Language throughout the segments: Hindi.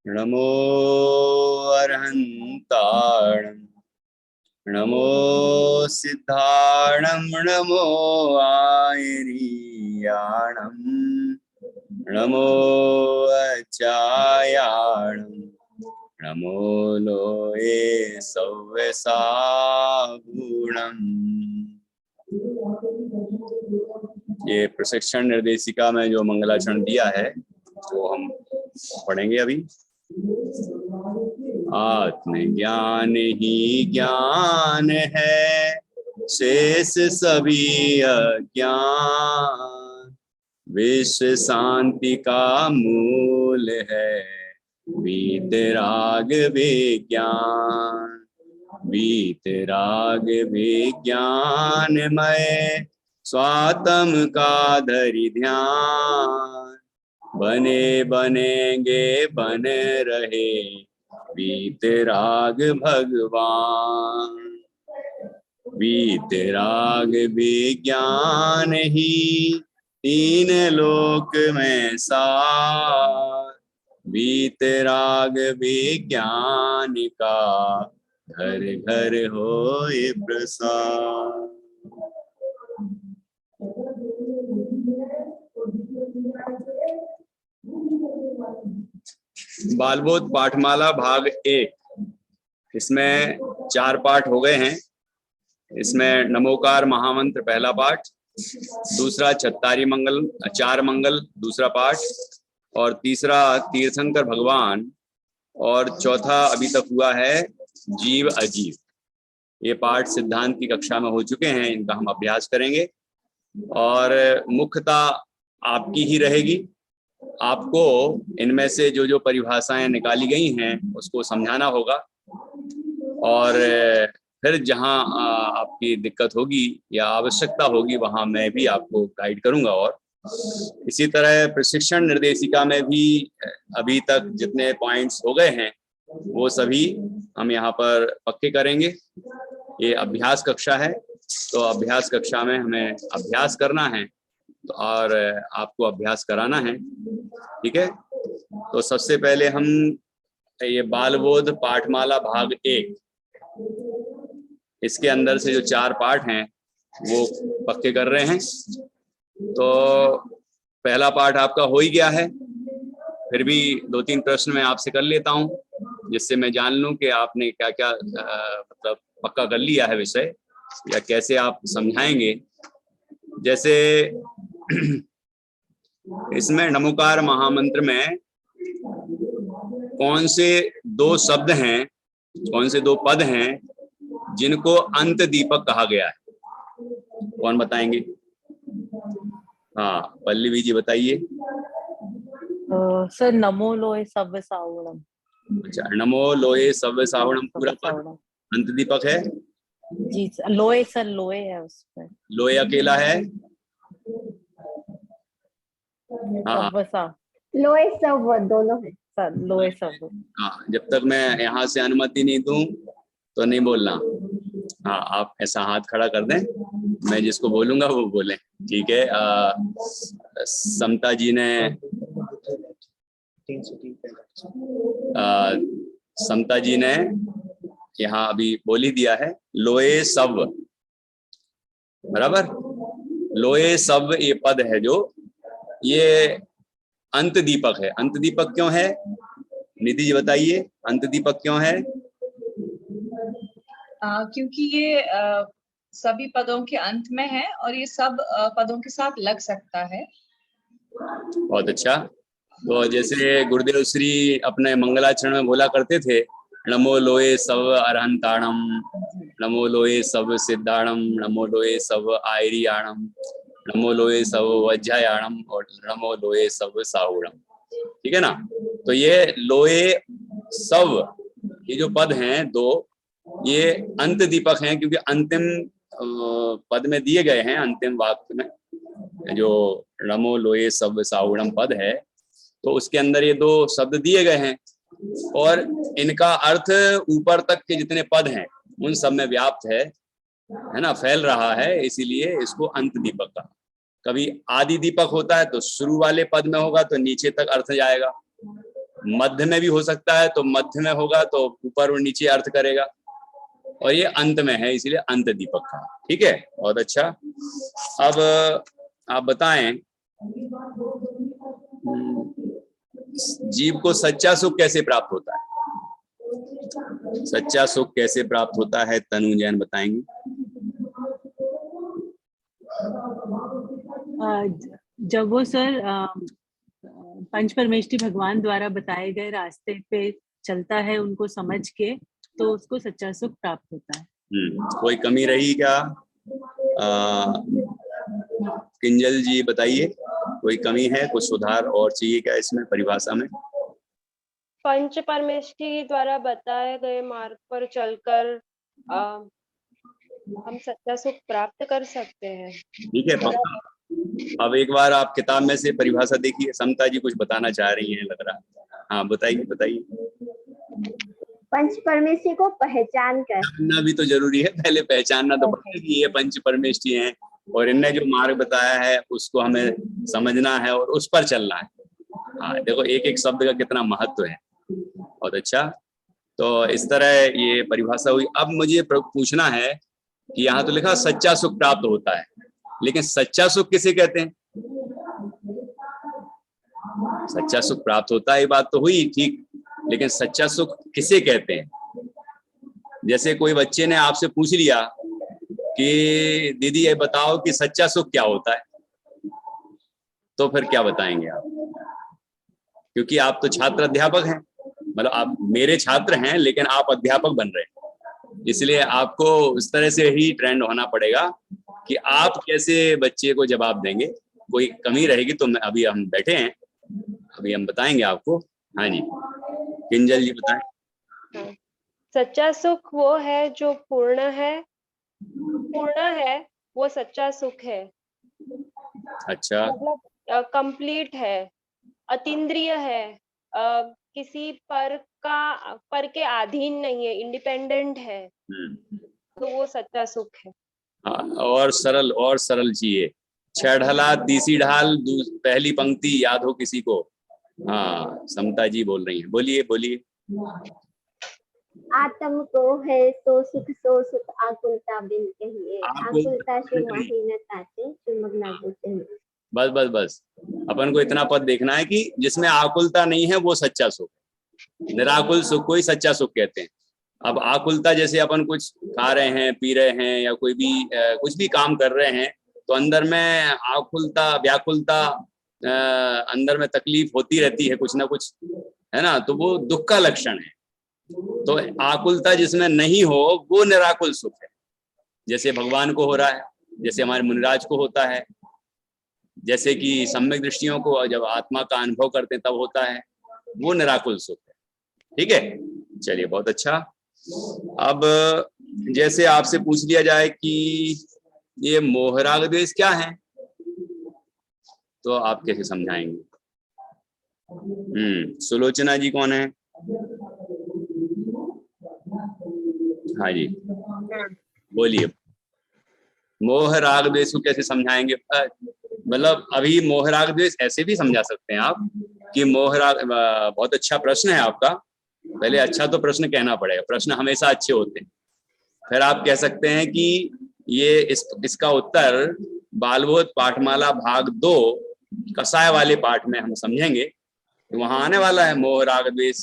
नमो अरहंताणं नमो सिद्धाणं नमो आयरीयाणं नमो अचायाणं नमो लोये सव्यसागुणम्। ये प्रशिक्षण निर्देशिका में जो मंगलाचरण दिया है वो हम पढ़ेंगे अभी। आत्मज्ञान ही ज्ञान है, शेष सभी अज्ञान। विश्व शांति का मूल है, वीतराग विज्ञान। वीतराग विज्ञानमय स्वात्म का धरि ध्यान। बने बनेंगे बन रहे वीतराग भगवान। वीतराग विज्ञान ही तीन लोक में सार। वीतराग विज्ञान का घर घर होए प्रसार। बालबोध पाठमाला भाग 1, इसमें 4 पाठ हो गए हैं। इसमें नमोकार महामंत्र पहला पाठ, दूसरा छत्तारी मंगल 4 मंगल दूसरा पाठ, और तीसरा तीर्थंकर भगवान, और चौथा अभी तक हुआ है जीव अजीव। ये पाठ सिद्धांत की कक्षा में हो चुके हैं, इनका हम अभ्यास करेंगे और मुख्यता आपकी ही रहेगी। आपको इनमें से जो जो परिभाषाएं निकाली गई हैं उसको समझाना होगा, और फिर जहां आपकी दिक्कत होगी या आवश्यकता होगी वहां मैं भी आपको गाइड करूंगा। और इसी तरह प्रशिक्षण निर्देशिका में भी अभी तक जितने पॉइंट्स हो गए हैं वो सभी हम यहाँ पर पक्के करेंगे। ये अभ्यास कक्षा है, तो अभ्यास कक्षा में हमें अभ्यास करना है और आपको अभ्यास कराना है, ठीक है। तो सबसे पहले हम ये बालबोध पाठमाला भाग 1, इसके अंदर से जो 4 पाठ हैं वो पक्के कर रहे हैं। तो पहला पाठ आपका हो ही गया है, फिर भी 2-3 प्रश्न मैं आपसे कर लेता हूँ जिससे मैं जान लूँ कि आपने क्या क्या मतलब पक्का कर लिया है विषय, या कैसे आप समझाएंगे। जैसे इसमें नमोकार महामंत्र में कौन से 2 शब्द हैं, कौन से 2 पद हैं जिनको अंत दीपक कहा गया है, कौन बताएंगे? हाँ, पल्लवी जी बताइए। सर नमो लोए सव्य सावणम। अच्छा, नमो लोए सव्य सावणम पूरा पद अंत दीपक है जी। लोए सर, लोए है उसमें, लोए अकेला है। हाँ, लोए सब दोनों है सर, लोए सब। हाँ, जब तक मैं यहाँ से अनुमति नहीं दूं तो नहीं बोलना। हाँ, आप ऐसा हाथ खड़ा कर दें, मैं जिसको बोलूंगा वो बोलें, ठीक है। समता जी ने समता जी ने यहाँ अभी बोल ही दिया है, लोए सब, बराबर। लोए सब ये पद है जो ये अंत दीपक है। अंत दीपक क्यों है, निधि जी बताइए, अंत दीपक क्यों है? क्योंकि ये सभी पदों के अंत में है और ये सब पदों के साथ लग सकता है। बहुत अच्छा। तो जैसे गुरुदेव श्री अपने मंगलाचरण में बोला करते थे, नमो लोए सब अरहंताणम, नमो लोए सब सिद्धाणम, नमो लोए सब आयरियाणम, नमो लोए सब वज्रयाणम, और नमो लोए सब साहुणम, ठीक है ना। तो ये लोए सब, ये जो पद हैं 2, ये अंत दीपक हैं, क्योंकि अंतिम पद में दिए गए हैं। अंतिम वाक्य में जो नमो लोए सब साहुणम पद है, तो उसके अंदर ये 2 शब्द दिए गए हैं, और इनका अर्थ ऊपर तक के जितने पद हैं उन सब में व्याप्त है। है ना, फैल रहा है, इसीलिए इसको अंत दीपक कहा। कभी आदि दीपक होता है तो शुरू वाले पद में होगा तो नीचे तक अर्थ जाएगा, मध्य में भी हो सकता है तो मध्य में होगा तो ऊपर और नीचे अर्थ करेगा, और ये अंत में है इसीलिए अंत दीपक कहा। ठीक है, बहुत अच्छा। अब आप बताएं, जीव को सच्चा सुख कैसे प्राप्त होता है? सच्चा सुख कैसे प्राप्त होता है, तनु जैन बताएंगी। जब वो सर पंच परमेष्ठी भगवान द्वारा बताए गए रास्ते पे चलता है उनको समझ के, तो उसको सच्चा सुख प्राप्त होता है। कोई कमी रही क्या? किंजल जी बताइए, कोई कमी है, कुछ सुधार और चाहिए क्या इसमें परिभाषा में? पंच परमेष्ठी द्वारा बताए गए मार्ग पर चलकर हम सच्चा सुख प्राप्त कर सकते हैं। ठीक है, पक्का। अब एक बार आप किताब में से परिभाषा देखिए, समता जी कुछ बताना चाह रही हैं लग रहा। हाँ बताइए बताइए। पंच परमेष्ठी को पहचान कर, जानना भी तो जरूरी है, पहले पहचानना तो पड़ेगा कि ये पंच परमेष्ठी हैं और इनने जो मार्ग बताया है उसको हमें समझना है और उस पर चलना है। हाँ देखो एक एक शब्द का कितना महत्व है, बहुत अच्छा। तो इस तरह ये परिभाषा हुई। अब मुझे पूछना है कि यहाँ तो लिखा सच्चा सुख प्राप्त होता है, लेकिन सच्चा सुख किसे कहते हैं? सच्चा सुख प्राप्त होता है ये बात तो हुई ठीक, लेकिन सच्चा सुख किसे कहते हैं? जैसे कोई बच्चे ने आपसे पूछ लिया कि दीदी ये बताओ कि सच्चा सुख क्या होता है, तो फिर क्या बताएंगे आप? क्योंकि आप तो छात्र अध्यापक हैं, मतलब आप मेरे छात्र हैं लेकिन आप अध्यापक बन रहे हैं, इसलिए आपको उस तरह से ही ट्रेंड होना पड़ेगा कि आप कैसे बच्चे को जवाब देंगे। कोई कमी रहेगी तो मैं अभी हम बैठे हैं, अभी हम बताएंगे आपको। हाँ जी किंजल जी बताएं। सच्चा सुख वो है जो पूर्ण है, वो सच्चा सुख है। अच्छा, मतलब कंप्लीट है, अतीन्द्रिय है, किसी पर के अधीन नहीं है, इंडिपेंडेंट है, तो वो सच्चा सुख है। हाँ, और सरल चाहिए। 6 ढाला तीसरी ढाल पहली पंक्ति याद हो किसी को? हाँ समता जी बोल रही हैं, बोलिए बोलिए। आत्म को है सो सुख आकुलता बिन कहिए, आकुलता शुमाहीनता से सुमग्ना गुते। बस बस बस, अपन को इतना पद देखना है कि जिसमें आकुलता नहीं है वो सच्चा सुख, निराकुल सुख को ही सच्चा सुख कहते हैं। अब आकुलता जैसे अपन कुछ खा रहे हैं पी रहे हैं या कोई भी कुछ भी काम कर रहे हैं तो अंदर में आकुलता व्याकुलता, अंदर में तकलीफ होती रहती है कुछ ना कुछ, है ना, तो वो दुख का लक्षण है। तो आकुलता जिसमें नहीं हो वो निराकुल सुख है, जैसे भगवान को हो रहा है, जैसे हमारे मुनिराज को होता है, जैसे कि सम्यक दृष्टियों को जब आत्मा का अनुभव करते हैं तब होता है, वो निराकुल सुख है। ठीक है, चलिए बहुत अच्छा। अब जैसे आपसे पूछ लिया जाए कि ये मोह राग द्वेष क्या है, तो आप कैसे समझाएंगे? सुलोचना जी कौन है? हाँ जी बोलिए, मोह राग द्वेष को कैसे समझाएंगे? मतलब अभी मोह राग द्वेष ऐसे भी समझा सकते हैं आप कि मोह राग, बहुत अच्छा प्रश्न है आपका। पहले अच्छा तो प्रश्न कहना पड़ेगा, प्रश्न हमेशा अच्छे होते हैं। फिर आप कह सकते हैं कि ये इसका उत्तर बालबोध पाठमाला भाग 2 कसाय वाले पाठ में हम समझेंगे, तो वहां आने वाला है मोह राग द्वेष,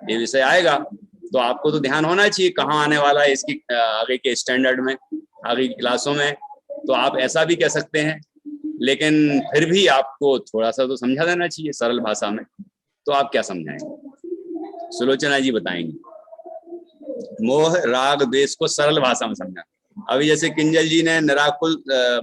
ये विषय आएगा। तो आपको तो ध्यान होना चाहिए कहाँ आने वाला है इसकी आगे के स्टैंडर्ड में, आगे की क्लासों में। तो आप ऐसा भी कह सकते हैं, लेकिन फिर भी आपको थोड़ा सा तो समझा देना चाहिए सरल भाषा में। तो आप क्या समझाएंगे? सुलोचना जी बताएंगे मोह राग द्वेष को सरल भाषा में समझा। अभी जैसे किंजल जी ने निराकुल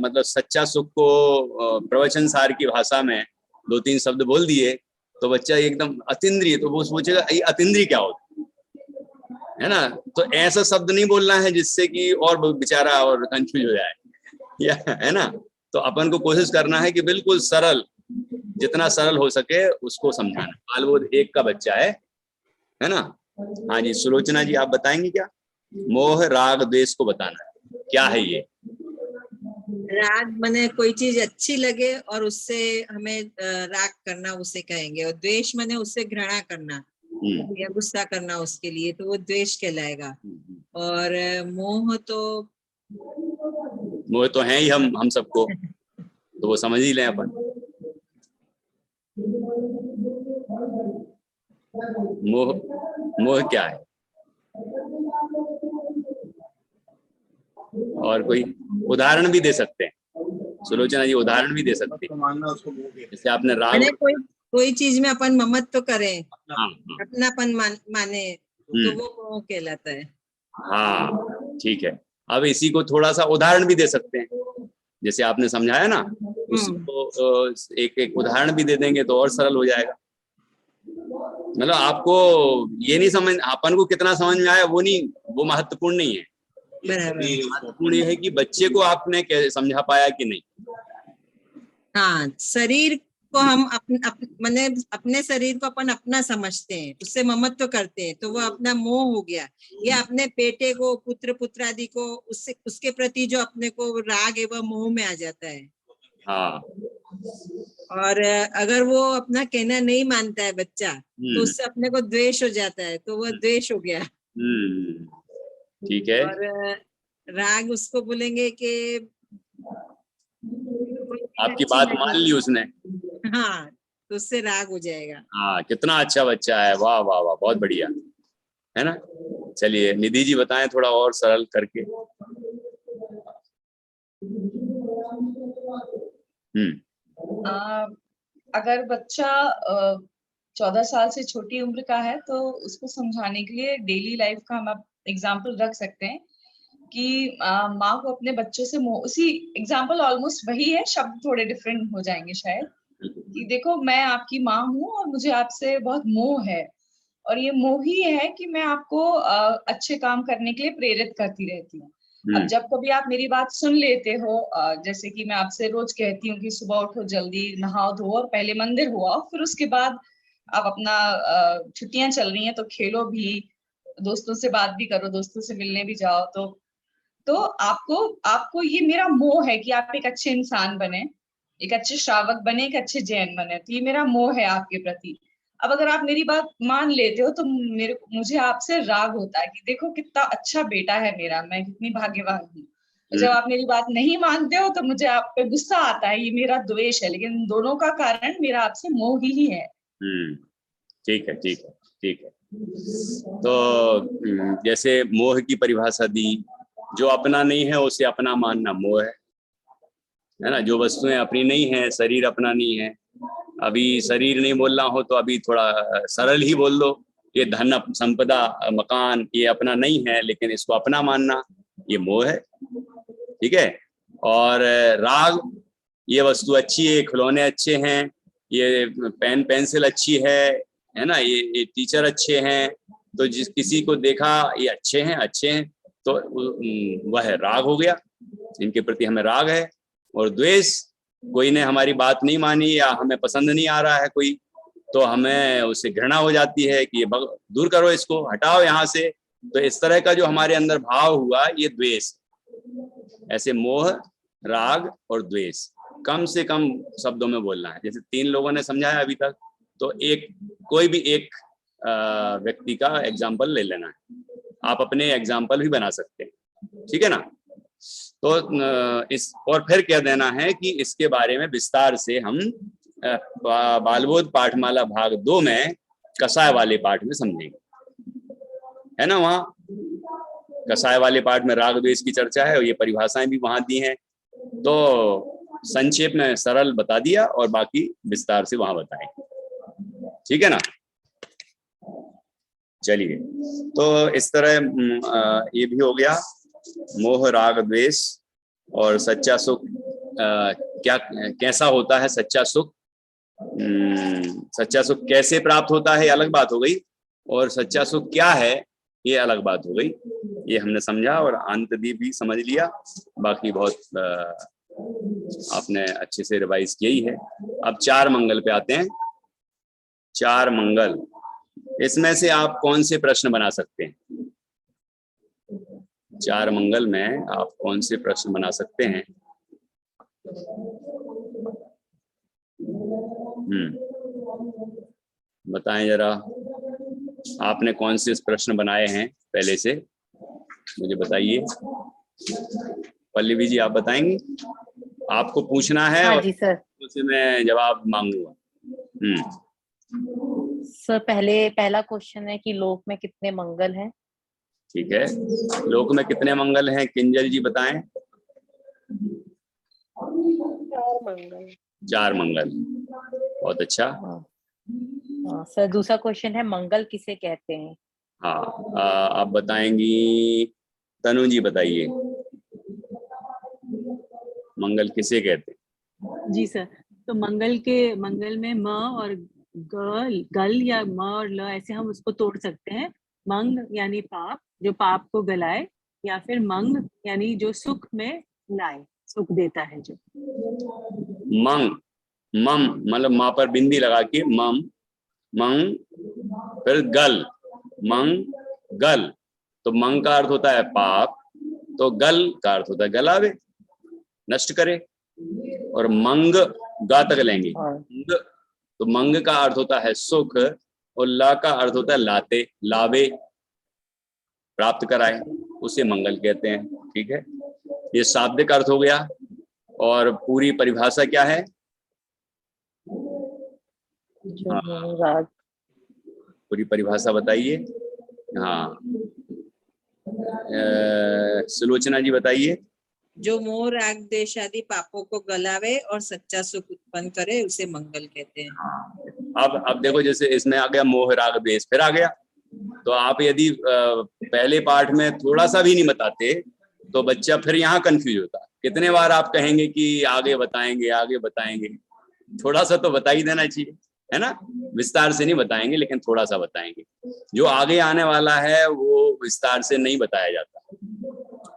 मतलब सच्चा सुख को प्रवचन सार की भाषा में 2-3 शब्द बोल दिए तो बच्चा एकदम अतीन्द्रिय, तो वो सोचेगा ये अतीन्द्रिय क्या होता है ना। तो ऐसा शब्द नहीं बोलना है जिससे कि और बेचारा और कंफ्यूज हो जाए, या है ना। तो अपन को कोशिश करना है कि बिल्कुल सरल, जितना सरल हो सके उसको समझाना। बालबोध 1 का बच्चा है ना। हाँ जी सुलोचना जी आप बताएंगे क्या? मोह राग द्वेष को बताना है। क्या है ये? राग माने कोई चीज अच्छी लगे और उससे हमें राग करना, उसे कहेंगे। और द्वेष माने उससे घृणा करना या गुस्सा करना उसके लिए, तो वो द्वेष कहलाएगा। और मोह तो है ही हम सबको, तो वो समझ ही लें अपन। मोह क्या है? और कोई उदाहरण भी दे सकते हैं सुलोचना जी, उदाहरण भी दे सकते हैं। जैसे आपने राग, माने कोई चीज में अपन ममत्व तो करें, हाँ, अपनापन माने, तो वो मोह कहलाता है। हाँ ठीक है। अब इसी को थोड़ा सा उदाहरण भी दे सकते हैं, जैसे आपने समझाया ना, उसको एक उदाहरण भी दे देंगे तो और सरल हो जाएगा। मतलब आपको ये नहीं समझ, अपन को कितना समझ में आया वो महत्वपूर्ण नहीं है। महत्वपूर्ण ये है कि बच्चे को आपने समझा पाया कि नहीं। हाँ, शरीर को हम माने अपने शरीर को अपन अपना समझते हैं, उससे ममत्व करते हैं, तो वो अपना मोह हो गया। या अपने बेटे को, पुत्र आदि को, उसके प्रति जो अपने को राग है वह मोह में आ जाता है। हाँ। और अगर वो अपना कहना नहीं मानता है बच्चा, तो उससे अपने को द्वेष हो जाता है, तो वो द्वेष हो गया। ठीक है। और राग उसको बोलेंगे कि आपकी बात मान ली उसने, हाँ, तो उससे राग हो जाएगा। हाँ, कितना अच्छा बच्चा है, वाह वाह वाह, बहुत बढ़िया है ना। चलिए निधि जी बताएं थोड़ा और सरल करके। अगर बच्चा 14 साल से छोटी उम्र का है तो उसको समझाने के लिए डेली लाइफ का हम एग्जाम्पल रख सकते हैं कि माँ को अपने बच्चे से उसी एग्जाम्पल ऑलमोस्ट वही है, शब्द थोड़े डिफरेंट हो जाएंगे शायद, कि देखो मैं आपकी माँ हूँ और मुझे आपसे बहुत मोह है, और ये मोह ही है कि मैं आपको अच्छे काम करने के लिए प्रेरित करती रहती हूँ। अब जब कभी आप मेरी बात सुन लेते हो, जैसे कि मैं आपसे रोज कहती हूँ कि सुबह उठो, जल्दी नहाओ धो और पहले मंदिर हो आओ, फिर उसके बाद आप अपना छुट्टियां चल रही हैं तो खेलो भी, दोस्तों से बात भी करो, दोस्तों से मिलने भी जाओ, तो आपको ये मेरा मोह है कि आप एक अच्छे इंसान बने, एक अच्छे श्रावक बने, एक अच्छे जैन बने, तो ये मेरा मोह है आपके प्रति। अब अगर आप मेरी बात मान लेते हो तो मुझे आपसे राग होता है कि देखो कितना अच्छा बेटा है मेरा, मैं कितनी भाग्यवान हूँ। जब आप मेरी बात नहीं मानते हो तो मुझे आप पे गुस्सा आता है, ये मेरा द्वेष है, लेकिन दोनों का कारण मेरा आपसे मोह ही है। ठीक है, ठीक है, ठीक है। तो जैसे मोह की परिभाषा दी, जो अपना नहीं है उसे अपना मानना मोह है ना। जो वस्तुएं अपनी नहीं है, शरीर अपना नहीं है, अभी शरीर नहीं बोलना हो तो अभी थोड़ा सरल ही बोल दो, ये धन संपदा मकान ये अपना नहीं है, लेकिन इसको अपना मानना ये मोह है। ठीक है। और राग, ये वस्तु अच्छी है, खिलौने अच्छे हैं, ये पेन पेंसिल अच्छी है ना, ये टीचर अच्छे हैं, तो जिस किसी को देखा ये अच्छे हैं तो वह राग हो गया, इनके प्रति हमें राग है। और द्वेष, कोई ने हमारी बात नहीं मानी या हमें पसंद नहीं आ रहा है कोई, तो हमें उससे घृणा हो जाती है कि ये दूर करो, इसको हटाओ यहाँ से। तो इस तरह का जो हमारे अंदर भाव हुआ ये द्वेष। ऐसे मोह, राग और द्वेष कम से कम शब्दों में बोलना है। जैसे 3 लोगों ने समझाया अभी तक, तो कोई भी एक व्यक्ति का एग्जाम्पल ले लेना है, आप अपने एग्जाम्पल भी बना सकते हैं। ठीक है ना। तो और फिर कह देना है कि इसके बारे में विस्तार से हम बालबोध पाठमाला भाग 2 में कसाय वाले पाठ में समझेंगे, है ना। वहाँ कसाय वाले पाठ में राग द्वेष की चर्चा है और ये परिभाषाएं भी वहां दी हैं, तो संक्षेप में सरल बता दिया और बाकी विस्तार से वहां बताएंगे। ठीक है ना। चलिए, तो इस तरह ये भी हो गया, मोह राग द्वेष और सच्चा सुख क्या कैसा होता है। सच्चा सुख कैसे प्राप्त होता है, अलग बात हो गई, और सच्चा सुख क्या है ये अलग बात हो गई। ये हमने समझा और अंतदीप भी समझ लिया, बाकी बहुत आपने अच्छे से रिवाइज किया ही है। अब 4 मंगल पे आते हैं। 4 मंगल, इसमें से आप कौन से प्रश्न बना सकते हैं? 4 मंगल में आप कौन से प्रश्न बना सकते हैं? बताएं जरा, आपने कौन से प्रश्न बनाए हैं पहले से, मुझे बताइए। पल्लवी जी आप बताएंगी? आपको पूछना है हाँ और जी सर। उसे मैं जवाब मांगूंगा। सर पहला क्वेश्चन है कि लोक में कितने मंगल हैं? ठीक है, लोक में कितने मंगल हैं, किंजल जी बताएं। 4 मंगल। 4 मंगल, बहुत अच्छा। सर दूसरा क्वेश्चन है मंगल किसे कहते हैं? हाँ, आप बताएंगी। तनु जी बताइए, मंगल किसे कहते हैं? जी सर, तो मंगल में म और गल या म और ल ऐसे हम उसको तोड़ सकते हैं। मंग यानी पाप, जो पाप को गलाए, या फिर मंग यानी जो सुख में लाए, सुख देता है जो। मंग, मम मतलब माँ पर बिंदी लगा के मम, मंग, फिर गल, मंग गल। तो मंग का अर्थ होता है पाप, तो गल का अर्थ होता है गलावे, नष्ट करे। और मंग गा तक लेंगे, तो मंग का अर्थ होता है सुख, और ला का अर्थ होता है लाते, लावे, प्राप्त कराए, उसे मंगल कहते हैं। ठीक है, ये शाब्दिक अर्थ हो गया। और पूरी परिभाषा क्या है? राग। पूरी परिभाषा बताइए। हाँ, सुलोचना जी बताइए। जो मोह राग द्वेष आदि पापों को गलावे और सच्चा सुख उत्पन्न करे उसे मंगल कहते हैं। अब देखो, जैसे इसमें आ गया मोह राग द्वेष, फिर आ गया। तो आप यदि पहले पाठ में थोड़ा सा भी नहीं बताते तो बच्चा फिर यहाँ कंफ्यूज होता। कितने बार आप कहेंगे कि आगे बताएंगे, आगे बताएंगे, थोड़ा सा तो बता ही देना चाहिए, है ना। विस्तार से नहीं बताएंगे, लेकिन थोड़ा सा बताएंगे। जो आगे आने वाला है वो विस्तार से नहीं बताया जाता,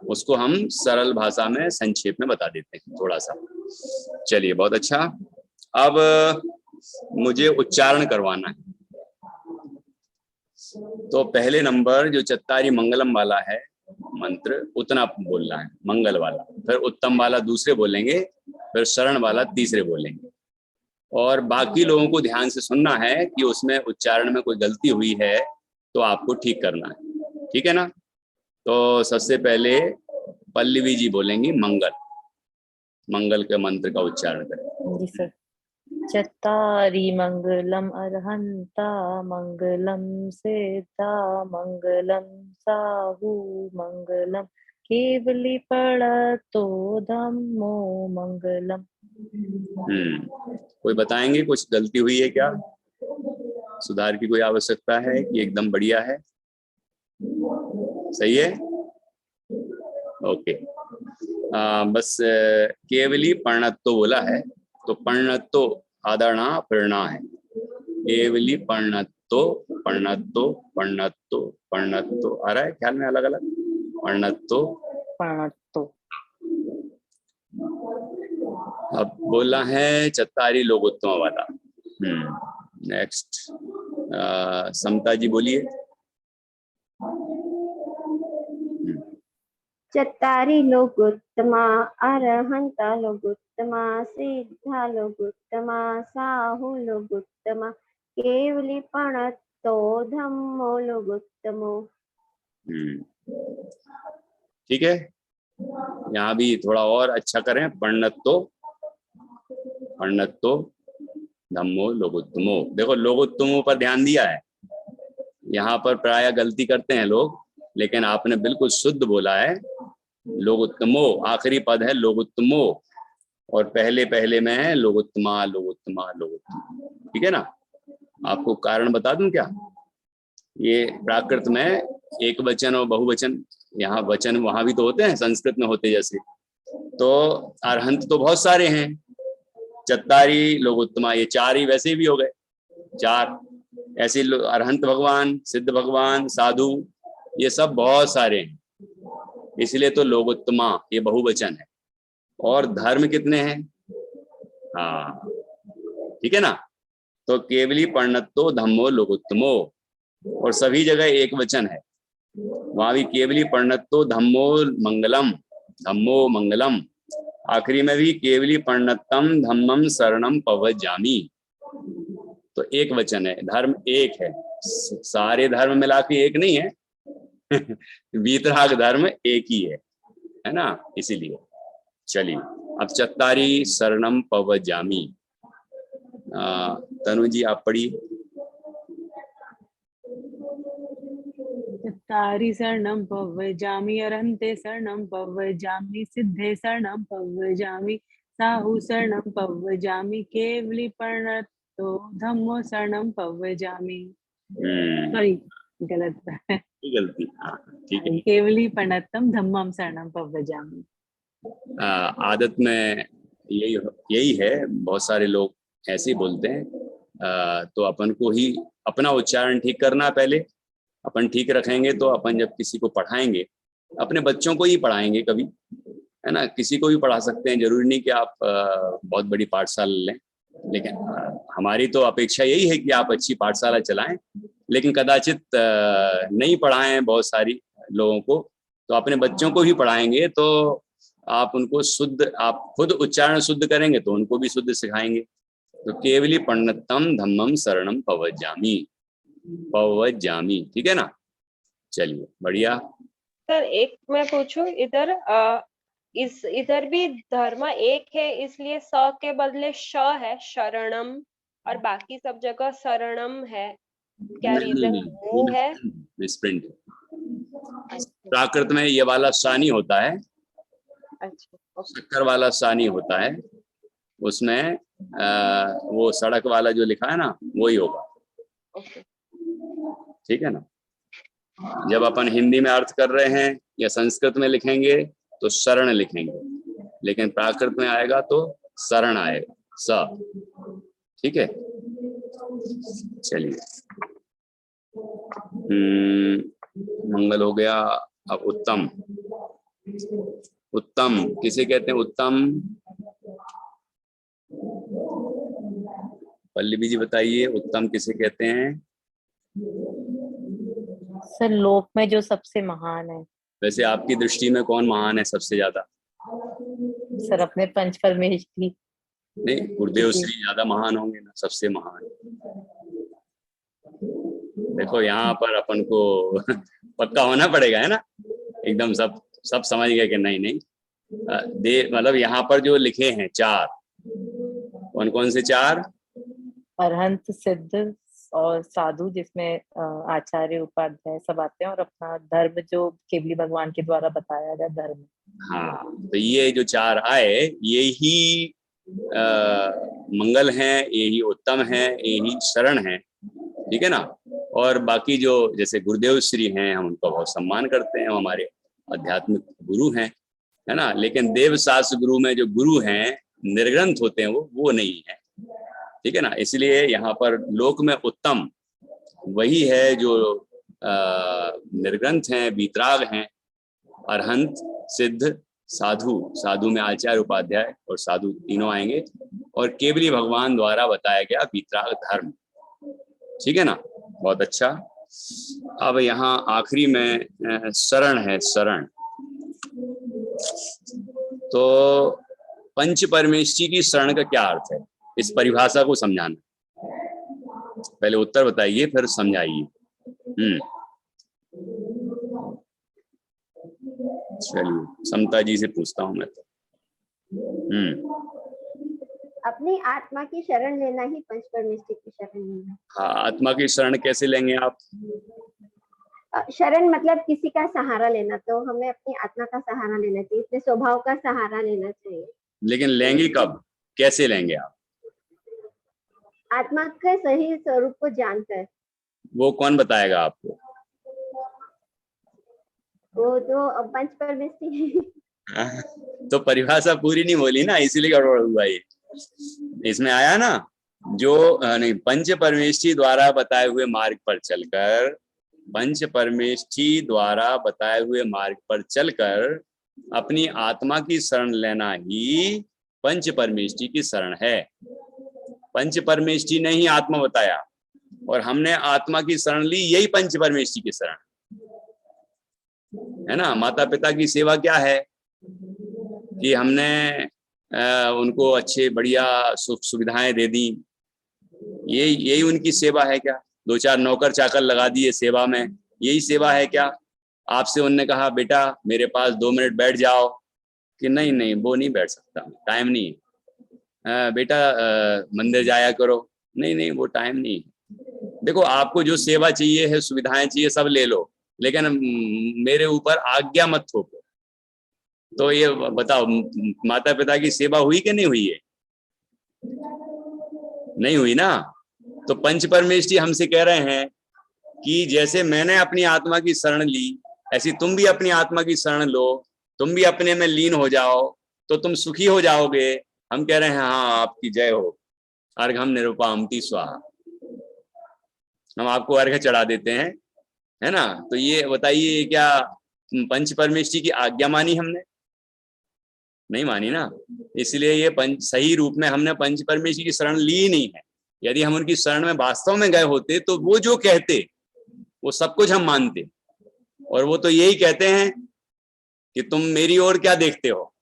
उसको हम सरल भाषा में संक्षेप में बता देते हैं थोड़ा सा। चलिए, बहुत अच्छा। अब मुझे उच्चारण करवाना है। तो पहले नंबर जो चत्तारी मंगलम वाला है मंत्र, उतना बोलना है, मंगल वाला। फिर उत्तम वाला दूसरे बोलेंगे, फिर शरण वाला तीसरे बोलेंगे। और बाकी लोगों को ध्यान से सुनना है कि उसमें उच्चारण में कोई गलती हुई है तो आपको ठीक करना है। ठीक है ना। तो सबसे पहले पल्लवी जी बोलेंगी मंगल, मंगल के मंत्र का उच्चारण करें। जी सर। चत्तारि मंगलम अरहंता मंगलम सिद्धा मंगलम साहु मंगलम केवली पड़तो धम्मो मंगलम। कोई बताएंगे कुछ गलती हुई है क्या, सुधार की कोई आवश्यकता है कि एकदम बढ़िया है, सही है? ओके। बस केवली पर्णत्तो बोला है, तो पर्णत्तो आदरणा प्रेरणा है। केवली पर्णत्तो, पर्णत्तो, पर्णत्तो, पर्णत्तो आ रहा है ख्याल में, अलग अलग पर्णत्तो, पर्णत्तो। अब बोलना है चत्तारी लोकोत्तम वाला। नेक्स्ट समता जी बोलिए। चत्तारि लोकोत्तमा अरहंता लोकोत्तमा सिद्धा लोकोत्तमा साहु लोकोत्तमा केवली प्रणतो धम्मो लोकोत्तमो। ठीक है, यहाँ भी थोड़ा और अच्छा करें। पर्णत्तो, पर्णत्तो धम्मो लोकोत्तमो। देखो, लोकोत्तमो पर ध्यान दिया है, यहाँ पर प्राय गलती करते हैं लोग, लेकिन आपने बिल्कुल शुद्ध बोला है। लोकोत्तमो आखिरी पद है, लोकोत्तमो, और पहले पहले में है लोकोत्तमा, लोकोत्तमा, लोकोत्तमा। ठीक है ना। आपको कारण बता दूं क्या? ये प्राकृत में एक वचन और बहुवचन, यहाँ वचन वहां भी तो होते हैं, संस्कृत में होते जैसे। तो अरहंत तो बहुत सारे हैं, चत्तारी लोकोत्तमा, ये 4 ही वैसे भी हो गए, 4 ऐसे। अरहंत भगवान, सिद्ध भगवान, साधु, ये सब बहुत सारे हैं, इसलिए तो लोकोत्तमा ये बहुवचन है। और धर्म कितने हैं? हाँ, ठीक है ना। तो केवली पर्णत्तो धम्मो लोकोत्तमो, और सभी जगह एक वचन है। वहां भी केवली परिणतो धम्मो मंगलम, धम्मो मंगलम। आखिरी में भी केवली परिणतम धम्मम शरणम पवज्जामि। तो एक वचन है, धर्म एक है, सारे धर्म मिला के एक नहीं है वीतराग धर्म एक ही है ना, इसीलिए। चलिए अब चत्तारी शरणम पवज्जामि। तनु जी आप पढ़िए। चत्तारि शरणं पव्वजामि, अरहन्ते शरणं पव्वजामि, सिद्धे शरणं पव्वजामि, साहु शरणं पव्वजामि, केवली परिणतो धम्मो शरणं पव्वजामि। सॉरी गलत है, गलती, हाँ ठीक है। केवली परिणतम धम्मम शरणं पव्वजामि। आदत में यही है, बहुत सारे लोग ऐसे ही बोलते हैं। तो अपन को ही अपना उच्चारण ठीक करना, पहले अपन ठीक रखेंगे तो अपन जब किसी को पढ़ाएंगे, अपने बच्चों को ही पढ़ाएंगे कभी, है ना, किसी को भी पढ़ा सकते हैं, जरूरी नहीं कि आप बहुत बड़ी पाठशाला लें, लेकिन हमारी तो अपेक्षा यही है कि आप अच्छी पाठशाला चलाएं, लेकिन कदाचित नहीं पढ़ाएं बहुत सारी लोगों को, तो अपने बच्चों को ही पढ़ाएंगे तो आप उनको शुद्ध, आप खुद उच्चारण शुद्ध करेंगे तो उनको भी शुद्ध सिखाएंगे। तो केवली परिणतम धम्मम शरणम पवज्जामि, पवज्जामि, ठीक है ना। चलिए बढ़िया। सर एक मैं पूछूं, इधर इधर भी धर्म एक है, इसलिए स के बदले श है, शरणम, और बाकी सब जगह शरणम है, क्या रीजन वो है? मिसप्रिंट। प्राकृत में ये वाला सानी होता है, अच्छा, शक्कर वाला सानी होता है, उसमें वो सड़क वाला जो लिखा है ना वही होगा, ओके। ठीक है ना। जब अपन हिंदी में अर्थ कर रहे हैं या संस्कृत में लिखेंगे तो शरण लिखेंगे, लेकिन प्राकृत में आएगा तो शरण आएगा, स, ठीक है। चलिए मंगल हो गया। अब उत्तम, उत्तम किसे कहते हैं? उत्तम पल्लवी जी बताइए, उत्तम किसे कहते हैं? सर लोक में जो सबसे महान है। वैसे आपकी दृष्टि में कौन महान है सबसे ज्यादा? सर अपने पंच परमेष्ठी। नहीं, गुरुदेव श्री ज्यादा महान होंगे ना, सबसे महान। देखो यहाँ पर अपन को पक्का होना पड़ेगा, है ना, एकदम सब समझ गए कि नहीं नहीं मतलब यहाँ पर जो लिखे हैं चार, कौन कौन से चार? अरहंत, सिद्ध और साधु, जिसमें आचार्य उपाध्याय सब आते हैं, और अपना धर्म जो केवली भगवान के द्वारा बताया गया धर्म। हाँ, तो ये जो चार आए यही मंगल हैं, यही उत्तम है, यही शरण है, ठीक है ना। और बाकी जो जैसे गुरुदेव श्री हैं, हम उनका बहुत सम्मान करते हैं, वो हमारे आध्यात्मिक गुरु हैं, है ना। लेकिन देव शास्त्र गुरु में जो गुरु हैं, निर्ग्रंथ होते हैं, वो नहीं है, ठीक है ना। इसलिए यहाँ पर लोक में उत्तम वही है जो निर्ग्रंथ हैं, वीतराग हैं, अरहंत, सिद्ध, साधु। साधु में आचार्य उपाध्याय और साधु तीनों आएंगे, और केवली भगवान द्वारा बताया गया वीतराग धर्म, ठीक है ना। बहुत अच्छा। अब यहाँ आखिरी में शरण है, शरण। तो पंच परमेष्ठी की शरण का क्या अर्थ है, इस परिभाषा को समझाना। पहले उत्तर बताइए फिर समझाइए। चलिए समता जी से पूछता हूं मैं तो। अपनी आत्मा की शरण लेना ही पंच परमेष्ठी की शरण लेना। हाँ, आत्मा की शरण कैसे लेंगे आप? शरण मतलब किसी का सहारा लेना, तो हमें अपनी आत्मा का सहारा लेना चाहिए, अपने स्वभाव का सहारा लेना चाहिए। लेकिन लेंगे कब, कैसे लेंगे आप? आत्मा के सही स्वरूप को जानकर। वो कौन बताएगा आपको? वो तो पंच परमेष्ठी। तो परिभाषा पूरी नहीं बोली ना, इसीलिए गड़बड़ हुआ ये। इसमें आया ना, जो नहीं, पंच परमेष्ठी द्वारा बताए हुए मार्ग पर चलकर, पंच परमेष्ठी द्वारा बताए हुए मार्ग पर चलकर अपनी आत्मा की शरण लेना ही पंच परमेष्ठी की शरण है। पंच परमेष्ठी ने ही आत्मा बताया, और हमने आत्मा की शरण ली, यही पंच परमेष्ठी की शरण। है ना। माता पिता की सेवा क्या है कि हमने उनको अच्छे बढ़िया सुख सुविधाएं दे दी, यही उनकी सेवा है क्या? 2-4 नौकर चाकर लगा दिए सेवा में, यही सेवा है क्या? आपसे उनने कहा बेटा मेरे पास 2 मिनट बैठ जाओ, कि नहीं नहीं वो नहीं बैठ सकता, टाइम नहीं है। बेटा मंदिर जाया करो, नहीं नहीं वो टाइम नहीं है। देखो आपको जो सेवा चाहिए है, सुविधाएं चाहिए, सब ले लो, लेकिन मेरे ऊपर आज्ञा मत थोपो। तो ये बताओ माता पिता की सेवा हुई कि नहीं हुई है? नहीं हुई ना। तो पंच परमेष्ठी हमसे कह रहे हैं कि जैसे मैंने अपनी आत्मा की शरण ली, ऐसी तुम भी अपनी आत्मा की शरण लो, तुम भी अपने में लीन हो जाओ, तो तुम सुखी हो जाओगे। हम कह रहे हैं हाँ आपकी जय हो। अर्घम निरुपामति स्वाहा, हम आपको अर्घ चढ़ा देते हैं, है ना। तो ये बताइए क्या पंच परमेष्ठी की आज्ञा मानी हमने? नहीं मानी ना। इसलिए ये सही रूप में हमने पंच परमेष्ठी की शरण ली नहीं है। यदि हम उनकी शरण में वास्तव में गए होते तो वो जो कहते वो सब कुछ हम मानते, और वो तो यही कहते हैं कि तुम मेरी ओर क्या देखते हो,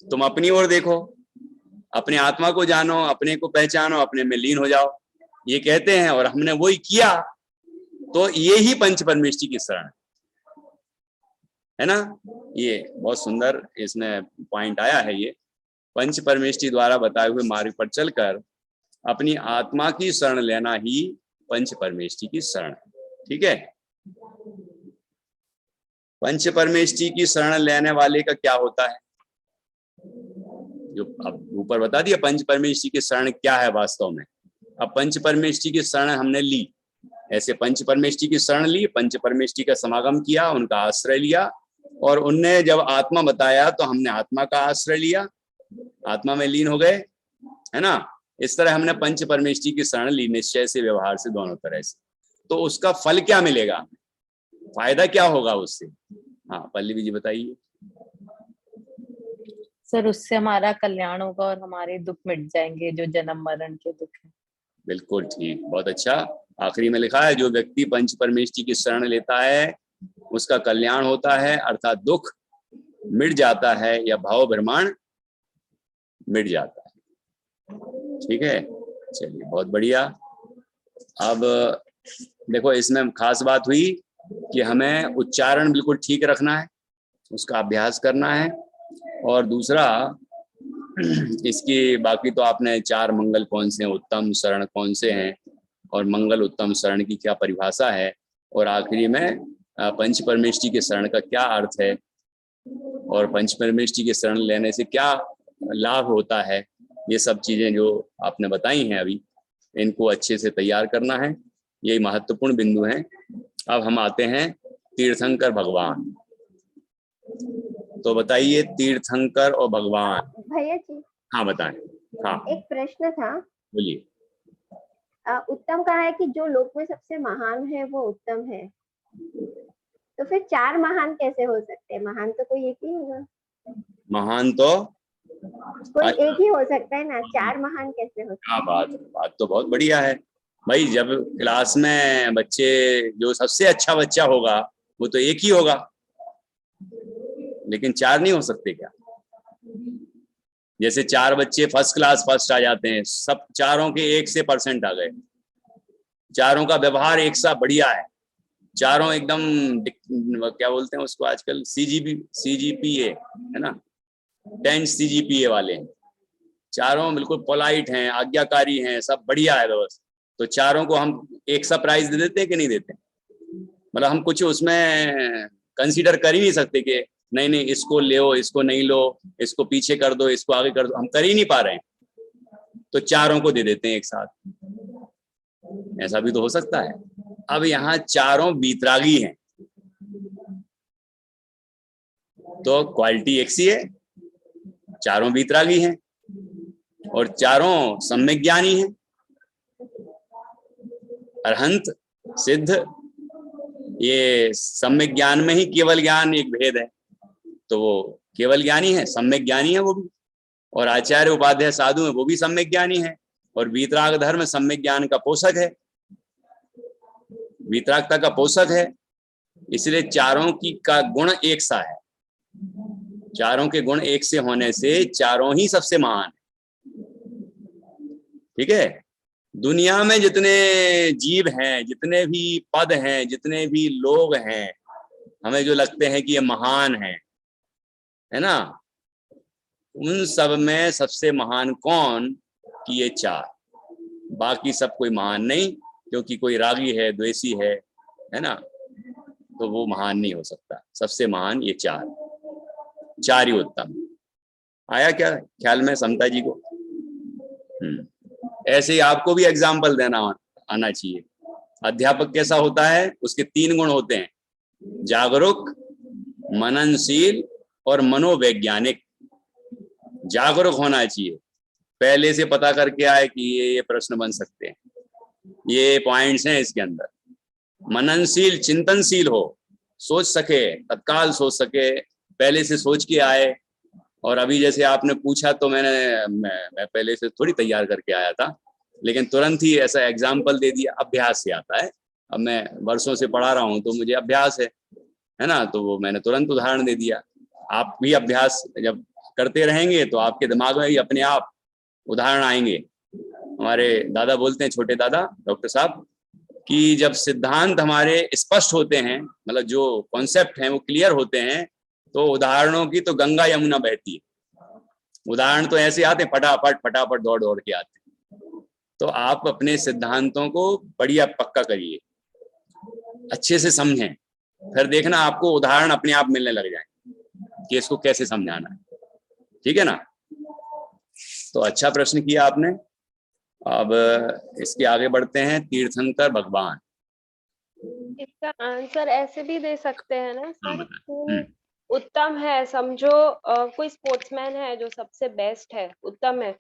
तुम अपनी ओर देखो, अपने आत्मा को जानो, अपने को पहचानो, अपने में लीन हो जाओ, ये कहते हैं। और हमने वही किया, तो ये ही पंच परमेष्ठी की शरण है ना। ये बहुत सुंदर इसमें पॉइंट आया है। ये पंच परमेष्ठी द्वारा बताए हुए मार्ग पर चलकर अपनी आत्मा की शरण लेना ही पंच परमेष्ठी की शरण है। ठीक है। पंच परमेष्ठी की शरण लेने वाले का क्या होता है, जो अब ऊपर बता दिया पंच परमेष्ठी की शरण क्या है वास्तव में। अब पंच परमेष्ठी की शरण हमने ली, ऐसे पंच परमेष्ठी की शरण ली, पंच परमेष्ठी का समागम किया, उनका आश्रय लिया, और उनने जब आत्मा बताया तो हमने आत्मा का आश्रय लिया, आत्मा में लीन हो गए, है ना। इस तरह हमने पंच परमेष्ठी की शरण ली, निश्चय से, व्यवहार से, दोनों तरह से। तो उसका फल क्या मिलेगा, फायदा क्या होगा उससे? हाँ पल्लवी जी बताइए। सर उससे हमारा कल्याण होगा और हमारे दुख मिट जाएंगे, जो जन्म मरण के दुख है। बिल्कुल ठीक, बहुत अच्छा। आखिरी में लिखा है जो व्यक्ति पंच परमेष्ठी की शरण लेता है उसका कल्याण होता है, अर्थात दुख मिट जाता है या भाव भ्रमण मिट जाता है। ठीक है, चलिए बहुत बढ़िया। अब देखो इसमें खास बात हुई कि हमें उच्चारण बिल्कुल ठीक रखना है, उसका अभ्यास करना है। और दूसरा इसकी बाकी तो आपने 4 मंगल कौन से हैं, उत्तम शरण कौन से हैं, और मंगल उत्तम शरण की क्या परिभाषा है, और आखिरी में पंच परमेष्ठी के शरण का क्या अर्थ है, और पंच परमेष्ठी के शरण लेने से क्या लाभ होता है, ये सब चीजें जो आपने बताई हैं अभी, इनको अच्छे से तैयार करना है, यही महत्वपूर्ण बिंदु हैं। अब हम आते हैं तीर्थंकर भगवान। तो बताइए तीर्थंकर और भगवान। भैया जी हाँ बताएं। हाँ एक प्रश्न था, बोलिए। उत्तम कहा है कि जो लोक में सबसे महान है वो उत्तम है, तो फिर 4 महान कैसे हो सकते हैं? महान तो कोई एक ही होगा। महान तो कोई एक ही हो सकता है ना, 4 महान कैसे हो सकते हैं? बात तो बहुत बढ़िया है भाई। जब क्लास में बच्चे जो सबसे अच्छा बच्चा होगा वो तो एक ही होगा, लेकिन 4 नहीं हो सकते क्या? जैसे 4 बच्चे फर्स्ट क्लास फर्स्ट आ जाते हैं, सब चारों के 1 से % आ गए, चारों का व्यवहार एक सा बढ़िया है, चारों एकदम क्या बोलते हैं उसको आजकल CGPA है ना, 10 CGPA वाले हैं, चारों बिल्कुल पोलाइट हैं, आज्ञाकारी हैं, सब बढ़िया है व्यवस्था। तो चारों को हम एक सा प्राइज दे देते हैं कि नहीं देते? मतलब हम कुछ उसमें कंसीडर कर ही नहीं सकते कि नहीं नहीं इसको ले, इसको नहीं लो, इसको पीछे कर दो, इसको आगे कर दो, हम कर ही नहीं पा रहे हैं, तो चारों को दे देते हैं एक साथ। ऐसा भी तो हो सकता है। अब यहाँ चारों वीतरागी हैं, तो क्वालिटी एक सी है, चारों वीतरागी हैं और चारों सम्यक ज्ञानी हैं। अरहंत सिद्ध, ये सम्यक ज्ञान में ही केवल ज्ञान एक भेद है, तो वो केवल ज्ञानी है, सम्यक ज्ञानी है वो भी। और आचार्य उपाध्याय साधु है, वो भी सम्यक ज्ञानी है। और वीतराग धर्म सम्यक ज्ञान का पोषक है, वीतरागता का पोषक है। इसलिए चारों की का गुण एक सा है। चारों के गुण एक से होने से चारों ही सबसे महान है। ठीक है, दुनिया में जितने जीव हैं, जितने भी पद हैं, जितने भी लोग हैं, हमें जो लगते हैं कि ये महान है ना, उन सब में सबसे महान कौन कि ये चार। बाकी सब कोई महान नहीं, क्योंकि कोई रागी है, द्वेषी है ना, तो वो महान नहीं हो सकता। सबसे महान ये चार ही उत्तम। आया क्या ख्याल में समता जी को? ऐसे ही आपको भी एग्जाम्पल देना आना चाहिए। अध्यापक कैसा होता है? उसके 3 गुण होते हैं, जागरूक, मननशील और मनोवैज्ञानिक। जागरूक होना चाहिए, पहले से पता करके आए कि ये प्रश्न बन सकते हैं, ये पॉइंट्स हैं इसके अंदर। मननशील, चिंतनशील हो, सोच सके, तत्काल सोच सके, पहले से सोच के आए। और अभी जैसे आपने पूछा तो मैं पहले से थोड़ी तैयार करके आया था, लेकिन तुरंत ही ऐसा एग्जाम्पल दे दिया। अभ्यास से आता है, अब मैं वर्षों से पढ़ा रहा हूँ तो मुझे अभ्यास है ना, तो वो मैंने तुरंत उदाहरण दे दिया। आप भी अभ्यास जब करते रहेंगे तो आपके दिमाग में भी अपने आप उदाहरण आएंगे। हमारे दादा बोलते हैं, छोटे दादा डॉक्टर साहब, कि जब सिद्धांत हमारे स्पष्ट होते हैं, मतलब जो कॉन्सेप्ट हैं वो क्लियर होते हैं, तो उदाहरणों की तो गंगा यमुना बहती है। उदाहरण तो ऐसे आते फटाफट दौड़ के आते हैं। तो आप अपने सिद्धांतों को बढ़िया पक्का करिए, अच्छे से समझें, फिर देखना आपको उदाहरण अपने आप मिलने लग जाएंगे कि इसको कैसे समझाना है। ठीक है ना? तो अच्छा प्रश्न किया आपने। अब इसके आगे बढ़ते हैं। तीर्थंकर भगवान, इसका आंसर ऐसे भी दे सकते हैं ना हाँ, सर बताएं। कि उत्तम है, समझो कोई स्पोर्ट्समैन है जो सबसे बेस्ट है, उत्तम है,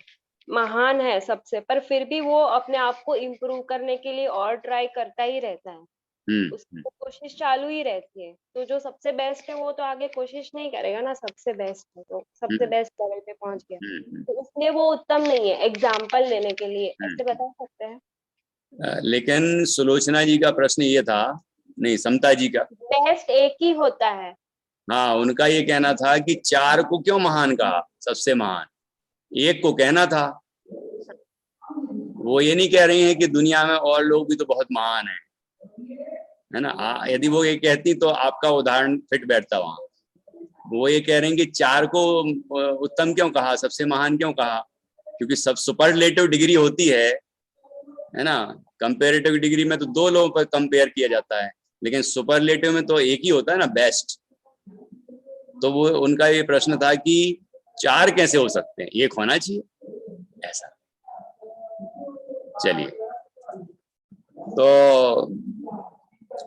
महान है सबसे, पर फिर भी वो अपने आप को इम्प्रूव करने के लिए और ट्राई करता ही रहता है, उसको कोशिश चालू ही रहती है। तो जो सबसे बेस्ट है वो तो आगे कोशिश नहीं करेगा ना, सबसे बेस्ट है तो सबसे बेस्ट लेवल पे पहुंच गया, तो इसलिए वो उत्तम नहीं है। एग्जाम्पल लेने के लिए ऐसे बता सकते हैं। लेकिन सुलोचना जी का प्रश्न ये था, नहीं समता जी का, बेस्ट एक ही होता है। हाँ, उनका ये कहना था कि 4 को क्यों महान कहा, सबसे महान 1 को कहना था। वो ये नहीं कह रही हैं कि दुनिया में और लोग भी तो बहुत महान है ना। यदि वो ये कहती तो आपका उदाहरण फिट बैठता वहां। वो ये कह रही हैं कि 4 को उत्तम क्यों कहा, सबसे महान क्यों कहा, क्योंकि सब सुपरलेटिव डिग्री होती है ना। कंपेरेटिव डिग्री में तो 2 लोगों पर कंपेयर किया जाता है, लेकिन सुपरलेटिव में तो एक ही होता है ना, बेस्ट। तो वो उनका ये प्रश्न था कि 4 कैसे हो सकते हैं, 1 होना चाहिए ऐसा। चलिए, तो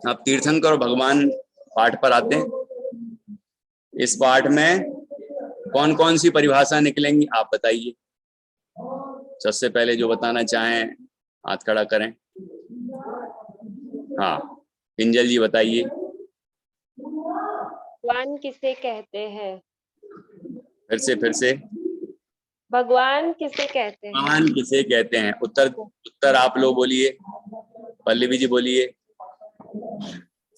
अब तीर्थंकर भगवान पाठ पर आते हैं। इस पाठ में कौन कौन सी परिभाषा निकलेंगी आप बताइए। सबसे पहले जो बताना चाहें हाथ खड़ा करें। हाँ, किंजल जी बताइए। भगवान किसे कहते हैं? फिर से भगवान किसे कहते हैं? भगवान किसे कहते हैं? उत्तर आप लोग बोलिए। पल्लवी जी बोलिए।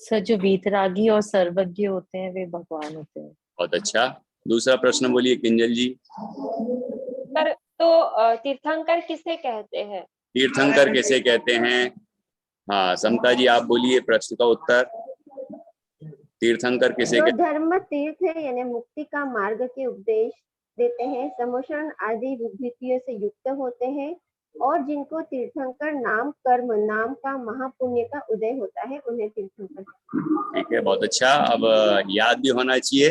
सर, जो वीतरागी और सर्वज्ञ होते हैं वे भगवान होते हैं। बहुत अच्छा। दूसरा प्रश्न बोलिए किंजल जी। पर तो तीर्थंकर किसे कहते हैं? तीर्थंकर किसे कहते हैं? हाँ, समता जी आप बोलिए प्रश्न का उत्तर। तीर्थंकर किसे जो कहते धर्म तीर्थ है यानी मुक्ति का मार्ग के उपदेश देते हैं, समोषण आदि विभूतियों से युक्त होते हैं, और जिनको तीर्थंकर नाम कर्म नाम का महापुण्य का उदय होता है, उन्हें तीर्थंकर। ठीक है, बहुत अच्छा। अब याद भी होना चाहिए,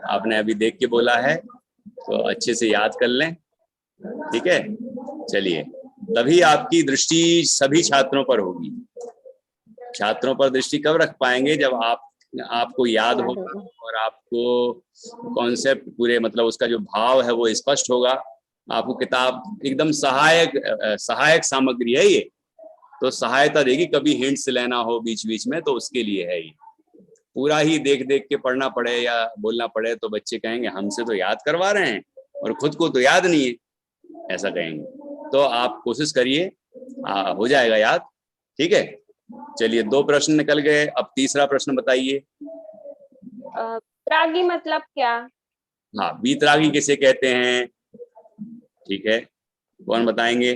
आपने अभी देख के बोला है तो अच्छे से याद कर लें। ठीक है, चलिए, तभी आपकी दृष्टि सभी छात्रों पर होगी। छात्रों पर दृष्टि कब रख पाएंगे? जब आपको याद होगा और आपको कॉन्सेप्ट पूरे, मतलब उसका जो भाव है वो स्पष्ट होगा। आपको किताब एकदम सहायक सामग्री है ये, तो सहायता देगी। कभी हिंट्स लेना हो बीच बीच में तो उसके लिए है ये। पूरा ही देख देख के पढ़ना पड़े या बोलना पड़े तो बच्चे कहेंगे हमसे तो याद करवा रहे हैं और खुद को तो याद नहीं है, ऐसा कहेंगे। तो आप कोशिश करिए, हो जाएगा याद। ठीक है, चलिए 2 प्रश्न निकल गए, अब तीसरा प्रश्न बताइए। प्रागी मतलब क्या? हाँ, वीतरागी किसे कहते हैं? ठीक है, कौन बताएंगे?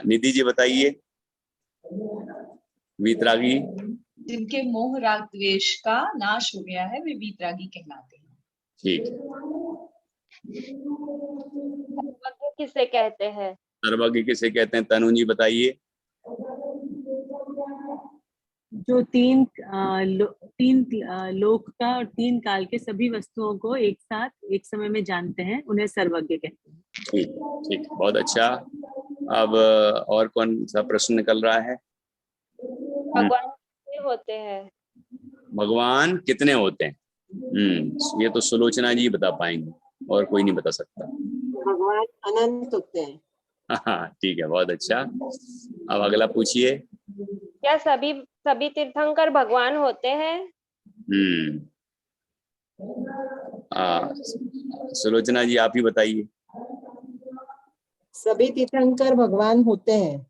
निधि जी बताइए। वीतरागी जिनके मोह राग द्वेष का नाश हो गया है वे वीतरागी कहलाते हैं। ठीक है। सर्वज्ञ किसे कहते हैं? सर्वज्ञ किसे कहते हैं? तनु जी बताइए। जो तीन लोक का और 3 काल के सभी वस्तुओं को एक साथ एक समय में जानते हैं, उन्हें सर्वज्ञ कहते हैं। ठीक ठीक, बहुत अच्छा। अब और कौन सा प्रश्न निकल रहा है? भगवान कितने होते हैं? भगवान कितने होते हैं? ये तो सुलोचना जी बता पाएंगे, और कोई नहीं बता सकता। भगवान अनंत होते हैं। हाँ ठीक है, बहुत अच्छा। अब अगला पूछिए। क्या सभी तीर्थंकर भगवान होते हैं? सुलोचना जी आप ही बताइए। सभी तीर्थंकर भगवान होते हैं।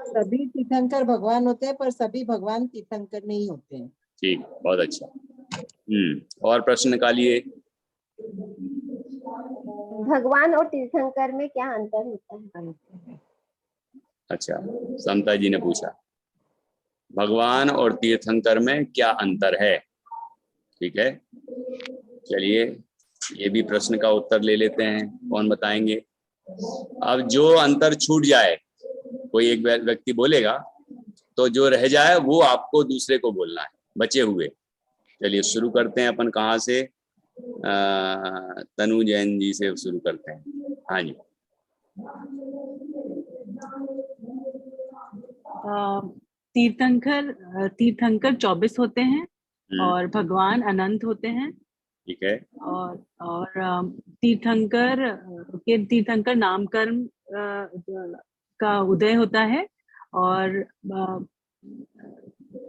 सभी तीर्थंकर भगवान होते हैं, पर सभी भगवान तीर्थंकर नहीं होते हैं। ठीक, बहुत अच्छा। और प्रश्न निकालिए। भगवान और तीर्थंकर में क्या अंतर होता है? अच्छा, समता जी ने पूछा भगवान और तीर्थंकर में क्या अंतर है। ठीक है, चलिए ये भी प्रश्न का उत्तर ले लेते हैं, कौन बताएंगे? अब जो अंतर छूट जाए, कोई एक व्यक्ति बोलेगा, तो जो रह जाए वो आपको दूसरे को बोलना है, बचे हुए। चलिए शुरू करते हैं अपन, कहाँ से? तनु जैन जी से शुरू करते हैं। हाँ जी। तीर्थंकर 24 होते हैं और भगवान अनंत होते हैं। ठीक है। और तीर्थंकर नामकर्म का उदय होता है, और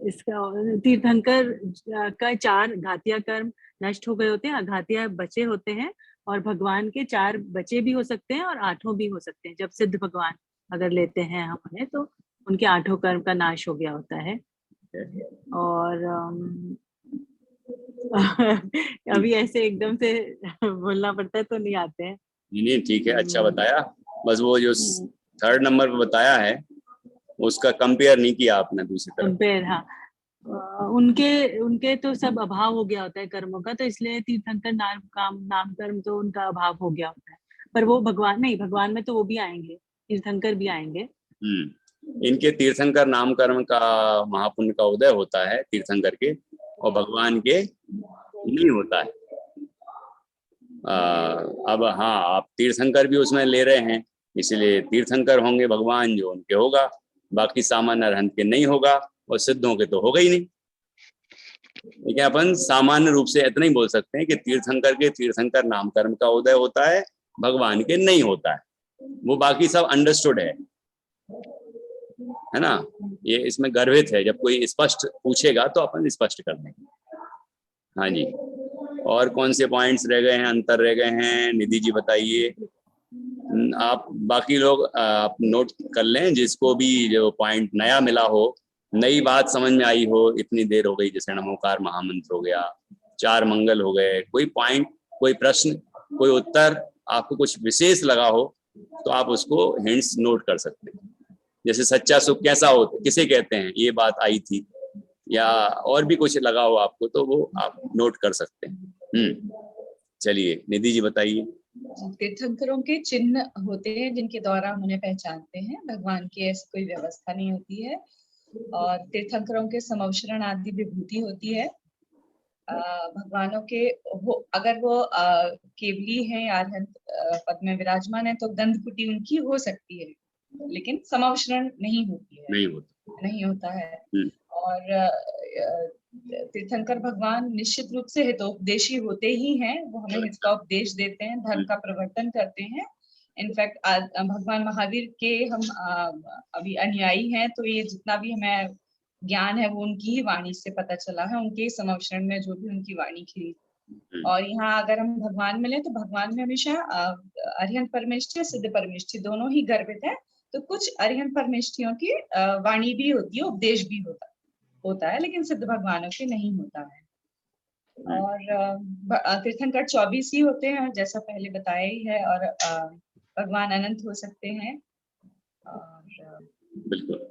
इसका तीर्थंकर का 4 घातिया कर्म नष्ट हो गए होते हैं, अघातिया बचे होते हैं, और भगवान के 4 बचे भी हो सकते हैं और 8 भी हो सकते हैं। जब सिद्ध भगवान अगर लेते हैं हम उन्हें, तो उनके 8 कर्म का नाश हो गया होता है। और अभी ऐसे एकदम से बोलना पड़ता है तो नहीं आते हैं। नहीं ठीक है, अच्छा बताया। बस वो जो 3rd नंबर पे बताया है उसका कंपेयर नहीं किया आपने दूसरी तरफ। कंपेयर, हाँ। उनके तो सब अभाव हो गया होता है कर्मों का, तो इसलिए तीर्थंकर नाम कर्म तो उनका अभाव हो गया होता है। पर वो भगवान नहीं, भगवान में तो वो भी आएंगे, तीर्थंकर भी आएंगे। इनके तीर्थंकर नाम कर्म का महापुण्य का उदय होता है तीर्थंकर के, और भगवान के नहीं होता है। अब हाँ, आप तीर्थंकर भी उसमें ले रहे हैं, इसलिए तीर्थंकर होंगे भगवान, जो उनके होगा। बाकी सामान्य अरहंत के नहीं होगा, और सिद्धों के तो होगा ही नहीं। लेकिन अपन सामान्य रूप से इतना ही बोल सकते हैं कि तीर्थंकर के तीर्थंकर नाम कर्म का उदय होता है, भगवान के नहीं होता है। वो बाकी सब अंडरस्टूड है ना। ये इसमें गर्भित है, जब कोई स्पष्ट पूछेगा तो अपन स्पष्ट कर देंगे। हाँ जी, और कौन से पॉइंट्स रह गए हैं, अंतर रह गए हैं? निधि जी बताइए। आप बाकी लोग आप नोट कर लें, जिसको भी जो पॉइंट नया मिला हो, नई बात समझ में आई हो, इतनी देर हो गई, जैसे नमोकार महामंत्र हो गया, 4 मंगल हो गए, कोई पॉइंट, कोई प्रश्न, कोई उत्तर आपको कुछ विशेष लगा हो, तो आप उसको हिंट्स नोट कर सकते हैं। जैसे सच्चा सुख कैसा हो, किसे कहते हैं, ये बात आई थी, या और भी कुछ लगा हो आपको, तो वो आप नोट कर सकते हैं। चलिए निधि जी बताइए। तीर्थंकरों के चिन्ह होते हैं जिनके द्वारा हम उन्हें पहचानते हैं। भगवान की ऐसी कोई व्यवस्था नहीं होती है। और तीर्थंकरों के समवशरण आदि विभूति होती है। भगवानों के अगर वो केवली हैं या अरहंत पद में विराजमान है, तो गंधकुटी उनकी हो सकती है, लेकिन समवशरण नहीं होती है, नहीं होता है। और तीर्थंकर भगवान निश्चित रूप से हितोपदेशी होते ही हैं। वो हमें हित का उपदेश देते हैं, धर्म का प्रवर्तन करते हैं। इनफैक्ट भगवान महावीर के हम अभी अनुयायी हैं, तो ये जितना भी हमें ज्ञान है वो उनकी ही वाणी से पता चला है। उनके समवशरण में जो भी उनकी वाणी खिली और यहाँ अगर हम भगवान में लें तो भगवान में हमेशा अरिहंत परमेष्ठी और सिद्ध परमेष्ठी दोनों ही गर्भित है। तो कुछ अरिहंत परमेष्ठियों की वाणी भी होती है, उपदेश भी होता है, लेकिन सिद्ध भगवानों के नहीं होता है। और तीर्थंकर 24 ही होते हैं जैसा पहले बताया ही है, और भगवान अनंत हो सकते हैं। और बिल्कुल,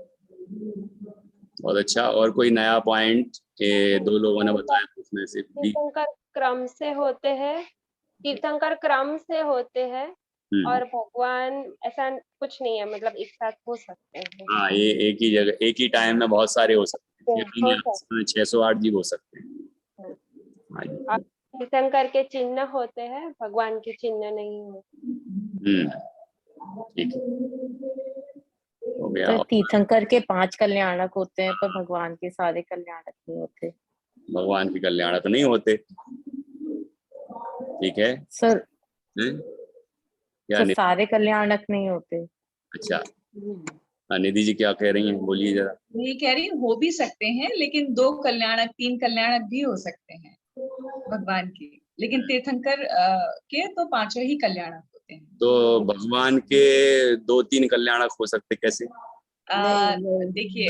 बहुत अच्छा। और कोई नया पॉइंट ये 2 लोगों ने बताया उसमें से भी? तीर्थंकर क्रम से होते हैं, तीर्थंकर क्रम से होते हैं, और भगवान ऐसा कुछ नहीं है, मतलब एक साथ हो सकते हैं। हाँ, ये एक ही जगह एक ही टाइम में बहुत सारे हो सकते हैं, हो सकते इसमें 608 जीव हो सकते हैं। हाँ जी। और तीर्थंकर के चिन्ह होते हैं, भगवान के चिन्ह नहीं होते। ठीक है, हो गया। तो तीर्थंकर के 5 कल्याणक होते हैं, पर भगवान के सारे कल्याणक नहीं होते। भगवान के कल्याणक नहीं होते, ठीक है सर। क्या तो सारे कल्याणक नहीं होते। अच्छा, निधि जी क्या कह रही हैं, बोलिए जरा। ये कह रही हो भी सकते हैं, लेकिन 2 कल्याणक 3 कल्याणक भी हो सकते हैं भगवान के, लेकिन तीर्थंकर के तो 5 ही कल्याणक होते हैं। तो भगवान के 2-3 कल्याणक हो सकते कैसे? देखिए,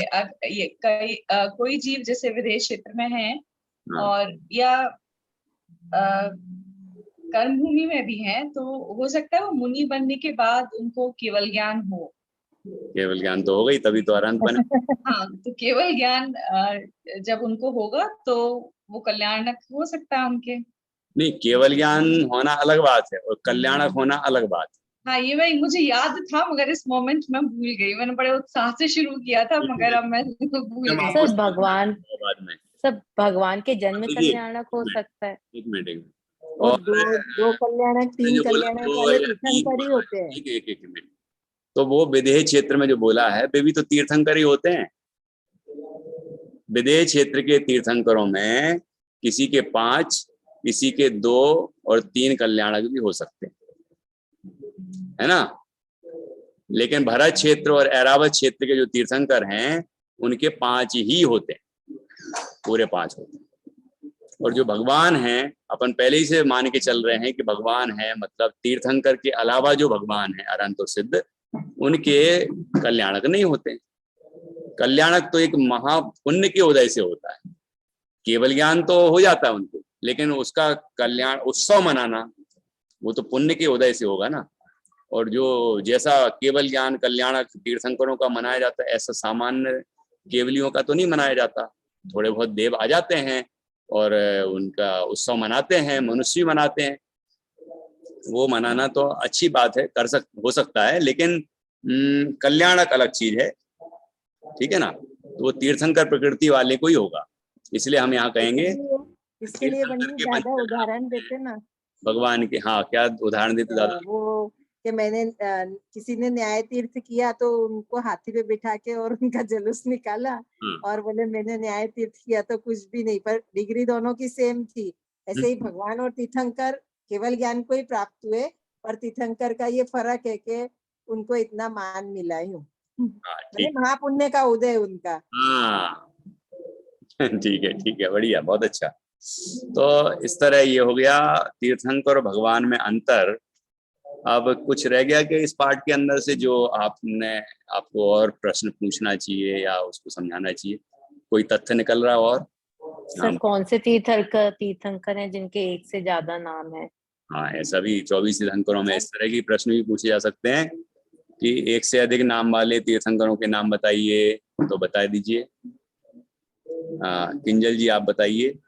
ये कोई जीव जैसे विदेश क्षेत्र में है और या कर्म भूमि में भी है, तो हो सकता है वो मुनि बनने के बाद उनको केवल ज्ञान हो। केवल ज्ञान तो हो गई, तभी तो अरहंत बने। हाँ, तो केवल ज्ञान जब उनको होगा तो वो कल्याणक हो सकता है उनके। नहीं, केवल ज्ञान होना अलग बात है और कल्याणक होना अलग बात है। हाँ, ये भाई मुझे याद था, मगर इस मोमेंट में भूल गई। मैंने बड़े उत्साह से शुरू किया था, मगर अब मैं भूल गई। सर भगवान के जन्म कल्याणक हो सकता है। एक मिनट और 2 कल्याणक 3 कल्याणक वाले तीर्थंकर ही होते हैं। एक मिनट, तो वो विदेह क्षेत्र में जो बोला है वे भी तो तीर्थंकर ही होते हैं। विदेह क्षेत्र के तीर्थंकरों में किसी के 5, किसी के 2 और 3 कल्याणक भी हो सकते हैं, है ना। लेकिन भरत क्षेत्र और ऐरावत क्षेत्र के जो तीर्थंकर हैं उनके 5 ही होते हैं, पूरे 5 होते हैं। और जो भगवान हैं, अपन पहले ही से मान के चल रहे हैं कि भगवान है, मतलब तीर्थंकर के अलावा जो भगवान है अरहंत और सिद्ध, उनके कल्याणक नहीं होते। कल्याणक तो एक महापुण्य के उदय से होता है। केवल ज्ञान तो हो जाता है उनको, लेकिन उसका कल्याण उत्सव मनाना वो तो पुण्य के उदय से होगा ना। और जो जैसा केवल ज्ञान कल्याणक तीर्थंकरों का मनाया जाता है, ऐसा सामान्य केवलियों का तो नहीं मनाया जाता। थोड़े बहुत देव आ जाते हैं और उनका उत्सव मनाते हैं, मनुष्य मनाते हैं। वो मनाना तो अच्छी बात है, हो सकता है, लेकिन कल्याणक अलग चीज है, ठीक है ना। तो वो तीर्थंकर प्रकृति वाले को ही होगा, इसलिए हम यहाँ कहेंगे इसके लिए ज्यादा उदाहरण देते ना भगवान के। हाँ, क्या उदाहरण देते दादा? वो कि मैंने किसी ने न्याय तीर्थ किया तो उनको हाथी पे बिठा के और उनका जुलूस निकाला, और बोले मैंने न्याय तीर्थ किया तो कुछ भी नहीं, पर डिग्री दोनों की सेम थी। ऐसे ही भगवान और तीर्थंकर केवल ज्ञान को ही प्राप्त हुए, पर तीर्थंकर का ये फर्क है कि उनको इतना मान मिला यूं, महापुण्य का उदय उनका। हाँ, ठीक है, बढ़िया, बहुत अच्छा। तो इस तरह ये हो गया तीर्थंकर और भगवान में अंतर। अब कुछ रह गया कि इस पाठ के अंदर से जो आपको और प्रश्न पूछना चाहिए या उसको समझाना चाहिए, कोई तथ्य निकल रहा? और सर कौन से तीर्थंकर हैं जिनके 1 से ज्यादा नाम है? हाँ, ऐसा भी 24 तीर्थंकरों में इस तरह की प्रश्न भी पूछे जा सकते हैं कि 1 से अधिक नाम वाले तीर्थंकरों के नाम बताइए, तो बता दीजिए। किंजल जी आप बताइए।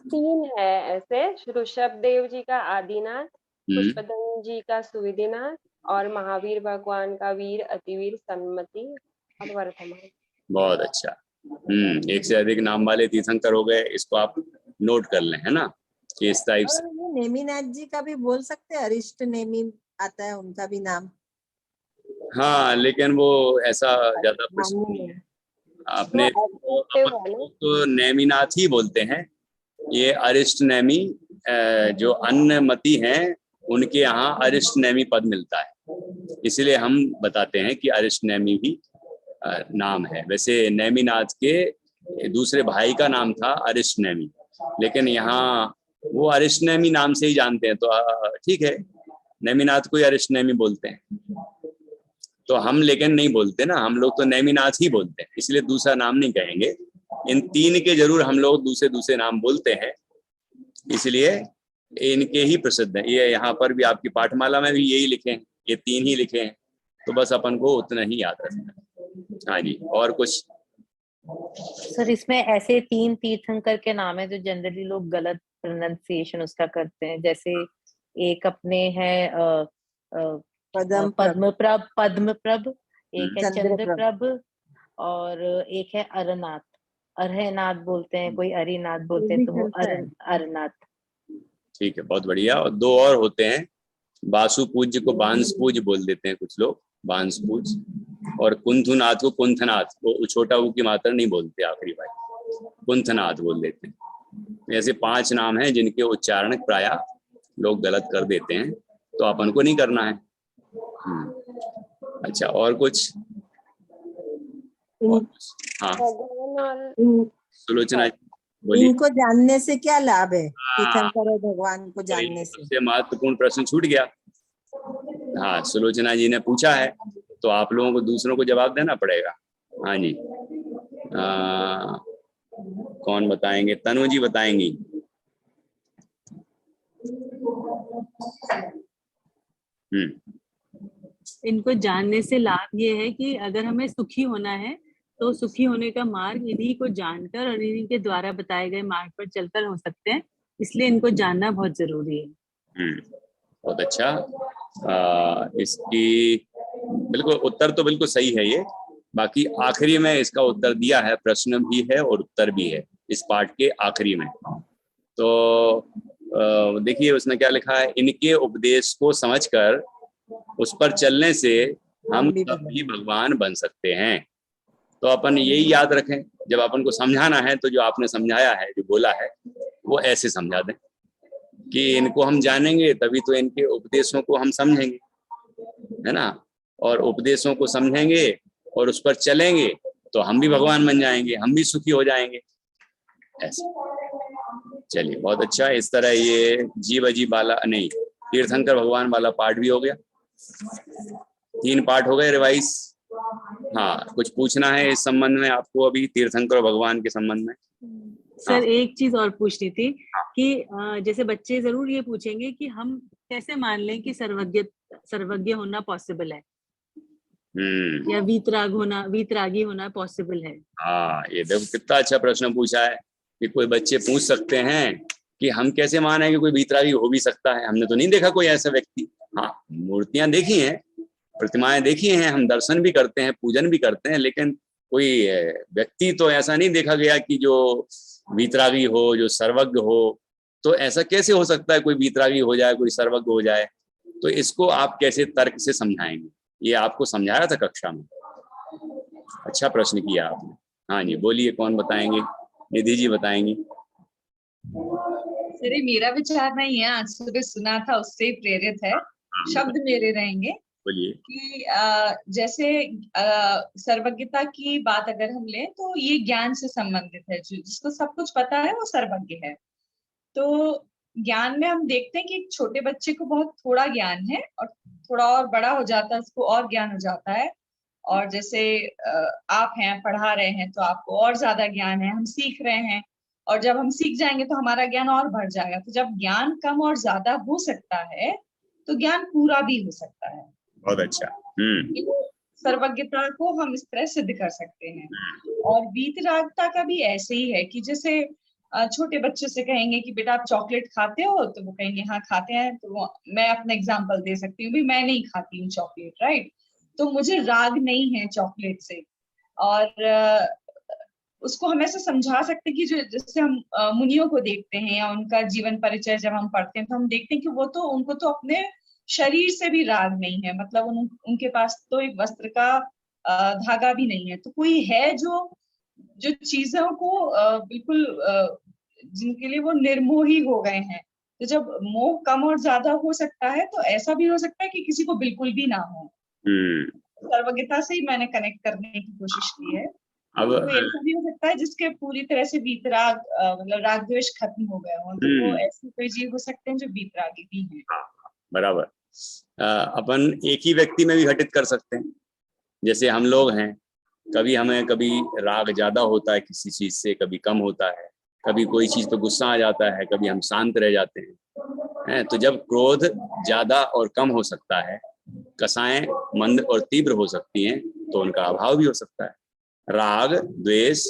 3 है ऐसे, ऋषभ देव जी का आदिनाथ, पुष्पदंत जी का सुविधिनाथ, और महावीर भगवान का वीर, अतिवीर, सन्मति और वर्धमान। बहुत अच्छा। 1 से अधिक नाम वाले तीर्थंकर हो गए, इसको आप नोट कर लें, है ना, कि इस टाइप से। नेमिनाथ जी का भी बोल सकते हैं, अरिष्ट नेमि आता है उनका भी नाम। हाँ, लेकिन वो ऐसा ज्यादा अपने तो नेमिनाथ ही बोलते हैं। ये अरिष्ट नेमि जो अन्नमति हैं उनके यहाँ अरिष्ट नेमि पद मिलता है, इसलिए हम बताते हैं कि अरिष्ट नेमि भी नाम है। वैसे नेमिनाथ के दूसरे भाई का नाम था अरिष्ट नेमि, लेकिन यहाँ वो अरिष्टनेमी नाम से ही जानते हैं, तो ठीक है, नेमिनाथ को ही अरिष्टनेमी बोलते हैं। तो हम लेकिन नहीं बोलते ना, हम लोग तो नेमिनाथ ही बोलते हैं, इसलिए दूसरा नाम नहीं कहेंगे। इन तीन के जरूर हम लोग दूसरे दूसरे नाम बोलते हैं, इसलिए इनके ही प्रसिद्ध हैं। ये यहाँ पर भी आपकी पाठमाला में भी यही लिखे हैं, ये तीन ही लिखे हैं, तो बस अपन को उतना ही याद रखना है। हाँ जी, और कुछ? सर इसमें ऐसे 3 तीर्थंकर के नाम है जो जनरली लोग गलत प्रोनाउंसिएशन उसका करते हैं, जैसे एक अपने हैं पद्मप्रभ, एक है चंद्रप्रभ, और एक है अरनाथ। अरहनाथ बोलते हैं, कोई अरिनाथ बोलते हैं, तो वो अरनाथ। ठीक है, बहुत बढ़िया। और दो और होते हैं, बासु पूज्य को बांस पूज बोल देते हैं कुछ लोग, बांस पूज, और कुंथनाथ को कुंथनाथ, वो छोटा ऊ की मात्रा नहीं बोलते आखिरी भाई, कुंथनाथ बोल देते हैं। ऐसे 5 नाम हैं जिनके उच्चारण प्राय लोग गलत कर देते हैं, तो अपन को नहीं करना है। अच्छा, और कुछ? हाँ सुलोचना बोलिए। इनको जानने से क्या लाभ है? तीर्थंकर और भगवान को जानने से सबसे महत्वपूर्ण प्रश्न छूट गया। हाँ, सुलोचना जी ने पूछा है, तो आप लोगों को दूसरों को जवाब देना पड़ेगा। हाँ जी, कौन बताएंगे? तनु जी बताएंगी। इनको जानने से लाभ ये है कि अगर हमें सुखी होना है तो सुखी होने का मार्ग इन्हीं को जानकर और इन्हीं के द्वारा बताए गए मार्ग पर चलकर हो सकते हैं, इसलिए इनको जानना बहुत जरूरी है। बहुत अच्छा। इसकी बिल्कुल उत्तर तो बिल्कुल सही है ये। बाकी आखिरी में इसका उत्तर दिया है, प्रश्न भी है और उत्तर भी है इस पाठ के आखिरी में। तो देखिए उसमें क्या लिखा है, इनके उपदेश को समझकर उस पर चलने से हम भी भगवान बन सकते हैं। तो अपन यही याद रखें, जब अपन को समझाना है तो जो आपने समझाया है, जो बोला है, वो ऐसे समझा दें कि इनको हम जानेंगे तभी तो इनके उपदेशों को हम समझेंगे, है ना। और उपदेशों को समझेंगे और उस पर चलेंगे तो हम भी भगवान बन जाएंगे, हम भी सुखी हो जाएंगे, ऐसे। चलिए, बहुत अच्छा। इस तरह ये जीव अजीब वाला नहीं, तीर्थंकर भगवान वाला पाठ भी हो गया। 3 पाठ हो गए रिवाइज। हाँ, कुछ पूछना है इस संबंध में आपको अभी, तीर्थंकर भगवान के संबंध में? सर एक चीज और पूछनी थी कि जैसे बच्चे जरूर ये पूछेंगे कि हम कैसे मान लें कि सर्वज्ञ होना पॉसिबल है, या वीतरागी होना पॉसिबल है। हाँ, ये देखो कितना अच्छा प्रश्न पूछा है कि कोई बच्चे पूछ सकते हैं कि हम कैसे माने कि कोई वीतरागी हो भी सकता है। हमने तो नहीं देखा कोई ऐसा व्यक्ति। हाँ, मूर्तियां देखी हैं, प्रतिमाएं देखी हैं, हम दर्शन भी करते हैं, पूजन भी करते हैं, लेकिन कोई व्यक्ति तो ऐसा नहीं देखा गया कि जो वीतरागी हो, जो सर्वज्ञ हो। तो ऐसा कैसे हो सकता है कोई वीतरागी हो जाए, कोई सर्वज्ञ हो जाए? तो इसको आप कैसे तर्क से समझाएंगे? ये आपको समझाया था कक्षा में। अच्छा प्रश्न किया आपने। हाँ जी, बोलिए, कौन बताएंगे? निधि जी बताएंगी। सर मेरा विचार नहीं है, आज सुबह सुना था उससे प्रेरित है, शब्द मेरे रहेंगे। बोलिए। कि जैसे सर्वज्ञता की बात अगर हम लें तो ये ज्ञान से संबंधित है, जिसको सब कुछ पता है वो सर्वज्ञ है। तो ज्ञान में हम देखते हैं कि एक छोटे बच्चे को बहुत थोड़ा ज्ञान है, और थोड़ा और बड़ा हो जाता है उसको और ज्ञान हो जाता है। और जैसे आप हैं, पढ़ा रहे हैं, तो आपको और ज्यादा ज्ञान है, हम सीख रहे हैं, और जब हम सीख जाएंगे तो हमारा ज्ञान और बढ़ जाएगा। तो जब ज्ञान कम और ज्यादा हो सकता है तो ज्ञान पूरा भी हो सकता है। बहुत अच्छा। सर्वज्ञता को हम इस तरह सिद्ध कर सकते हैं। और वीतरागता का भी ऐसे ही है कि जैसे छोटे बच्चे से कहेंगे कि बेटा आप चॉकलेट खाते हो, तो वो कहेंगे हाँ खाते हैं। तो मैं अपना एग्जांपल दे सकती हूँ, भी मैं नहीं खाती हूँ चॉकलेट, राइट। तो मुझे राग नहीं है चॉकलेट से। और उसको हम ऐसे समझा सकते हैं कि जो जैसे हम मुनियों को देखते हैं या उनका जीवन परिचय जब हम पढ़ते हैं तो हम देखते हैं कि वो तो उनको तो अपने शरीर से भी राग नहीं है, मतलब उनके पास तो एक वस्त्र का धागा भी नहीं है। तो कोई है जो चीजों को बिल्कुल जिनके लिए वो निर्मोही हो गए हैं। तो जब मोह कम और ज्यादा हो सकता है तो ऐसा भी हो सकता है कि किसी को बिल्कुल भी ना हो। सर्वज्ञता से ही मैंने कनेक्ट करने की कोशिश की है। अब तो ऐसा भी हो सकता है जिसके पूरी तरह से वीतराग मतलब राग द्वेष खत्म हो गया हो, तो वो ऐसे कोई जीव हो सकते हैं जो वीतरागी भी हैं। बराबर। अपन एक ही व्यक्ति में भी घटित कर सकते हैं। जैसे हम लोग हैं, कभी राग ज्यादा होता है किसी चीज से, कभी कम होता है, कभी कोई चीज तो गुस्सा आ जाता है, कभी हम शांत रह जाते हैं। तो जब क्रोध ज्यादा और कम हो सकता है, कसाएं मंद और तीव्र हो सकती हैं, तो उनका अभाव भी हो सकता है। राग द्वेष,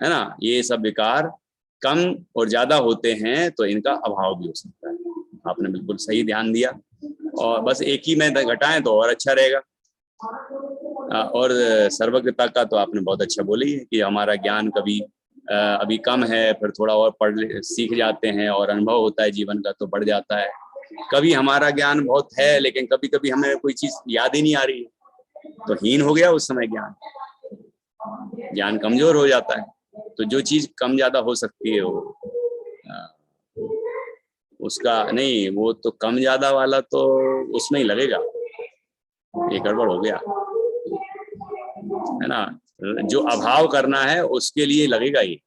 है ना, ये सब विकार कम और ज्यादा होते हैं तो इनका अभाव भी हो सकता है। आपने बिल्कुल सही ध्यान दिया, और बस एक ही में घटाएं तो और अच्छा रहेगा। और सर्वज्ञता का तो आपने बहुत अच्छा बोली है कि हमारा ज्ञान कभी अभी कम है, फिर थोड़ा और सीख जाते हैं और अनुभव होता है जीवन का तो बढ़ जाता है। कभी हमारा ज्ञान बहुत है लेकिन कभी कभी हमें कोई चीज याद ही नहीं आ रही है, तो हीन हो गया उस समय ज्ञान कमजोर हो जाता है। तो जो चीज कम ज्यादा हो सकती है वो उसका नहीं, वो तो कम ज्यादा वाला तो उसमें ही लगेगा, ये गड़बड़ हो गया, है ना। जो अभाव करना है उसके लिए लगेगा ये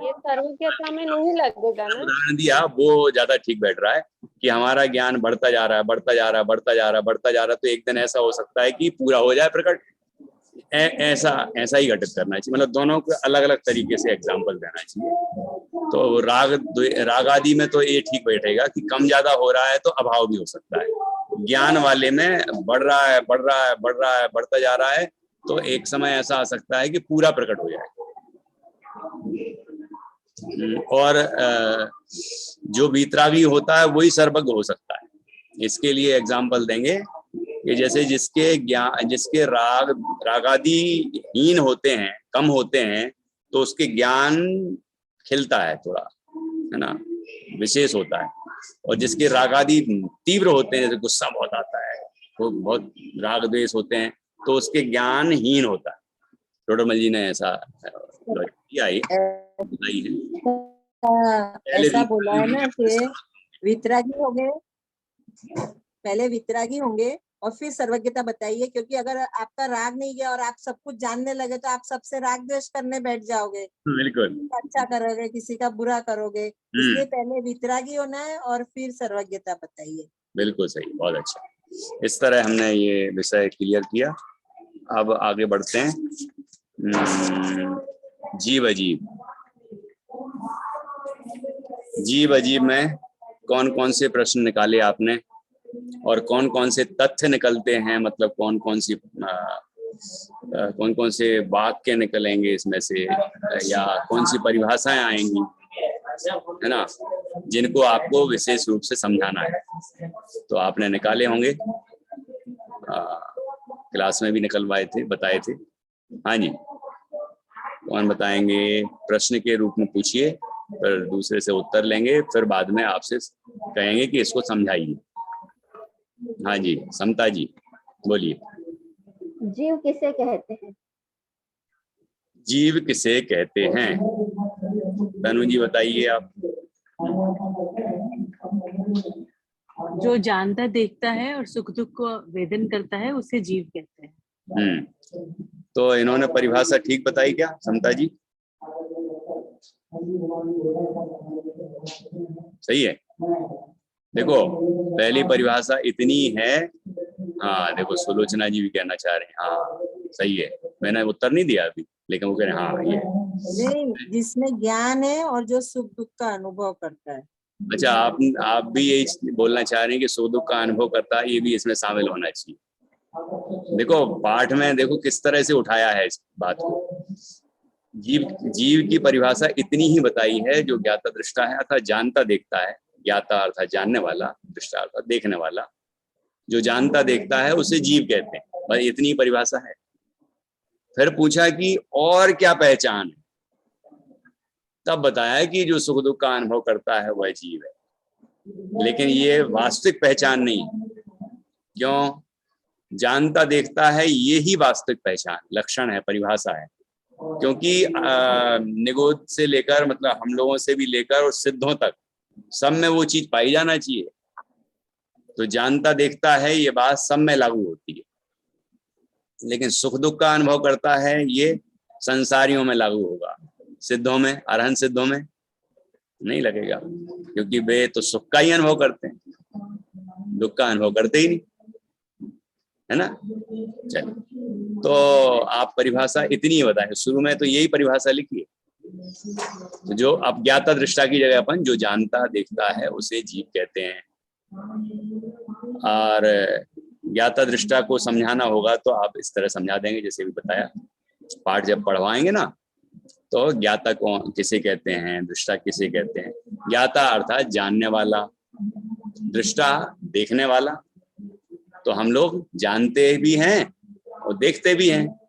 सर्वज्ञता में नहीं लगेगा ना। उदाहरण दिया वो ज्यादा ठीक बैठ रहा है कि हमारा ज्ञान बढ़ता जा रहा है, बढ़ता जा रहा है, बढ़ता जा रहा है, बढ़ता जा रहा है, तो एक दिन ऐसा हो सकता है कि पूरा हो जाए प्रकट। ऐसा ही घटित करना चाहिए, मतलब दोनों को अलग अलग तरीके से एग्जाम्पल देना चाहिए। तो राग आदि में तो ये ठीक बैठेगा कि कम ज्यादा हो रहा है तो अभाव भी हो सकता है। ज्ञान वाले में बढ़ रहा है, बढ़ रहा है, बढ़ रहा है, बढ़ता जा रहा है, तो एक समय ऐसा आ सकता है कि पूरा प्रकट हो जाए। और जो वीतरागी होता है वही सर्वज्ञ हो सकता है। इसके लिए एग्जाम्पल देंगे कि जैसे जिसके रागादि हीन होते हैं, कम होते हैं, तो उसके ज्ञान खिलता है थोड़ा, है ना, विशेष होता है। और जिसके रागादि तीव्र होते हैं, जैसे गुस्सा बहुत आता है, तो बहुत राग द्वेष होते हैं, तो उसके ज्ञान हीन होता है। टोडरमल जी ने ऐसा किया है। ऐसा बोला है ना कि वितरागी हो गए, पहले वितरागी होंगे और फिर सर्वज्ञता बताइए, क्योंकि अगर आपका राग नहीं गया और आप सब कुछ जानने लगे तो आप सबसे राग द्वेष करने बैठ जाओगे, बिल्कुल अच्छा करोगे, किसी का बुरा करोगे। इसलिए पहले वितरागी होना है और फिर सर्वज्ञता बताइए। बिल्कुल सही, बहुत अच्छा। इस तरह हमने ये विषय क्लियर किया। अब आगे बढ़ते हैं। जीव अजीब। जीव अजीब में कौन कौन से प्रश्न निकाले आपने और कौन कौन से तथ्य निकलते हैं, मतलब कौन कौन से वाक्य निकलेंगे इसमें से, या कौन सी परिभाषाएं आएंगी, है ना, जिनको आपको विशेष रूप से समझाना है। तो आपने निकाले होंगे, क्लास में भी निकलवाए थे, बताए थे। हाँ जी, कौन बताएंगे? प्रश्न के रूप में पूछिए, फिर दूसरे से उत्तर लेंगे, फिर बाद में आपसे कहेंगे कि इसको समझाइए। हाँ जी, समता जी बोलिए। जीव किसे कहते हैं? जीव किसे कहते हैं? तनु जी बताइए आप। जो जानता देखता है और सुख दुख को वेदन करता है उसे जीव कहते हैं। तो इन्होंने परिभाषा ठीक बताई क्या समता जी? सही है। देखो पहली परिभाषा इतनी है। हाँ देखो सुलोचना जी भी कहना चाह रहे हैं, हाँ सही है। मैंने उत्तर नहीं दिया अभी, लेकिन वो कह रहे हैं हाँ ये नहीं, जिसमें ज्ञान है और जो सुख दुख का अनुभव करता है। अच्छा, आप भी यही बोलना चाह रहे हैं कि सुख दुख का अनुभव करता है, ये भी इसमें शामिल होना चाहिए। देखो पाठ में देखो किस तरह से उठाया है इस बात को। जीव की परिभाषा इतनी ही बताई है, जो ज्ञाता दृष्टा है अर्थात जानता देखता है। ज्ञाता अर्थात जानने वाला, दृष्टा अर्थात देखने वाला। जो जानता देखता है उसे जीव कहते हैं, बस इतनी परिभाषा है। फिर पूछा कि और क्या पहचान है, तब बताया कि जो सुख दुख का अनुभव करता है वह जीव है। लेकिन ये वास्तविक पहचान नहीं। क्यों? जानता देखता है ये ही वास्तविक पहचान, लक्षण है, परिभाषा है। क्योंकि निगोद से लेकर, मतलब हम लोगों से भी लेकर और सिद्धों तक, सब में वो चीज पाई जाना चाहिए। तो जानता देखता है ये बात सब में लागू होती है। लेकिन सुख दुख का अनुभव करता है ये संसारियों में लागू होगा, सिद्धों में, अरहंत सिद्धों में नहीं लगेगा, क्योंकि वे तो सुख का ही अनुभव करते हैं, दुख का अनुभव करते ही नहीं, है ना। चलिए, तो आप परिभाषा इतनी ही बताएं, शुरू में तो यही परिभाषा लिखिए। तो जो अज्ञाता दृष्टा की जगह अपन जो जानता देखता है उसे जीव कहते हैं, और ज्ञाता दृष्टा को समझाना होगा तो आप इस तरह समझा देंगे जैसे भी बताया। पाठ जब पढ़वाएंगे ना तो ज्ञाता को किसे कहते हैं, दृष्टा किसे कहते हैं। ज्ञाता अर्थात जानने वाला, दृष्टा देखने वाला। तो हम लोग जानते भी हैं और देखते भी हैं,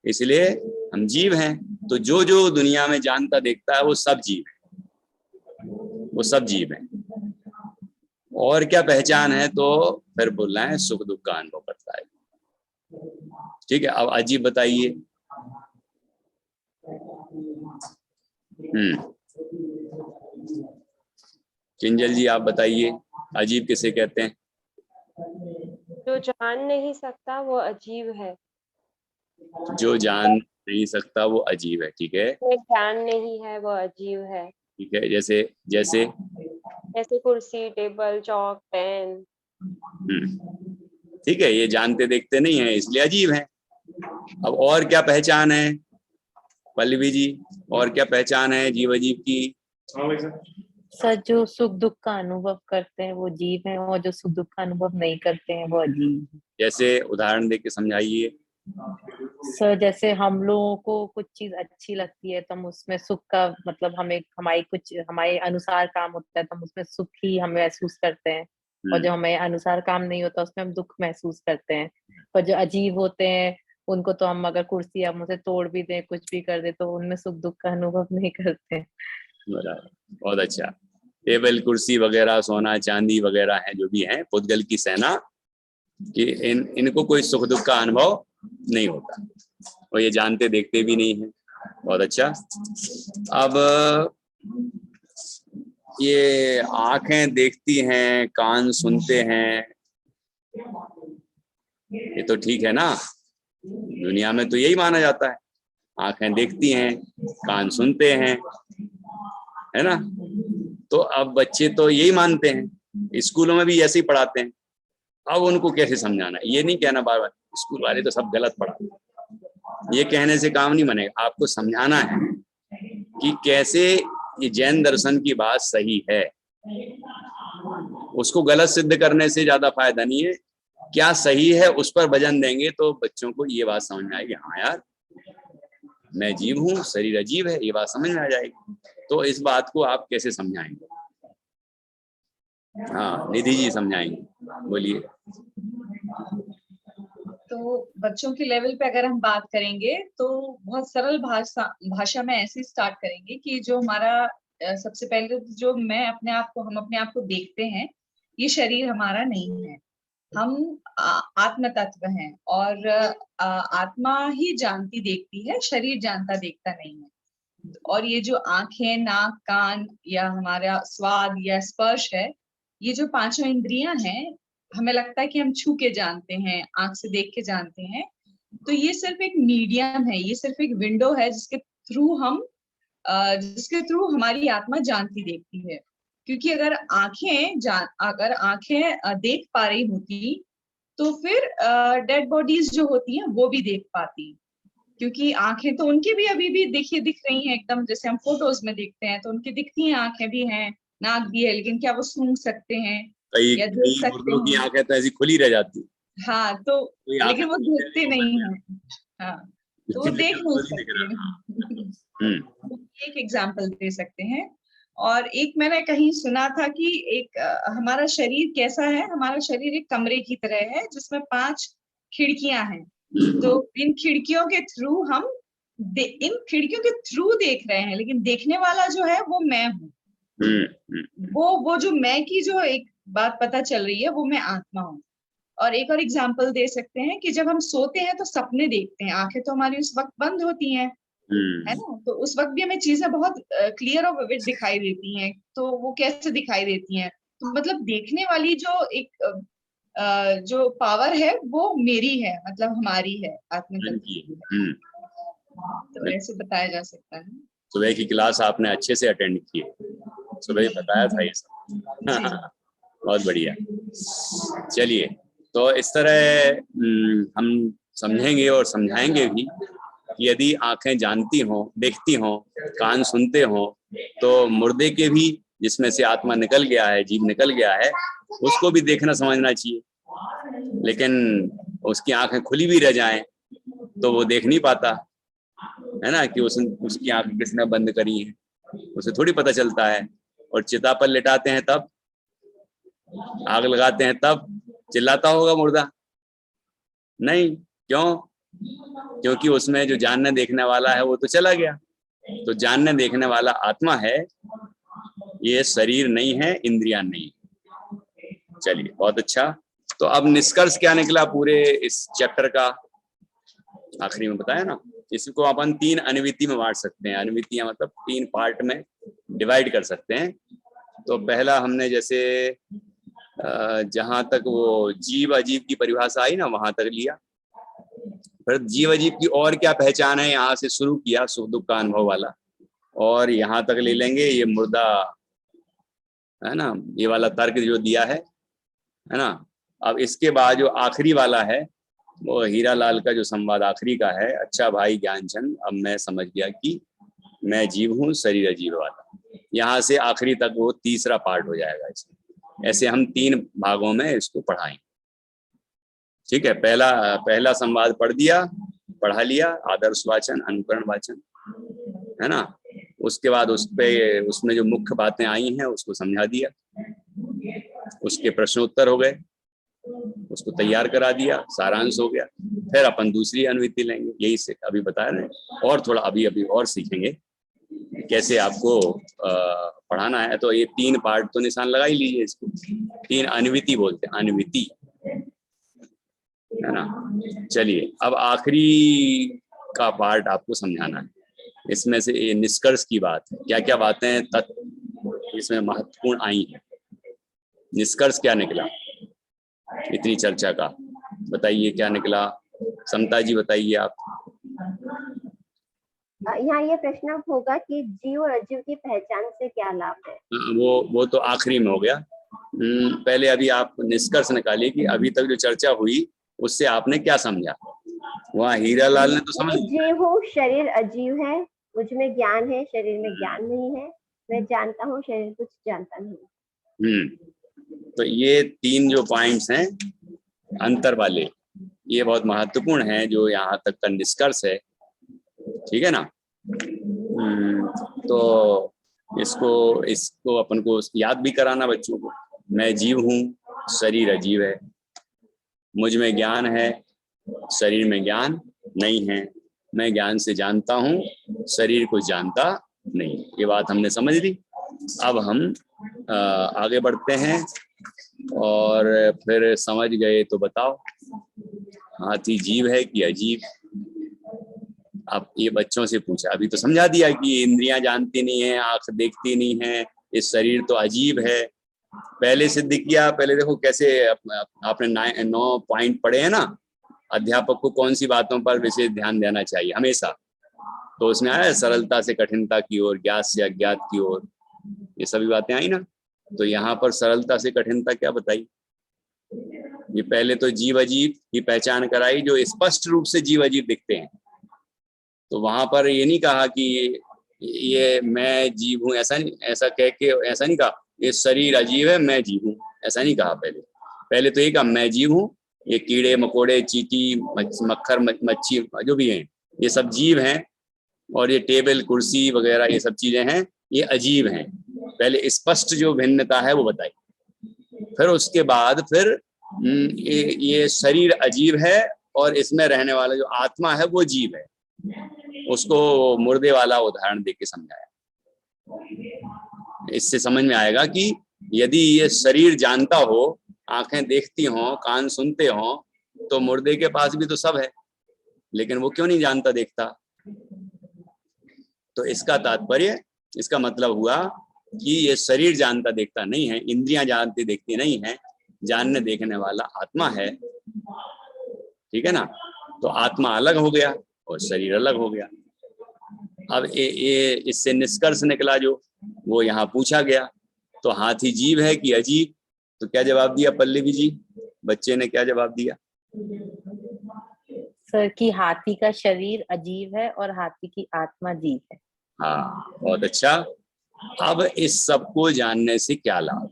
इसलिए हम जीव हैं। तो जो जो दुनिया में जानता देखता है वो सब जीव है, वो सब जीव है। और क्या पहचान है, तो फिर बोलना है सुख दुख का अनुभव करता है। ठीक है, अब अजीब बताइए। किंजल जी आप बताइए, अजीब किसे कहते हैं? जो जान नहीं सकता वो अजीब है। जो जान नहीं सकता वो अजीब है। ठीक है, ज्ञान नहीं है वो अजीब है। ठीक है, जैसे जैसे जैसे कुर्सी, टेबल, चौक, पेन। ठीक है, ये जानते देखते नहीं है इसलिए अजीब है। अब और क्या पहचान है पल्लवी जी, और क्या पहचान है जीव अजीब की? सर जो सुख दुख का अनुभव करते हैं वो जीव है, और जो सुख दुख का अनुभव नहीं करते हैं वो अजीब है। जैसे उदाहरण देके समझाइए। सर जैसे हम लोगों को कुछ चीज अच्छी लगती है तो हम उसमें सुख का मतलब हमें हमारे अनुसार काम होता है तो हम उसमें सुख ही हम महसूस करते हैं, और जो हमें अनुसार काम नहीं होता उसमें हम दुख महसूस करते हैं। पर जो अजीब होते हैं उनको तो हम अगर कुर्सी हम उसे तोड़ भी दें, कुछ भी कर दे, तो उनमें सुख दुख का अनुभव नहीं करते हैं। बराबर, बहुत अच्छा। टेबल कुर्सी वगैरह, सोना चांदी वगैरह है जो भी है, पुद्गल की सेना, कि इनको कोई सुख दुख का अनुभव नहीं होता, और ये जानते देखते भी नहीं है। बहुत अच्छा। अब ये आंखें देखती हैं, कान सुनते हैं, ये तो ठीक है ना, दुनिया में तो यही माना जाता है, आंखें देखती हैं, कान सुनते हैं, है ना। तो अब बच्चे तो यही मानते हैं, स्कूलों में भी ऐसे ही पढ़ाते हैं। अब उनको कैसे समझाना, ये नहीं कहना बार बार स्कूल वाले तो सब गलत पढ़ाते, ये कहने से काम नहीं बनेगा। आपको समझाना है कि कैसे ये जैन दर्शन की बात सही है, उसको गलत सिद्ध करने से ज्यादा फायदा नहीं है। क्या सही है उस पर वजन देंगे तो बच्चों को ये बात समझ में आएगी, हाँ यार मैं जीव हूँ, शरीर अजीब है, ये बात समझ में आ जाएगी। तो इस बात को आप कैसे समझाएंगे? हाँ निधि जी समझाएंगे, बोलिए। तो बच्चों के लेवल पे अगर हम बात करेंगे तो बहुत सरल भाषा में ऐसे स्टार्ट करेंगे कि जो हमारा सबसे पहले जो हम अपने आप को देखते हैं, ये शरीर हमारा नहीं है, हम आत्म तत्व हैं, और आत्मा ही जानती देखती है, शरीर जानता देखता नहीं है। और ये जो आंखें, नाक, कान या हमारा स्वाद या स्पर्श है, ये जो पांचों इंद्रियां हैं, हमें लगता है कि हम छू के जानते हैं, आंख से देख के जानते हैं, तो ये सिर्फ एक मीडियम है, ये सिर्फ एक विंडो है जिसके थ्रू हमारी आत्मा जानती देखती है। क्योंकि अगर आंखें देख पा रही होती तो फिर डेड बॉडीज जो होती हैं वो भी देख पाती, क्योंकि आंखें तो उनकी भी अभी भी दिख रही हैं एकदम, जैसे हम फोटोज में देखते हैं तो उनकी दिखती हैं, आंखें भी हैं, नाक भी है, लेकिन क्या वो सूंघ सकते हैं या देख सकते हैं? की आंखें तो ऐसी खुली रह जाती। हाँ, तो लेकिन वो देखते नहीं हैं। हाँ, तो वो देख नहीं सकते। एक एग्जाम्पल दे सकते हैं। और एक मैंने कहीं सुना था कि एक हमारा शरीर कैसा है, हमारा शरीर एक कमरे की तरह है जिसमें 5 खिड़कियां हैं। तो इन खिड़कियों के थ्रू देख रहे हैं, लेकिन देखने वाला जो है वो मैं हूँ। वो जो मैं की जो एक बात पता चल रही है वो मैं आत्मा हूँ। और एक और एग्जाम्पल दे सकते हैं कि जब हम सोते हैं तो सपने देखते हैं, आंखें तो हमारी उस वक्त बंद होती हैं, है ना, तो उस वक्त भी हमें चीजें बहुत क्लियर और विविड दिखाई देती हैं। तो वो कैसे दिखाई देती हैं? तो मतलब देखने वाली जो एक जो पावर है वो मेरी है, मतलब हमारी है, हाँ आत्म जी। तो ऐसे बताया जा सकता है। सुबह की क्लास आपने अच्छे से अटेंड की है, सुबह ही बताया था ये सब। बहुत बढ़िया। चलिए, तो इस तरह हम समझेंगे और समझाएंगे भी कि यदि आंखें जानती हों, देखती हों, कान सुनते हों, तो मुर्दे के भी, जिसमें से आत्मा निकल गया है, जीव निकल गया है, उसको भी देखना समझना चाहिए। लेकिन उसकी आंखें खुली भी रह जाएं तो वो देख नहीं पाता है ना, कि उसकी आंखें किसने बंद करी है, उसे थोड़ी पता चलता है। और चिता पर लिटाते हैं तब, आग लगाते हैं तब चिल्लाता होगा मुर्दा? नहीं। क्यों? क्योंकि उसमें जो जानने देखने वाला है वो तो चला गया। तो जानने देखने वाला आत्मा है, ये शरीर नहीं है, इंद्रियां नहीं। चलिए, बहुत अच्छा। तो अब निष्कर्ष क्या निकला पूरे इस चैप्टर का? आखिरी में बताया ना, इसको अपन 3 अनुवृत्ति में बांट सकते हैं। अनुवृत्तियां मतलब 3 पार्ट में डिवाइड कर सकते हैं। तो पहला हमने जैसे जहां तक वो जीव अजीव की परिभाषा आई ना, वहां तक लिया। फिर जीव अजीव की और क्या पहचान है, यहाँ से शुरू किया, सुख दुख का अनुभव वाला। और यहाँ तक ले लेंगे ये मुर्दा, है ना, ये वाला तर्क जो दिया है ना। अब इसके बाद जो आखिरी वाला है, वो हीरा लाल का जो संवाद आखिरी का है, अच्छा भाई ज्ञानचंद, अब मैं समझ गया कि मैं जीव हूँ, शरीर अजीव वाला। यहाँ से आखिरी तक वो तीसरा पार्ट हो जाएगा इसमें। ऐसे हम 3 भागों में इसको पढ़ाएंगे। ठीक है, पहला संवाद पढ़ दिया, पढ़ा लिया, आदर्श वाचन, अनुकरण वाचन, है ना। उसके बाद उसमें जो मुख्य बातें आई हैं उसको समझा दिया, उसके प्रश्नोत्तर हो गए, उसको तैयार करा दिया, सारांश हो गया। फिर अपन दूसरी अनुवृत्ति लेंगे, यही से अभी बताया ना। और थोड़ा अभी और सीखेंगे कैसे आपको पढ़ाना है। तो ये 3 पार्ट तो निशान लगा ही लीजिए इसको। 3 अनुवृत्ति बोलते हैं, अनुवृत्ति, है ना। चलिए, अब आखिरी का पार्ट आपको समझाना है। इसमें से ये निष्कर्ष की बात है, क्या क्या बातें तत्व इसमें महत्वपूर्ण आई हैं। निष्कर्ष क्या निकला इतनी चर्चा का, बताइए क्या निकला? समता जी बताइए आप। यहाँ ये प्रश्न होगा कि जीव और अजीव की पहचान से क्या लाभ है? वो तो आखिरी में हो गया। पहले अभी आप निष्कर्ष निकालिए कि अभी तक जो चर्चा हुई उससे आपने क्या समझा। वहाँ हीरा लाल ने तो समझ, जीव हूँ, शरीर अजीव है, मुझ में ज्ञान है, शरीर में ज्ञान नहीं है, मैं जानता हूँ, शरीर कुछ जानता नहीं। तो ये 3 जो पॉइंट्स हैं अंतर वाले, ये बहुत महत्वपूर्ण हैं, जो यहाँ तक का निष्कर्ष है। ठीक है ना। तो इसको अपन को याद भी कराना बच्चों को। मैं जीव हूँ, शरीर अजीव है, मुझ में ज्ञान है, शरीर में ज्ञान नहीं है, मैं ज्ञान से जानता हूँ, शरीर को जानता नहीं। ये बात हमने समझ ली। अब हम आगे बढ़ते हैं, और फिर समझ गए तो बताओ, हाथी जीव है कि अजीब? आप ये बच्चों से पूछा, अभी तो समझा दिया कि इंद्रियां जानती नहीं है, आंख देखती नहीं है, इस शरीर तो अजीब है। पहले सिद्ध किया, पहले देखो कैसे आपने 9 पॉइंट पढ़े हैं ना, अध्यापक को कौन सी बातों पर विशेष ध्यान देना चाहिए हमेशा। तो उसमें आया सरलता से कठिनता की ओर, ज्ञात से अज्ञात की ओर, ये सभी बातें आई ना। तो यहाँ पर सरलता से कठिनता क्या बताई? ये पहले तो जीव अजीब की पहचान कराई, जो स्पष्ट रूप से जीव अजीब दिखते हैं। तो वहां पर ये नहीं कहा कि ये मैं जीव हूँ, ऐसा कह के ऐसा नहीं कहा ये शरीर अजीब है, मैं जीव हूँ, ऐसा नहीं कहा। पहले तो ये कहा मैं जीव हूँ, ये कीड़े मकोड़े, चींटी, मक्खर, मच्छी जो भी हैं, ये सब जीव हैं, और ये टेबल कुर्सी वगैरह ये सब चीजें हैं, ये अजीब हैं। पहले स्पष्ट जो भिन्नता है वो बताई। फिर उसके बाद फिर ये शरीर अजीब है, और इसमें रहने वाला जो आत्मा है वो जीव है। उसको मुर्दे वाला उदाहरण देके समझाया। इससे समझ में आएगा कि यदि ये शरीर जानता हो, आंखें देखती हों, कान सुनते हों, तो मुर्दे के पास भी तो सब है, लेकिन वो क्यों नहीं जानता देखता? तो इसका तात्पर्य, इसका मतलब हुआ कि ये शरीर जानता देखता नहीं है, इंद्रियां जानती देखती नहीं है, जानने देखने वाला आत्मा है, ठीक है ना। तो आत्मा अलग हो गया और शरीर अलग हो गया। अब ये इससे निष्कर्ष निकला जो वो यहाँ पूछा गया, तो हाथी जीव है कि अजीब? तो क्या जवाब दिया पल्लवी जी? बच्चे ने क्या जवाब दिया? सर कि हाथी का शरीर अजीब है और हाथी की आत्मा जीव है। हाँ, बहुत अच्छा। अब इस सब को जानने से क्या लाभ,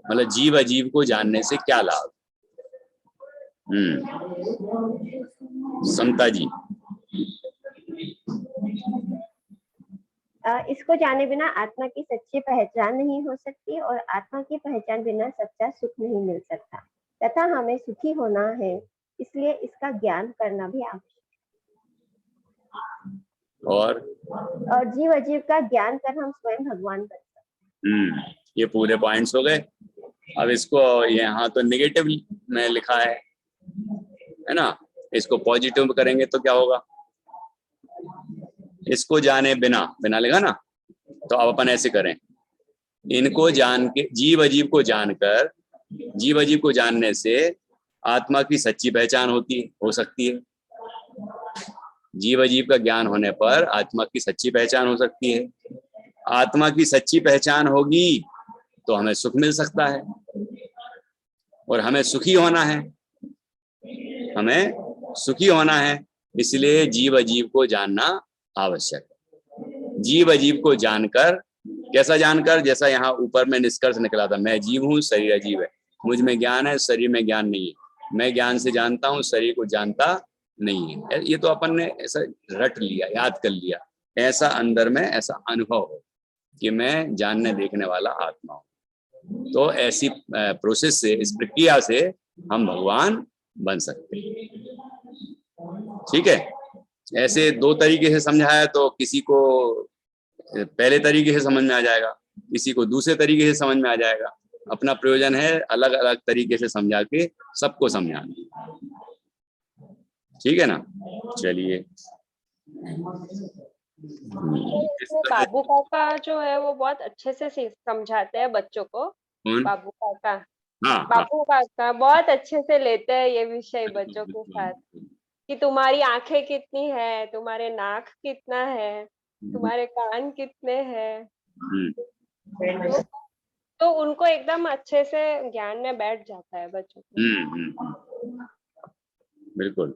मतलब जीव अजीव को जानने से क्या लाभ? समता जी। इसको जाने बिना आत्मा की सच्ची पहचान नहीं हो सकती और आत्मा की पहचान बिना सच्चा सुख नहीं मिल सकता, तथा हमें सुखी होना है, इसलिए इसका ज्ञान करना भी आवश्यक है। और जीव अजीव का ज्ञान कर हम स्वयं भगवान बन सकते। ये पूरे पॉइंट्स हो गए। अब इसको यहाँ तो नेगेटिव में लिखा है ना, इसको पॉजिटिव करेंगे तो क्या होगा? इसको जाने बिना, बिना लिखा ना, तो अब अपन ऐसे करें, इनको जान के, जीव अजीव को जानकर, जीव अजीव को जानने से आत्मा की सच्ची पहचान हो सकती है। जीव अजीव का ज्ञान होने पर आत्मा की सच्ची पहचान हो सकती है। आत्मा की सच्ची पहचान होगी तो हमें सुख मिल सकता है, और हमें सुखी होना है, हमें सुखी होना है, इसलिए जीव अजीव को जानना आवश्यक है। जीव अजीव को जानकर, कैसा जानकर? जैसा यहाँ ऊपर में निष्कर्ष निकला था, मैं जीव हूँ, शरीर अजीव है, मुझ में ज्ञान है, शरीर में ज्ञान नहीं है, मैं ज्ञान से जानता हूँ, शरीर को जानता नहीं है। ये तो अपन ने ऐसा रट लिया, याद कर लिया, ऐसा अंदर में ऐसा अनुभव हो कि मैं जानने देखने वाला आत्मा हूँ। तो ऐसी प्रोसेस से, इस प्रक्रिया से हम भगवान बन सकते हैं, ठीक है। ऐसे दो तरीके से समझाया तो किसी को पहले तरीके से समझ में आ जाएगा, किसी को दूसरे तरीके से समझ में आ जाएगा। अपना प्रयोजन है अलग अलग तरीके से समझा के सबको समझाना, ठीक है ना। चलिए, बाबू काका जो है वो बहुत अच्छे से समझाते हैं बच्चों को। बाबू काका, बाबू काका बहुत अच्छे से लेते हैं ये विषय बच्चों के साथ, कि तुम्हारी आंखें कितनी है, तुम्हारे नाक कितना है, तुम्हारे कान कितने हैं, तो उनको एकदम अच्छे से ज्ञान में बैठ जाता है बच्चों को। बिल्कुल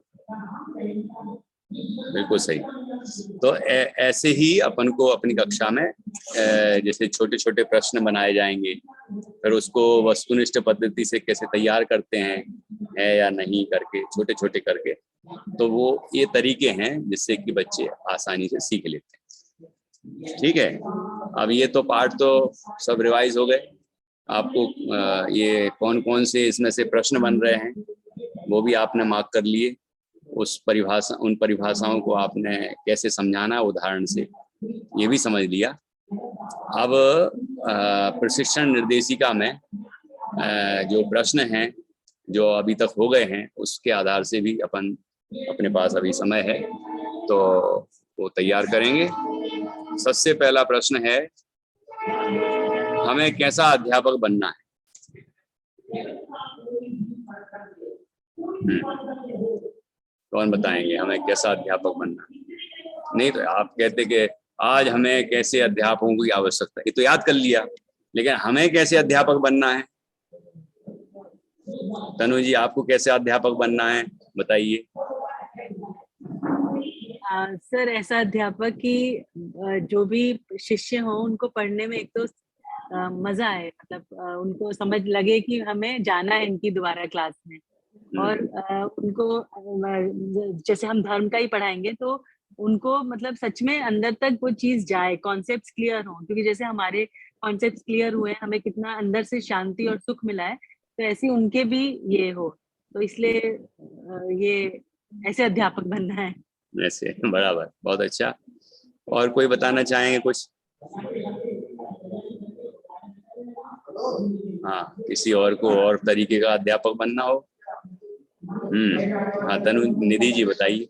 बिल्कुल सही। तो ऐसे ही अपन को अपनी कक्षा में जैसे छोटे छोटे प्रश्न बनाए जाएंगे, फिर उसको वस्तुनिष्ठ पद्धति से कैसे तैयार करते हैं, है या नहीं करके, छोटे छोटे करके, तो वो ये तरीके हैं जिससे कि बच्चे आसानी से सीख लेते हैं, ठीक है। अब ये तो पार्ट तो सब रिवाइज हो गए। आपको ये कौन कौन से इसमें से प्रश्न बन रहे हैं वो भी आपने मार्क कर लिए, उन परिभाषाओं को आपने कैसे समझाना उदाहरण से ये भी समझ लिया। अब प्रशिक्षण निर्देशिका में जो प्रश्न हैं जो अभी तक हो गए हैं उसके आधार से भी अपन, अपने पास अभी समय है तो वो तैयार करेंगे। सबसे पहला प्रश्न है, हमें कैसा अध्यापक बनना है? कौन बताएंगे हमें कैसा अध्यापक बनना है? नहीं तो आप कहते कि आज हमें कैसे अध्यापकों की आवश्यकता, ये तो याद कर लिया, लेकिन हमें कैसे अध्यापक बनना है? तनु जी, आपको कैसे अध्यापक बनना है बताइए। सर ऐसा अध्यापक कि जो भी शिष्य हो उनको पढ़ने में एक तो मजा आए, मतलब उनको समझ लगे कि हमें जाना है इनकी दोबारा क्लास में, और उनको जैसे हम धर्म का ही पढ़ाएंगे तो उनको मतलब सच में अंदर तक वो चीज जाए, कॉन्सेप्ट्स क्लियर हो, क्योंकि जैसे हमारे कॉन्सेप्ट्स क्लियर हुए, हमें कितना अंदर से शांति और सुख मिला है, तो ऐसे उनके भी ये हो, तो इसलिए ये ऐसे अध्यापक बनना है। ऐसे, बराबर, बहुत अच्छा। और कोई बताना चाहेंगे कुछ? हाँ, किसी और को और तरीके का अध्यापक बनना हो? हाँ, तनु, निधि जी बताइए।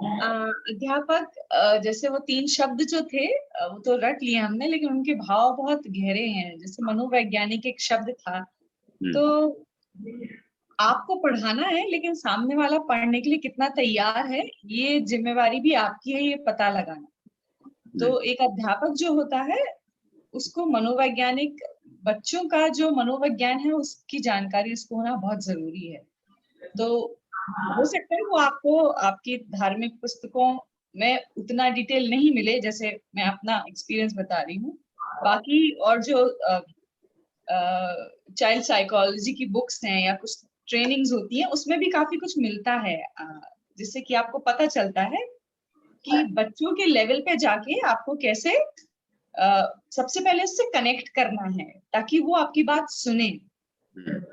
अध्यापक जैसे वो 3 शब्द जो थे वो तो रट लिए हमने, लेकिन उनके भाव बहुत गहरे हैं। जैसे मनोवैज्ञानिक एक शब्द था, तो आपको पढ़ाना है, लेकिन सामने वाला पढ़ने के लिए कितना तैयार है, ये जिम्मेवारी भी आपकी है, ये पता लगाना। तो एक अध्यापक जो होता है उसको मनोवैज्ञानिक, बच्चों का जो मनोविज्ञान है उसकी जानकारी उसको होना बहुत जरूरी है। तो हो सकता है वो आपको आपकी धार्मिक पुस्तकों में उतना डिटेल नहीं मिले, जैसे मैं अपना एक्सपीरियंस बता रही हूँ। बाकी और जो चाइल्ड साइकोलॉजी की बुक्स हैं या कुछ ट्रेनिंग्स होती हैं, उसमें भी काफी कुछ मिलता है, जिससे कि आपको पता चलता है कि बच्चों के लेवल पे जाके आपको कैसे सबसे पहले उससे कनेक्ट करना है ताकि वो आपकी बात सुने।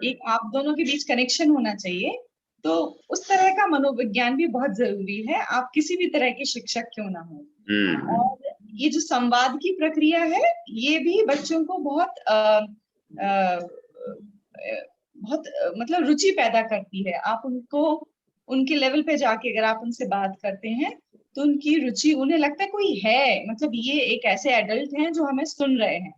एक आप दोनों के बीच कनेक्शन होना चाहिए। तो उस तरह का मनोविज्ञान भी बहुत जरूरी है, आप किसी भी तरह के शिक्षक क्यों ना हो। और ये जो संवाद की प्रक्रिया है, ये भी बच्चों को बहुत मतलब रुचि पैदा करती है। आप उनको उनके लेवल पे जाके अगर आप उनसे बात करते हैं तो उनकी रुचि, उन्हें लगता है कोई है, मतलब ये एक ऐसे एडल्ट हैं जो हमें सुन रहे हैं।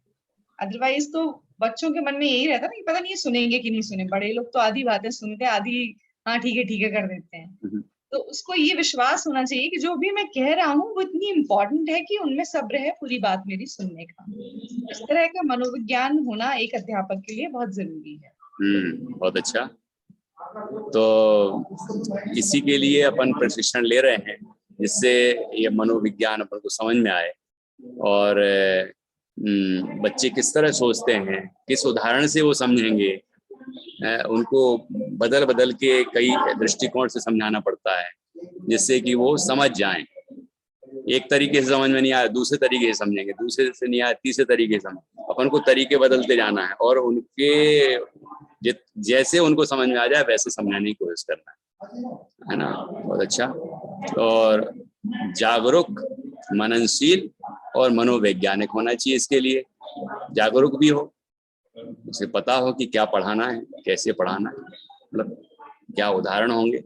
अदरवाइज तो बच्चों के मन में यही रहता है ना कि पता नहीं ये सुनेंगे कि नहीं सुने। बड़े लोग तो आधी बातें सुनते हैं, आधी हाँ ठीक है कर देते हैं। तो उसको ये विश्वास होना चाहिए कि जो भी मैं कह रहा हूँ वो इतनी इम्पोर्टेंट है कि उनमें सब्र है पूरी बात मेरी सुनने का। इस तरह का मनोविज्ञान होना एक अध्यापक के लिए बहुत जरूरी है। बहुत अच्छा। तो इसी के लिए अपन प्रशिक्षण ले रहे हैं, जिससे ये मनोविज्ञान अपन को समझ में आए और बच्चे किस तरह सोचते हैं, किस उदाहरण से वो समझेंगे। उनको बदल बदल के कई दृष्टिकोण से समझाना पड़ता है, जिससे कि वो समझ जाएं। एक तरीके से समझ में नहीं आया दूसरे तरीके से समझेंगे, दूसरे से नहीं आया तीसरे तरीके से समझ। अपन को तरीके बदलते जाना है और उनके जैसे उनको समझ में आ जाए वैसे समझाने की कोशिश करना है ना। बहुत अच्छा। और जागरूक, मननशील और मनोवैज्ञानिक होना चाहिए। इसके लिए जागरूक भी हो, उसे पता हो कि क्या पढ़ाना है, कैसे पढ़ाना है, मतलब क्या उदाहरण होंगे,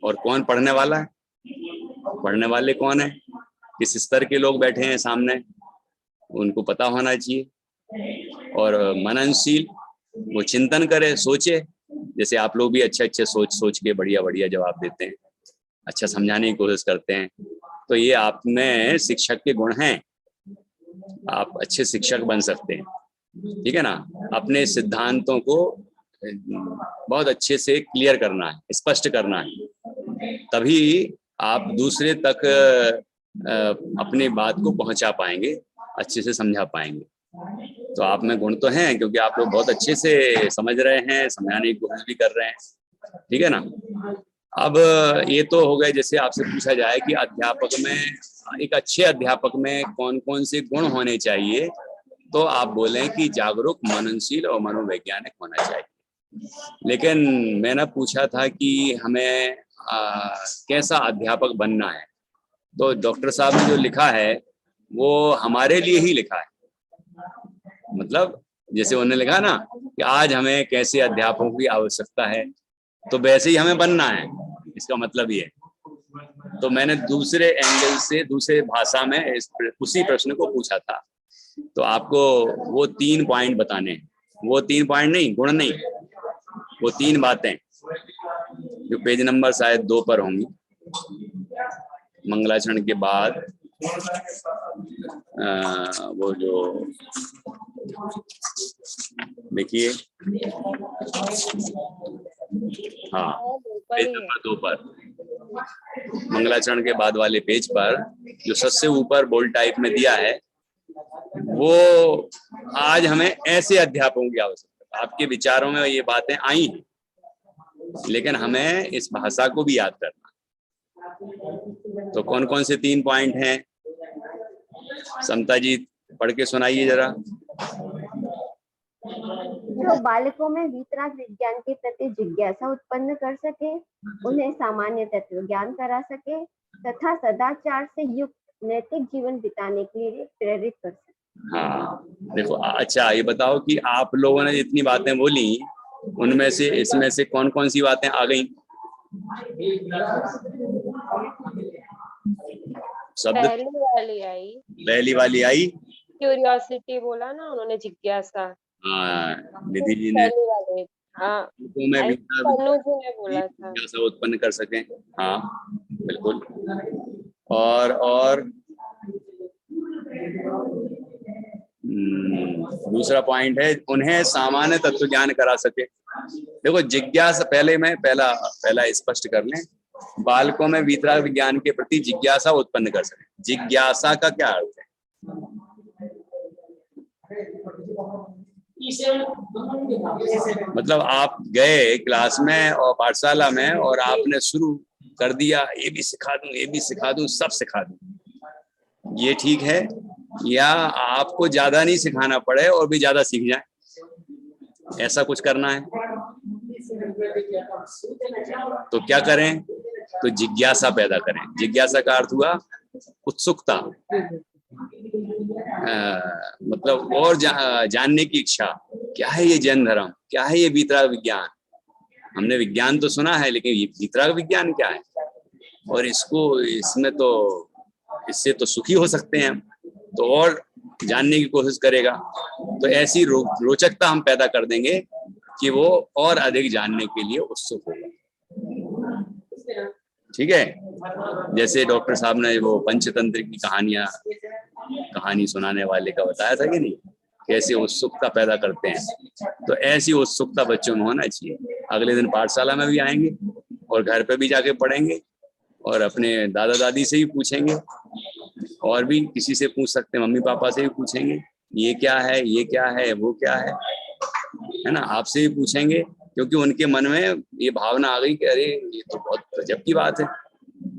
और कौन पढ़ने वाला है, पढ़ने वाले कौन है, किस स्तर के लोग बैठे हैं सामने, उनको पता होना चाहिए। और मननशील, वो चिंतन करे, सोचे। जैसे आप लोग भी अच्छे सोच के बढ़िया जवाब देते हैं, अच्छा समझाने की कोशिश करते हैं। तो ये आप में शिक्षक के गुण हैं, आप अच्छे शिक्षक बन सकते हैं। ठीक है ना। अपने सिद्धांतों को बहुत अच्छे से क्लियर करना है, स्पष्ट करना है, तभी आप दूसरे तक अपनी बात को पहुंचा पाएंगे, अच्छे से समझा पाएंगे। तो आप में गुण तो हैं, क्योंकि आप लोग बहुत अच्छे से समझ रहे हैं, समझाने की कोशिश भी कर रहे हैं। ठीक है ना। अब ये तो हो गए, जैसे आपसे पूछा जाए कि अध्यापक में, एक अच्छे अध्यापक में कौन कौन से गुण होने चाहिए, तो आप बोलें कि जागरूक, मननशील और मनोवैज्ञानिक होना चाहिए। लेकिन मैंने पूछा था कि हमें कैसा अध्यापक बनना है, तो डॉक्टर साहब ने जो लिखा है वो हमारे लिए ही लिखा है। मतलब जैसे उन्होंने लिखा ना कि आज हमें कैसे अध्यापकों की आवश्यकता है, तो वैसे ही हमें बनना है, इसका मतलब ये। तो मैंने दूसरे एंगल से, दूसरे भाषा में उसी प्रश्न को पूछा था। तो आपको वो 3 पॉइंट बताने हैं। वो 3 पॉइंट नहीं, गुण नहीं, वो 3 बातें जो पेज नंबर शायद 2 पर होंगी। मंगलाचरण के बाद वो जो देखिए, हाँ, पेज नंबर 2 पर, मंगलाचरण के बाद वाले पेज पर जो सबसे ऊपर बोल्ड टाइप में दिया है, वो आज हमें ऐसे अध्यापकों की आवश्यकता। आपके विचारों में ये बातें आई हैं, लेकिन हमें इस भाषा को भी याद करना। तो कौन कौन से 3 पॉइंट हैं, समता जी पढ़ के सुनाइए जरा। जो बालकों में वीतराग विज्ञान के प्रति जिज्ञासा उत्पन्न कर सके, उन्हें सामान्य तत्व ज्ञान करा सके तथा सदाचार से युक्त नैतिक जीवन बिताने के लिए प्रेरित कर सके। हाँ, देखो, अच्छा ये बताओ कि आप लोगों ने जितनी बातें बोली, उनमें से इसमें से कौन कौन सी बातें आ गई? शब्द पहली वाली आई, क्यूरियोसिटी बोला ना उन्होंने, जिज्ञासा। हाँ निधि जी ने, पहली वाली, हाँ तो मैं तनु जी ने बोला था। जिज्ञासा उत्पन्न कर सकें। हाँ बिल्कुल। और दूसरा पॉइंट है उन्हें सामान्य तत्व ज्ञान करा सके। देखो जिज्ञासा, पहला स्पष्ट कर लें, बालकों में वीतराग विज्ञान के प्रति जिज्ञासा उत्पन्न कर सके। जिज्ञासा का क्या अर्थ है? मतलब आप गए क्लास में और पाठशाला में और आपने शुरू कर दिया, ये भी सिखा दूं, ये भी सिखा दूं, सब सिखा दूं, ये ठीक है? या आपको ज्यादा नहीं सिखाना पड़े और भी ज्यादा सीख जाए, ऐसा कुछ करना है? तो क्या करें? तो जिज्ञासा पैदा करें। जिज्ञासा का अर्थ हुआ उत्सुकता, मतलब और जानने की इच्छा। क्या है ये जैन धर्म, क्या है ये वीतराग विज्ञान? हमने विज्ञान तो सुना है, लेकिन ये वीतराग विज्ञान क्या है? और इसमें तो इससे तो सुखी हो सकते हैं हम, तो और जानने की कोशिश करेगा। तो ऐसी रोचकता हम पैदा कर देंगे कि वो और अधिक जानने के लिए उत्सुक होगा। ठीक है? जैसे डॉक्टर साहब ने वो पंचतंत्र की कहानी सुनाने वाले का बताया था कि नहीं, कैसे उत्सुकता पैदा करते हैं। तो ऐसी उत्सुकता बच्चों में होना चाहिए। अगले दिन पाठशाला में भी आएंगे और घर पे भी जाके पढ़ेंगे और अपने दादा दादी से भी पूछेंगे, और भी किसी से पूछ सकते हैं, मम्मी पापा से भी पूछेंगे, ये क्या है, ये क्या है, वो क्या है ना? आपसे भी पूछेंगे, क्योंकि उनके मन में ये भावना आ गई कि अरे ये तो बहुत गजब की बात है,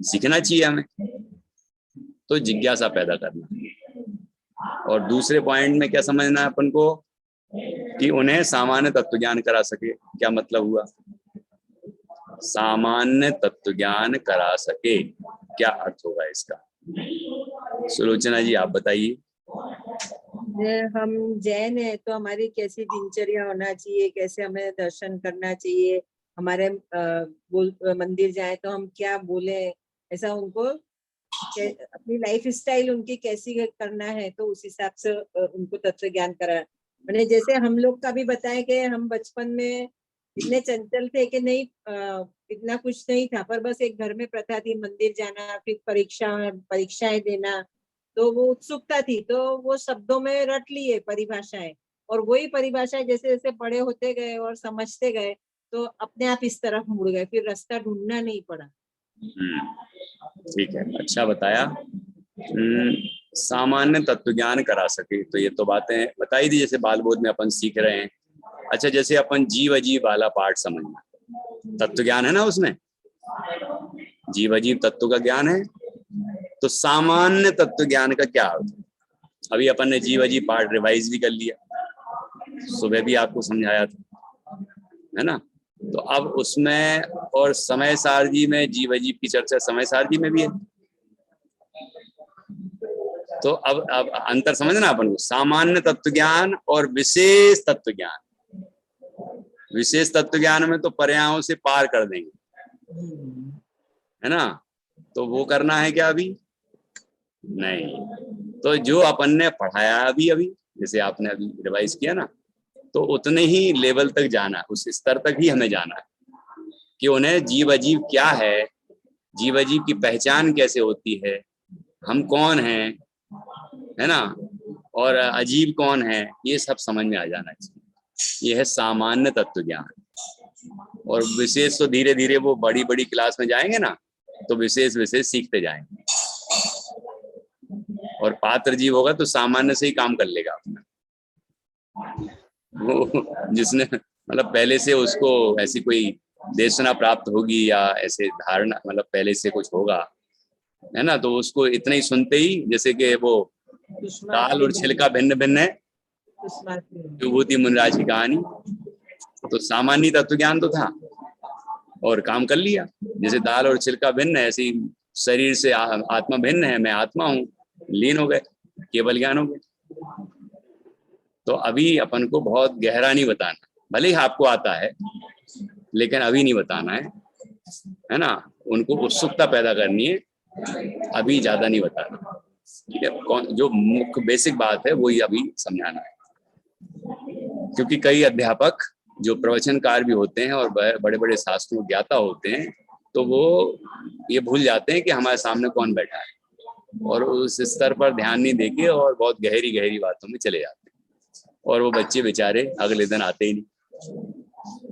सीखना चाहिए हमें। तो जिज्ञासा पैदा करना। और दूसरे पॉइंट में क्या समझना है अपन को, कि उन्हें सामान्य तत्व ज्ञान करा सके। क्या मतलब हुआ? सामान्य तत्व ज्ञान करा सके, क्या अर्थ होगा इसका? सुलोचना जी आप बताइए। हम जैन है तो हमारी कैसी दिनचर्या होना चाहिए, कैसे हमें दर्शन करना चाहिए, हमारे मंदिर जाए तो हम क्या बोले, ऐसा उनको अपनी लाइफ स्टाइल उनकी कैसी करना है, तो उस हिसाब से उनको तत्व ज्ञान करा। मैंने जैसे हम लोग का भी बताया कि हम बचपन में इतने चंचल थे कि नहीं, इतना कुछ नहीं था, पर बस एक घर में प्रथा थी मंदिर जाना, फिर परीक्षाएं देना, तो वो उत्सुकता थी, तो वो शब्दों में रट लिए परिभाषाएं, और वही परिभाषाएं जैसे जैसे बड़े होते गए और समझते गए तो अपने आप इस तरफ मुड़ गए, फिर रास्ता ढूंढना नहीं पड़ा। ठीक है, अच्छा बताया। सामान्य तत्व ज्ञान करा सके, तो ये तो बातें बताई थी जैसे बाल बोध में अपन सीख रहे हैं। अच्छा, जैसे अपन जीव अजीब वाला पार्ट समझना, तत्व ज्ञान है ना उसमें, जीव अजीब तत्व का ज्ञान है। तो सामान्य तत्व ज्ञान का क्या अर्थ है? अभी अपन ने जीव अजीब पार्ट रिवाइज भी कर लिया, सुबह भी आपको समझाया था, है ना? तो अब उसमें और समय सारजी में जीव अजीब की चर्चा समय सारजी में भी है। तो अब अंतर समझना अपन को, सामान्य तत्व ज्ञान और विशेष तत्व ज्ञान। विशेष तत्व ज्ञान में तो पर्यायों से पार कर देंगे, है ना? तो वो करना है क्या अभी? नहीं। तो जो अपन ने पढ़ाया अभी जैसे आपने अभी रिवाइज किया ना, तो उतने ही लेवल तक जाना, उस स्तर तक ही हमें जाना है कि उन्हें जीव अजीब क्या है, जीव अजीब की पहचान कैसे होती है, हम कौन हैं, है ना, और अजीब कौन है, ये सब समझ में आ जाना चाहिए। ये है सामान्य तत्व ज्ञान। और विशेष तो धीरे धीरे वो बड़ी बड़ी क्लास में जाएंगे ना, तो विशेष सीखते जाएंगे। और पात्र जीव होगा तो सामान्य से ही काम कर लेगा अपना। वो जिसने मतलब पहले से उसको ऐसी कोई देशना प्राप्त होगी या ऐसे धारणा, मतलब पहले से कुछ होगा, है ना, तो उसको इतना ही सुनते ही, जैसे कि वो दाल और छिलका भिन्न भिन्न है, विभूति मुनिराज की कहानी, तो सामान्य तत्व ज्ञान तो था और काम कर लिया। जैसे दाल और छिलका भिन्न है, ऐसे ही शरीर से आत्मा भिन्न है, मैं आत्मा हूँ, लीन हो गए, केवल ज्ञान हो गए। तो अभी अपन को बहुत गहरा नहीं बताना, भले ही आपको आता है, लेकिन अभी नहीं बताना है। है ना, उनको उत्सुकता पैदा करनी है, अभी ज्यादा नहीं बताना। ठीक है, कौन जो मुख्य बेसिक बात है वही अभी समझाना है, क्योंकि कई अध्यापक जो प्रवचनकार भी होते हैं और बड़े बड़े शास्त्रों ज्ञाता होते हैं, तो वो ये भूल जाते हैं कि हमारे सामने कौन बैठा है, और उस स्तर पर ध्यान नहीं देके और बहुत गहरी गहरी बातों में चले जाते हैं, और वो बच्चे बेचारे अगले दिन आते ही नहीं,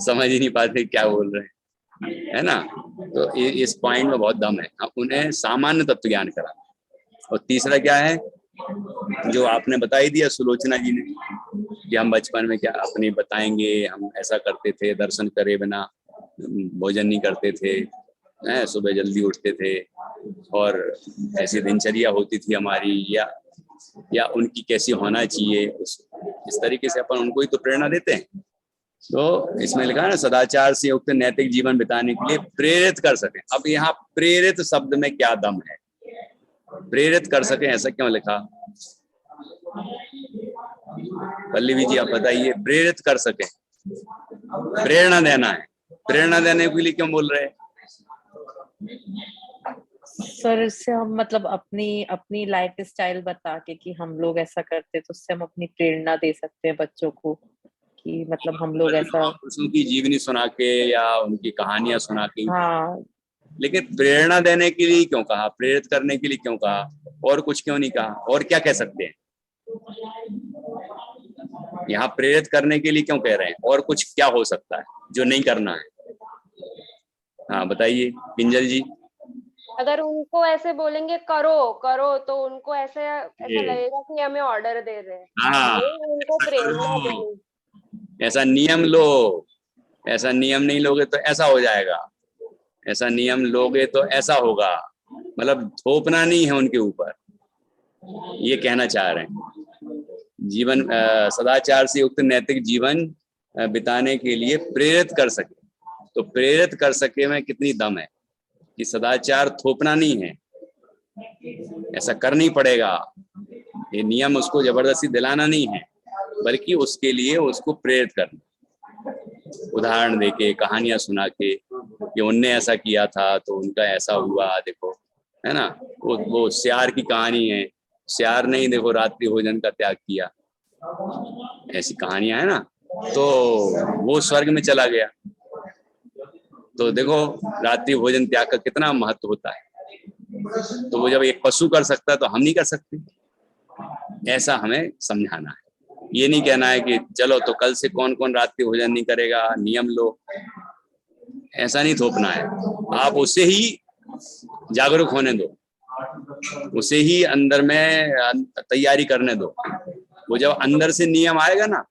समझ ही नहीं पाते क्या बोल रहे हैं, है ना। तो इस पॉइंट में बहुत दम है, उन्हें सामान्य तत्व ज्ञान कराना। और तीसरा क्या है, जो आपने बता ही दिया सुलोचना जी ने, कि हम बचपन में क्या अपनी बताएंगे, हम ऐसा करते थे, दर्शन करे बिना भोजन नहीं करते थे, सुबह जल्दी उठते थे, और ऐसी दिनचर्या होती थी हमारी, या उनकी कैसी होना चाहिए, इस तरीके से अपन उनको ही तो प्रेरणा देते हैं। तो इसमें लिखा है ना, सदाचार से युक्त नैतिक जीवन बिताने के लिए प्रेरित कर सकें। अब यहाँ प्रेरित शब्द में क्या दम है, प्रेरित कर सकें ऐसा क्यों लिखा? पल्लवी जी आप बताइए, प्रेरित कर सके, प्रेरणा देना है, प्रेरणा देने के लिए क्यों बोल रहे हैं? सर इससे हम मतलब अपनी लाइफ स्टाइल बता के कि हम लोग ऐसा करते, तो उससे हम अपनी प्रेरणा दे सकते हैं बच्चों को कि मतलब हम लोग ऐसा, उनकी जीवनी सुना के या उनकी कहानियां सुना के। हाँ, लेकिन प्रेरणा देने के लिए क्यों कहा, प्रेरित करने के लिए क्यों कहा, और कुछ क्यों नहीं कहा? और क्या कह सकते हैं? यहाँ प्रेरित करने के लिए क्यों कह रहे हैं? और कुछ क्या हो सकता है जो नहीं करना है? हाँ बताइए किंजल जी। अगर उनको ऐसे बोलेंगे करो करो, तो उनको ऐसा लगेगा कि हमें ऑर्डर दे रहे हैं। हाँ, उनको प्रेरणा देनी, ऐसा नियम लो, ऐसा नियम नहीं लोगे तो ऐसा हो जाएगा, ऐसा नियम लोगे तो ऐसा होगा, मतलब थोपना नहीं है उनके ऊपर, ये कहना चाह रहे हैं। जीवन सदाचार से युक्त नैतिक जीवन बिताने के लिए प्रेरित कर सके, तो प्रेरित कर सके में कितनी दम है कि सदाचार थोपना नहीं है, ऐसा करना ही पड़ेगा, ये नियम उसको जबरदस्ती दिलाना नहीं है, बल्कि उसके लिए उसको प्रेरित करना, उदाहरण देके, कहानियां सुना के कि उनने ऐसा किया था तो उनका ऐसा हुआ, देखो, है ना। वो श्यार की कहानी है, श्यार ने ही देखो रात्रि भोजन का त्याग किया, ऐसी कहानियां है ना, तो वो स्वर्ग में चला गया। तो देखो रात्रि भोजन त्याग का कितना महत्व होता है, तो वो जब एक पशु कर सकता है तो हम नहीं कर सकते, ऐसा हमें समझाना है। ये नहीं कहना है कि चलो तो कल से कौन कौन रात्रि भोजन नहीं करेगा, नियम लो, ऐसा नहीं थोपना है। आप उसे ही जागरूक होने दो, उसे ही अंदर में तैयारी करने दो। वो जब अंदर से नियम आएगा ना,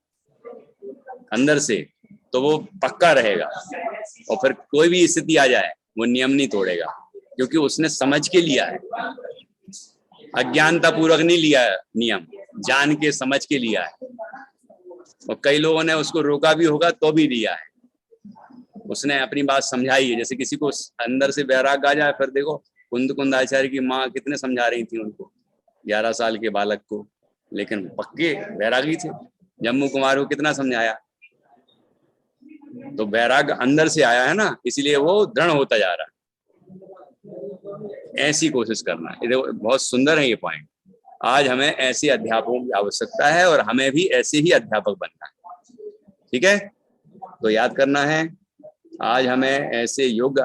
अंदर से, तो वो पक्का रहेगा, और फिर कोई भी स्थिति आ जाए वो नियम नहीं तोड़ेगा, क्योंकि उसने समझ के लिया है, अज्ञानता पूर्वक नहीं लिया है नियम, जान के समझ के लिया है। और कई लोगों ने उसको रोका भी होगा तो भी लिया है, उसने अपनी बात समझाई है। जैसे किसी को अंदर से वैराग आ जाए, फिर देखो कुंद आचार्य की माँ कितने समझा रही थी उनको, 11 साल के बालक को, लेकिन पक्के वैरागी थे। जम्मू कुमार को कितना समझाया, तो वैराग अंदर से आया है ना, इसलिए वो दृढ़ होता जा रहा है। ऐसी कोशिश करना है, देखो बहुत सुंदर है ये पॉइंट। आज हमें ऐसे अध्यापकों की आवश्यकता है, और हमें भी ऐसे ही अध्यापक बनना है, ठीक है। तो याद करना है, आज हमें ऐसे योग्य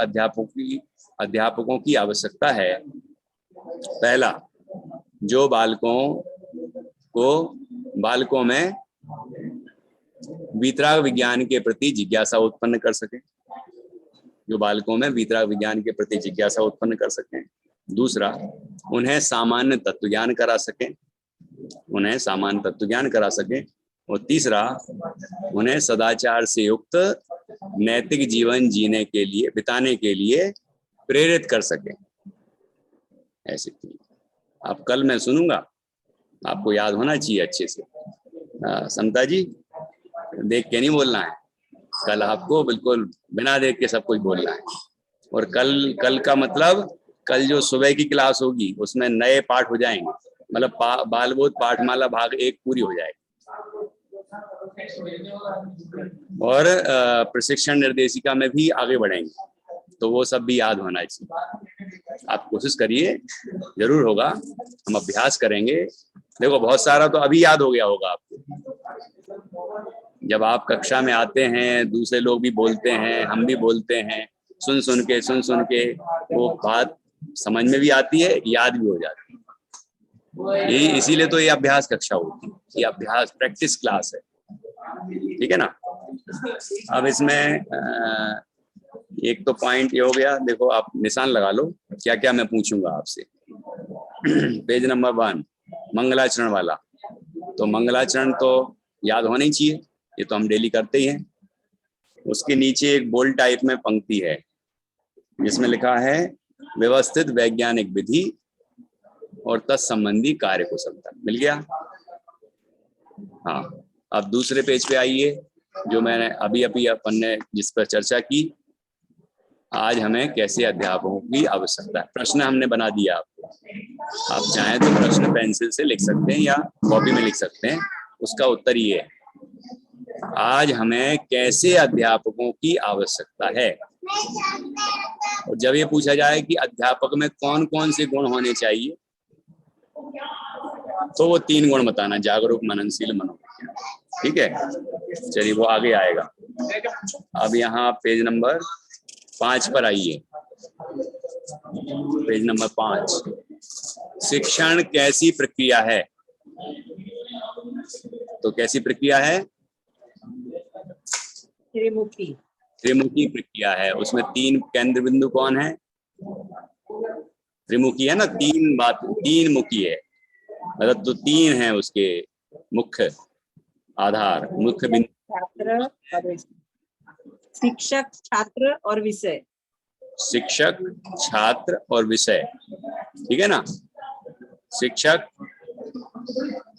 अध्यापकों की आवश्यकता है। पहला, जो बालकों में वीतराग विज्ञान के प्रति जिज्ञासा उत्पन्न कर सके, जो बालकों में वीतराग विज्ञान के प्रति जिज्ञासा उत्पन्न कर सकें। दूसरा, उन्हें सामान्य तत्व ज्ञान करा सकें, और तीसरा, उन्हें सदाचार से युक्त नैतिक जीवन बिताने के लिए प्रेरित कर सके। ऐसे अब कल मैं सुनूंगा, आपको याद होना चाहिए अच्छे से। समता जी, देख के नहीं बोलना है, कल आपको बिल्कुल बिना देख के सब कुछ बोलना है। और कल का मतलब, कल जो सुबह की क्लास होगी उसमें नए पाठ हो जाएंगे, मतलब बालबोध पाठमाला भाग 1 पूरी हो जाएगी। और प्रशिक्षण निर्देशिका में भी आगे बढ़ेंगे, तो वो सब भी याद होना चाहिए। आप कोशिश करिए, जरूर होगा, हम अभ्यास करेंगे। देखो बहुत सारा तो अभी याद हो गया होगा आपको। जब आप कक्षा में आते हैं, दूसरे लोग भी बोलते हैं, हम भी बोलते हैं, सुन सुन के वो बात समझ में भी आती है, याद भी हो जाती है। यही इसीलिए तो ये अभ्यास कक्षा होती है, ये अभ्यास प्रैक्टिस क्लास है, ठीक है ना। अब इसमें एक तो पॉइंट ये हो गया, देखो आप निशान लगा लो क्या क्या मैं पूछूंगा आपसे। पेज नंबर 1 मंगलाचरण वाला, तो मंगलाचरण तो याद होना ही चाहिए, ये तो हम डेली करते ही हैं। उसके नीचे एक बोल्ड टाइप में पंक्ति है जिसमें लिखा है व्यवस्थित वैज्ञानिक विधि और तत्संबंधी कार्य कुशलता। मिल गया। हाँ, अब दूसरे पेज पे आइए, जो मैंने अभी अपन ने जिस पर चर्चा की, आज हमें कैसे अध्यापकों की आवश्यकता है। प्रश्न हमने बना दिया आपको, आप चाहें तो प्रश्न पेंसिल से लिख सकते हैं या कॉपी में लिख सकते हैं। उसका उत्तर ये है, आज हमें कैसे अध्यापकों की आवश्यकता है। और जब ये पूछा जाए कि अध्यापक में कौन कौन से गुण होने चाहिए, तो वो 3 गुण बताना, जागरूक, मननशील, मनोविज्ञान। ठीक है, चलिए वो आगे आएगा। अब यहाँ पेज नंबर 5 पर आइए। पेज नंबर 5, शिक्षण कैसी प्रक्रिया है। तो कैसी प्रक्रिया है? त्रिमुखी प्रक्रिया है। उसमें 3 केंद्र बिंदु कौन है? त्रिमुखी है ना, 3 मुखी है, मतलब तो 3 है उसके मुख्य आधार, मुख्य बिंदु। शिक्षक, छात्र और विषय। शिक्षक, छात्र और विषय, ठीक है ना।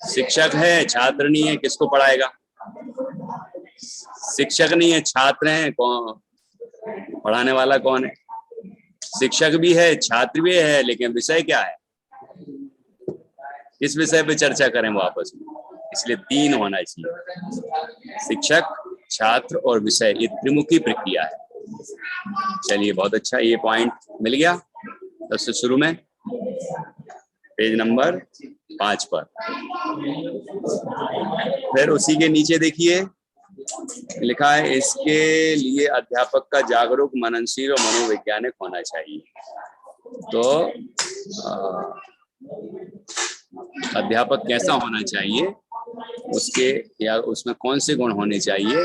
शिक्षक है, छात्र नहीं है, किसको पढ़ाएगा? शिक्षक नहीं है, छात्र हैं, कौन पढ़ाने वाला कौन है? शिक्षक भी है, छात्र भी है, लेकिन विषय क्या है? इस विषय पे चर्चा करें वो आपस में, इसलिए 3 होना चाहिए, शिक्षक, छात्र और विषय। ये त्रिमुखी प्रक्रिया है। चलिए बहुत अच्छा, ये पॉइंट मिल गया। सबसे शुरू में पेज नंबर 5 पर, फिर उसी के नीचे देखिए लिखा है, इसके लिए अध्यापक का जागरूक, मननशील और मनोवैज्ञानिक होना चाहिए। तो अध्यापक कैसा होना चाहिए, उसके या उसमें कौन से गुण होने चाहिए,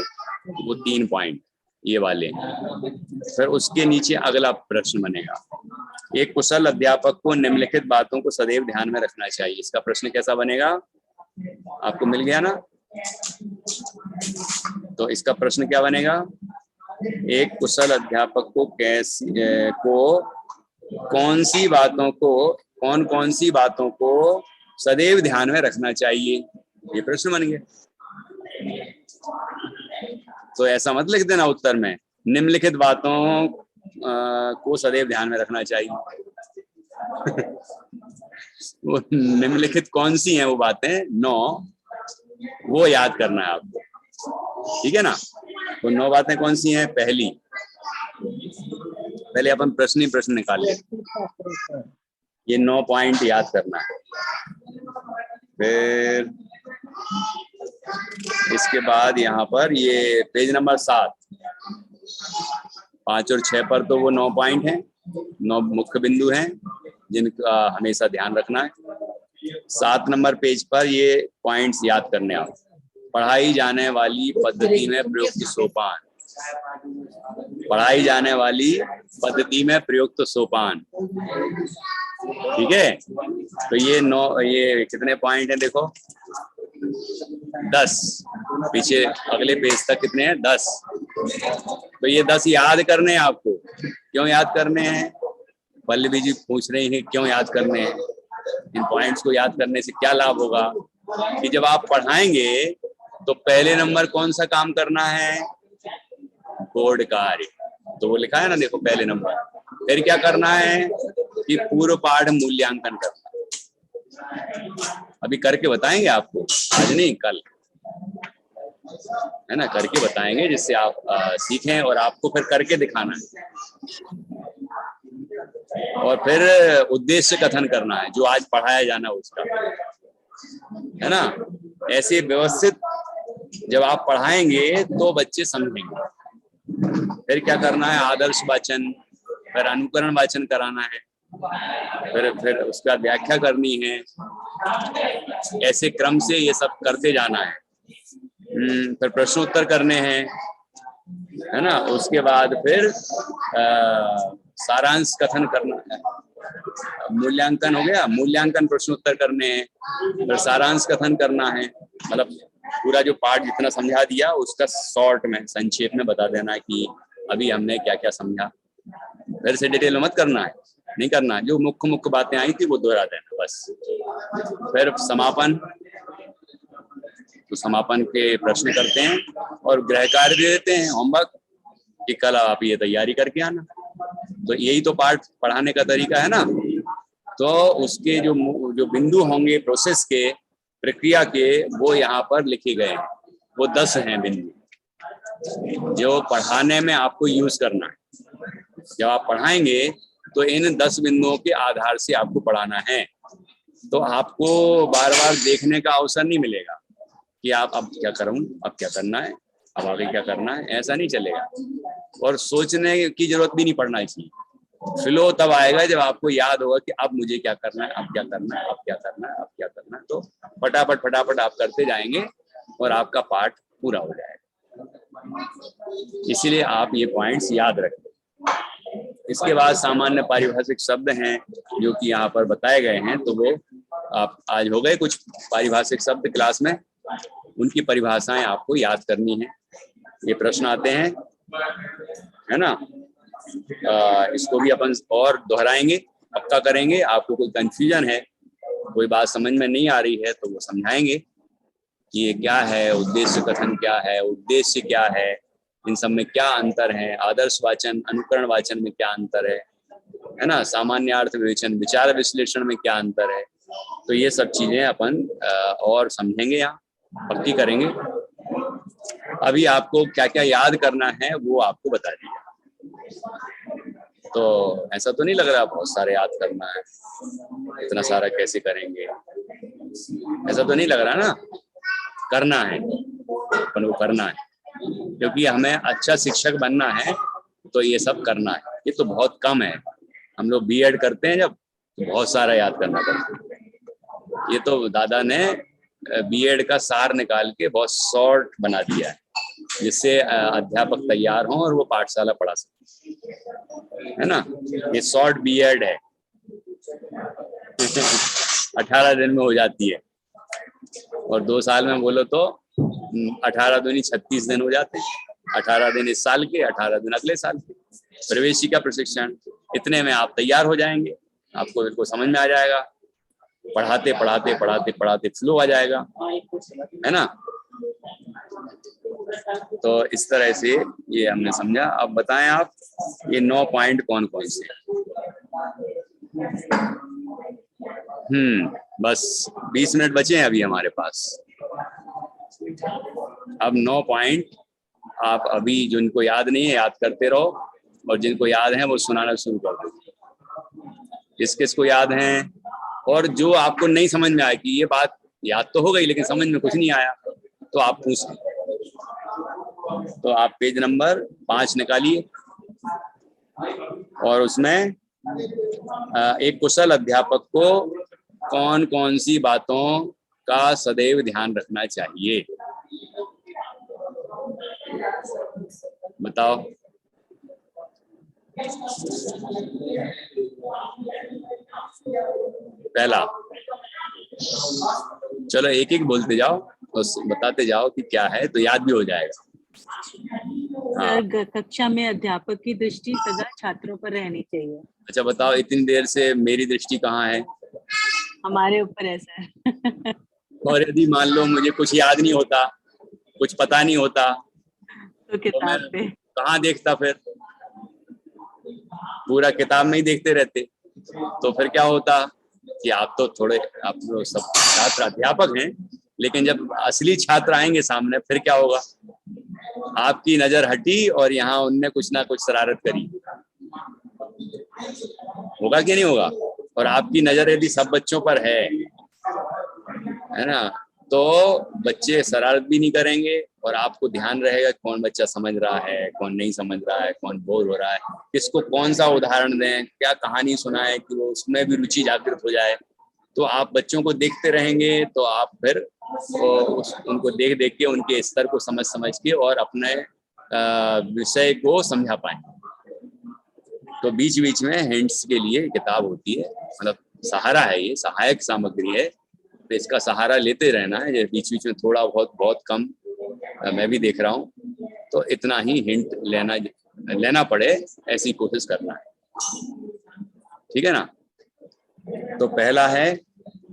वो 3 पॉइंट ये वाले। फिर उसके नीचे अगला प्रश्न बनेगा, एक कुशल अध्यापक को निम्नलिखित बातों को सदैव ध्यान में रखना चाहिए। इसका प्रश्न कैसा बनेगा, आपको मिल गया ना। तो इसका प्रश्न क्या बनेगा, एक कुशल अध्यापक को कौन कौन सी बातों को सदैव ध्यान में रखना चाहिए, ये प्रश्न बन गया। तो ऐसा मत लिख देना उत्तर में, निम्नलिखित बातों को सदैव ध्यान में रखना चाहिए। वो निम्नलिखित कौन सी हैं वो बातें, 9, वो याद करना है आपको, ठीक है ना। तो 9 बातें कौन सी हैं? पहले अपन प्रश्न ही प्रश्न निकाल ले, ये 9 पॉइंट याद करना है। फिर इसके बाद यहाँ पर ये पेज नंबर 7, 5 और 6 पर तो वो 9 पॉइंट हैं, 9 मुख्य बिंदु हैं जिनका हमेशा ध्यान रखना है। 7 नंबर पेज पर ये पॉइंट्स याद करने आप, पढ़ाई जाने वाली पद्धति में प्रयुक्त सोपान, पढ़ाई जाने वाली पद्धति में प्रयुक्त सोपान, ठीक है। तो ये कितने पॉइंट हैं देखो, 10, पीछे अगले पेज तक कितने हैं, 10। तो ये 10 याद करने हैं आपको। क्यों याद करने हैं? पल्लवी जी पूछ रही हैं क्यों याद करने हैं। इन पॉइंट्स को याद करने से क्या लाभ होगा कि जब आप पढ़ाएंगे तो पहले नंबर कौन सा काम करना है, बोर्ड कार्य। तो वो लिखा है ना देखो, पहले नंबर। फिर क्या करना है कि पूर्व पाठ मूल्यांकन करना। अभी करके बताएंगे आपको, आज नहीं कल, है ना, करके बताएंगे जिससे आप सीखें और आपको फिर करके दिखाना है। और फिर उद्देश्य कथन करना है, जो आज पढ़ाया जाना उसका, है ना। ऐसे व्यवस्थित जब आप पढ़ाएंगे तो बच्चे समझेंगे। फिर क्या करना है, आदर्श वाचन, फिर अनुकरण वाचन कराना है, फिर उसका व्याख्या करनी है। ऐसे क्रम से ये सब करते जाना है। फिर प्रश्नोत्तर करने हैं, है ना। उसके बाद फिर सारांश कथन करना है। मूल्यांकन हो गया, मूल्यांकन प्रश्नोत्तर करने हैं, फिर सारांश कथन करना है। मतलब पूरा जो पाठ जितना समझा दिया उसका शॉर्ट में, संक्षेप में बता देना कि अभी हमने क्या क्या समझा। फिर से डिटेल में मत करना है, नहीं करना। जो मुख्य मुख्य बातें आई थी वो दोहरा देना बस। फिर समापन, तो समापन के प्रश्न करते हैं और गृह कार्य दे देते हैं, होमवर्क, कि कल आप ये तैयारी करके आना। तो यही तो पाठ पढ़ाने का तरीका है ना। तो उसके जो बिंदु होंगे प्रोसेस के, प्रक्रिया के, वो यहाँ पर लिखे गए हैं। वो 10 हैं बिंदु जो पढ़ाने में आपको यूज करना है। जब आप पढ़ाएंगे तो इन 10 बिंदुओं के आधार से आपको पढ़ाना है। तो आपको बार बार देखने का अवसर नहीं मिलेगा कि आप अब क्या करूं, अब क्या करना है, अब आगे क्या करना है, ऐसा नहीं चलेगा। और सोचने की जरूरत भी नहीं पड़ना चाहिए। फ्लो तब आएगा जब आपको याद होगा कि अब मुझे क्या करना है, अब क्या करना है, अब क्या करना है, अब क्या करना है। तो फटाफट फटाफट आप करते जाएंगे और आपका पाठ पूरा हो जाएगा। इसीलिए आप ये पॉइंट्स याद रखें। इसके बाद सामान्य पारिभाषिक शब्द हैं जो कि यहाँ पर बताए गए हैं। तो वो आप आज हो गए कुछ पारिभाषिक शब्द क्लास में, उनकी परिभाषाएं आपको याद करनी है। ये प्रश्न आते हैं, है ना। इसको भी अपन और दोहराएंगे, पक्का करेंगे। आपको कोई कंफ्यूजन है, कोई बात समझ में नहीं आ रही है तो वो समझाएंगे कि ये क्या है, उद्देश्य कथन क्या है, उद्देश्य क्या है, इन सब में क्या अंतर है, आदर्श वाचन अनुकरण वाचन में क्या अंतर है ना, सामान्य अर्थ विवेचन विचार विश्लेषण में क्या अंतर है। तो ये सब चीजें अपन और समझेंगे, यहाँ पक्की करेंगे। अभी आपको क्या क्या याद करना है वो आपको बता दिया। तो ऐसा तो नहीं लग रहा बहुत सारे याद करना है, इतना सारा कैसे करेंगे, ऐसा तो नहीं लग रहा ना। करना है, अपन को करना है, क्योंकि हमें अच्छा शिक्षक बनना है तो ये सब करना है। ये तो बहुत कम है। हम लोग बीएड करते हैं जब, तो बहुत सारा याद करना पड़ता है। ये तो दादा ने बीएड का सार निकाल के बहुत शॉर्ट बना दिया है, जिससे अध्यापक तैयार हों और वो पाठशाला पढ़ा सकें, है ना। ये शॉर्ट बीएड है 18 दिन में हो जाती है, और 2 साल में बोलो तो 18 दूनी 36 दिन हो जाते हैं। 18 दिन इस साल के, 18 दिन अगले साल के। प्रवेशिका प्रशिक्षण, इतने में आप तैयार हो जाएंगे, आपको बिल्कुल समझ में आ जाएगा। पढ़ाते पढ़ाते पढ़ाते पढ़ाते फ्लो आ जाएगा, है ना। तो इस तरह से ये हमने समझा। अब बताएं आप, ये 9 पॉइंट कौन कौन से? बस 20 मिनट बचे हैं अभी हमारे पास। अब 9 पॉइंट आप अभी जिनको याद नहीं है याद करते रहो, और जिनको याद है वो सुनाना शुरू कर दो। किस किस को याद है? और जो आपको नहीं समझ में आया कि ये बात याद तो हो गई लेकिन समझ में कुछ नहीं आया, तो आप पूछ लें। तो आप पेज नंबर 5 निकालिए और उसमें एक कुशल अध्यापक को कौन कौन सी बातों का सदैव ध्यान रखना चाहिए, बताओ। पहला, चलो एक एक बोलते जाओ और बताते जाओ कि क्या है, तो याद भी हो जाएगा। सर, कक्षा में अध्यापक की दृष्टि सदा छात्रों पर रहनी चाहिए। अच्छा बताओ, इतनी देर से मेरी दृष्टि कहाँ है? हमारे ऊपर ऐसा है। और यदि मान लो मुझे कुछ याद नहीं होता, कुछ पता नहीं होता, तो किताब पे कहाँ देखता? फिर पूरा किताब में ही देखते रहते, तो फिर क्या होता कि आप तो सब छात्र अध्यापक हैं, लेकिन जब असली छात्र आएंगे सामने फिर क्या होगा? आपकी नजर हटी और यहाँ उनने कुछ ना कुछ शरारत करी, होगा कि नहीं होगा? और आपकी नजर यदि सब बच्चों पर है ना, तो बच्चे शरारत भी नहीं करेंगे और आपको ध्यान रहेगा कौन बच्चा समझ रहा है, कौन नहीं समझ रहा है, कौन बोर हो रहा है, किसको कौन सा उदाहरण दें, क्या कहानी सुनाएं कि वो उसमें भी रुचि जागृत हो जाए। तो आप बच्चों को देखते रहेंगे तो आप फिर उनको देख देख के उनके स्तर को समझ समझ के और अपने विषय को समझा पाएंगे। तो बीच बीच में हिंट्स के लिए किताब होती है, मतलब सहारा है, ये सहायक सामग्री है, तो इसका सहारा लेते रहना है। बीच बीच में थोड़ा बहुत कम मैं भी देख रहा हूँ, तो इतना ही हिंट लेना पड़े ऐसी कोशिश करना है, ठीक है ना। तो पहला है,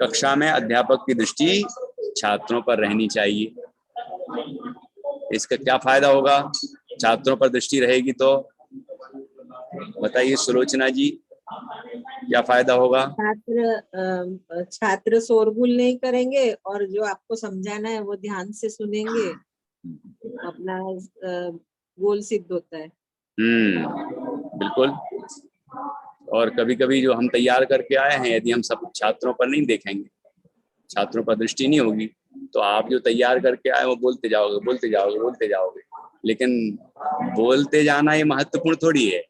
कक्षा में अध्यापक की दृष्टि छात्रों पर रहनी चाहिए। इसका क्या फायदा होगा? छात्रों पर दृष्टि रहेगी तो बताइए सुलोचना जी, क्या फायदा होगा? छात्र शोरगुल नहीं करेंगे और जो आपको समझाना है वो ध्यान से सुनेंगे, अपना गोल सिद्ध होता है। बिल्कुल। और कभी कभी जो हम तैयार करके आए हैं, यदि हम सब छात्रों पर नहीं देखेंगे, छात्रों पर दृष्टि नहीं होगी, तो आप जो तैयार करके आए वो बोलते जाओगे, लेकिन बोलते जाना ये महत्वपूर्ण थोड़ी है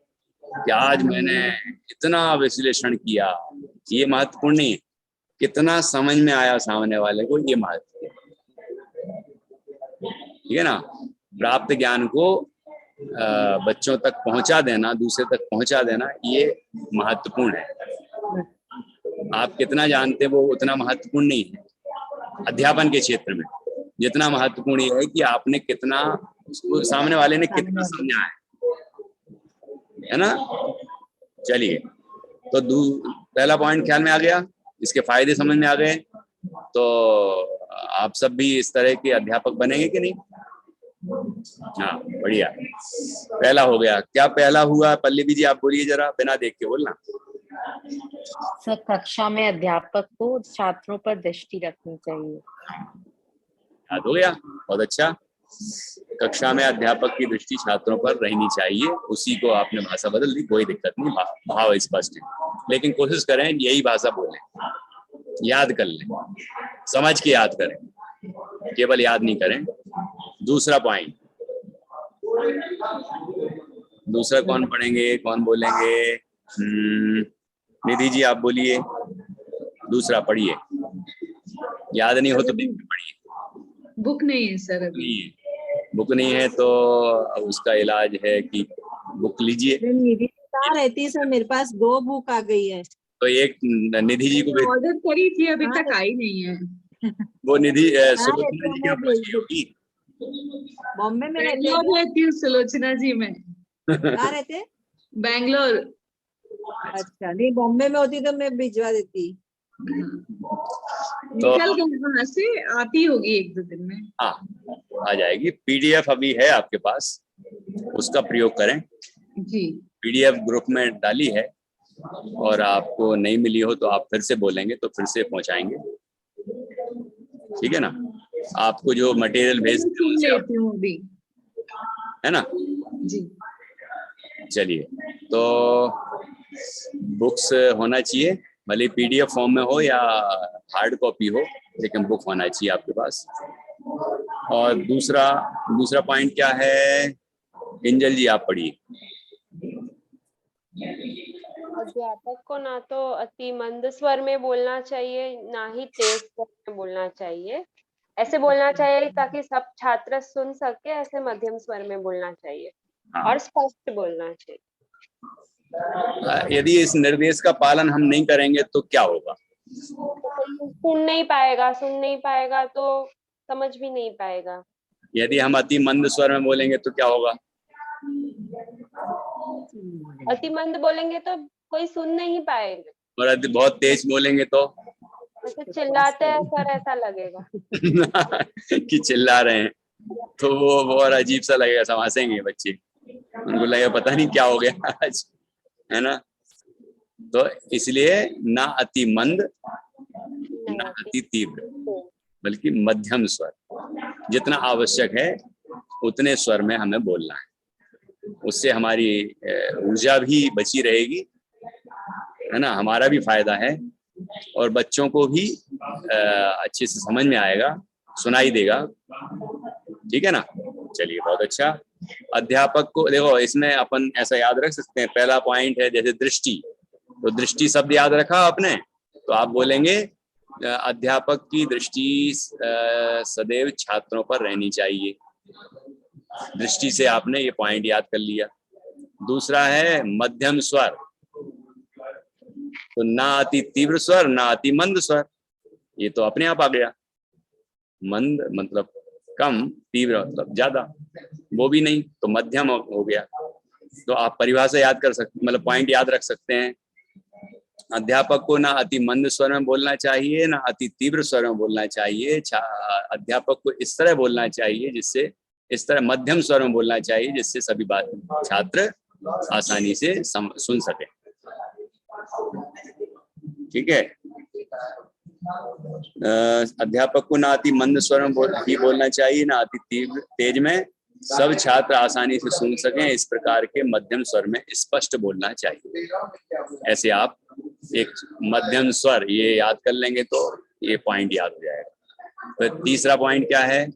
कि आज मैंने इतना विश्लेषण किया, ये महत्वपूर्ण नहीं है। कितना समझ में आया सामने वाले को, ये महत्व है, ठीक है ना। प्राप्त ज्ञान को बच्चों तक पहुंचा देना, दूसरे तक पहुंचा देना, ये महत्वपूर्ण है। आप कितना जानते हैं वो उतना महत्वपूर्ण नहीं है अध्यापन के क्षेत्र में। जितना महत्वपूर्ण ये है कि आपने कितना, सामने वाले ने कितना समझा है ना। चलिए, तो पहला पॉइंट ख्याल में आ गया, इसके फायदे समझ में आ गए, तो आप सब भी इस तरह के अध्यापक बनेंगे कि नहीं? हाँ, बढ़िया, पहला हो गया। क्या पहला हुआ पल्लवी जी, आप बोलिए जरा, बिना देख के बोलना। सर, कक्षा में अध्यापक को छात्रों पर दृष्टि रखनी चाहिए। याद हो गया, बहुत अच्छा। कक्षा में अध्यापक की दृष्टि छात्रों पर रहनी चाहिए, उसी को आपने भाषा बदल दी, कोई दिक्कत नहीं, भाव स्पष्ट है, लेकिन कोशिश करें यही भाषा बोलें, याद कर लें, समझ के याद करें, केवल याद नहीं करें। दूसरा पॉइंट, दूसरा कौन पढ़ेंगे, कौन बोलेंगे? निधि जी आप बोलिए, दूसरा पढ़िए, याद नहीं हो तो पढ़िए। बुक नहीं है सर अभी। बुक नहीं है तो उसका इलाज है कि बुक लीजिए। निधि रहती सर, मेरे पास 2 बुक आ गई है, तो एक निधि जी को ऑर्डर करी थी, अभी तक आई नहीं है। वो निधि सुलोचना जी क्या पहुंची होगी? बॉम्बे में बैंगलोर रहती हूँ सुलोचना जी, मैं कहाँ रहते? बैंगलोर। अच्छा, नहीं बॉम्बे में होती तो मैं भिजवा देती। निकल गई वहां से, आती होगी 1-2 दिन में। हाँ, आ जाएगी। पीडीएफ अभी है आपके पास, उसका प्रयोग करें जी। पीडीएफ ग्रुप में डाली है, और आपको नहीं मिली हो तो आप फिर से बोलेंगे तो फिर से पहुंचाएंगे, ठीक है ना। आपको जो मटेरियल भेज लेती हूँ अभी, है ना जी। चलिए, तो बुक्स होना चाहिए, भले पीडीएफ फॉर्म में हो या हार्ड कॉपी हो, लेकिन बुक होना चाहिए आपके पास। और दूसरा पॉइंट क्या है? इंजल जी आप पढ़िए। अध्यापक को ना तो अति मंद स्वर में बोलना चाहिए, ना ही तेज स्वर में बोलना चाहिए। ऐसे बोलना चाहिए ताकि सब छात्र सुन सके, ऐसे मध्यम स्वर में बोलना चाहिए। हाँ। और स्पष्ट बोलना चाहिए। यदि इस निर्देश का पालन हम नहीं करेंगे तो क्या होगा? तो सुन नहीं पाएगा तो समझ भी नहीं पाएगा। यदि हम अति मंद स्वर में बोलेंगे तो क्या होगा? अति मंद बोलेंगे तो कोई सुन नहीं पाएगा। और यदि बहुत तेज बोलेंगे तो जैसे चिल्लाते हैं सर, ऐसा लगेगा कि चिल्ला रहे हैं, तो वो और अजीब सा लगेगा, समासेंगे बच्चे, उनको लगेगा पता नहीं क्या हो गया आज, है ना। तो इसलिए ना अति मंद ना अति तीव्र, बल्कि मध्यम स्वर, जितना आवश्यक है उतने स्वर में हमें बोलना है। उससे हमारी ऊर्जा भी बची रहेगी, है ना, हमारा भी फायदा है और बच्चों को भी अच्छे से समझ में आएगा, सुनाई देगा। ठीक है ना, चलिए बहुत अच्छा। अध्यापक को देखो, इसमें अपन ऐसा याद रख सकते हैं, पहला पॉइंट है जैसे दृष्टि, तो दृष्टि शब्द याद रखा आपने, तो आप बोलेंगे अध्यापक की दृष्टि सदैव छात्रों पर रहनी चाहिए। दृष्टि से आपने ये पॉइंट याद कर लिया। दूसरा है मध्यम स्वर, तो ना अति तीव्र स्वर ना अति मंद स्वर, ये तो अपने आप आ गया। मंद मतलब कम, तीव्र मतलब ज्यादा, वो भी नहीं, तो मध्यम हो गया। तो आप परिभाषा याद कर सकते, मतलब पॉइंट याद रख सकते हैं। अध्यापक को ना अति मंद स्वर में बोलना चाहिए ना अति तीव्र स्वर में बोलना चाहिए। अध्यापक को इस तरह बोलना चाहिए जिससे, इस तरह मध्यम स्वर में बोलना चाहिए जिससे सभी बात छात्र आसानी से सुन सके। ठीक है, अध्यापक को ना अति मंद स्वर में बोलना चाहिए ना अति तीव्र तेज में, सब छात्र आसानी से सुन सकें इस प्रकार के मध्यम स्वर में स्पष्ट बोलना चाहिए। ऐसे आप एक मध्यम स्वर ये याद कर लेंगे तो ये पॉइंट याद हो जाएगा। तो तीसरा पॉइंट क्या है?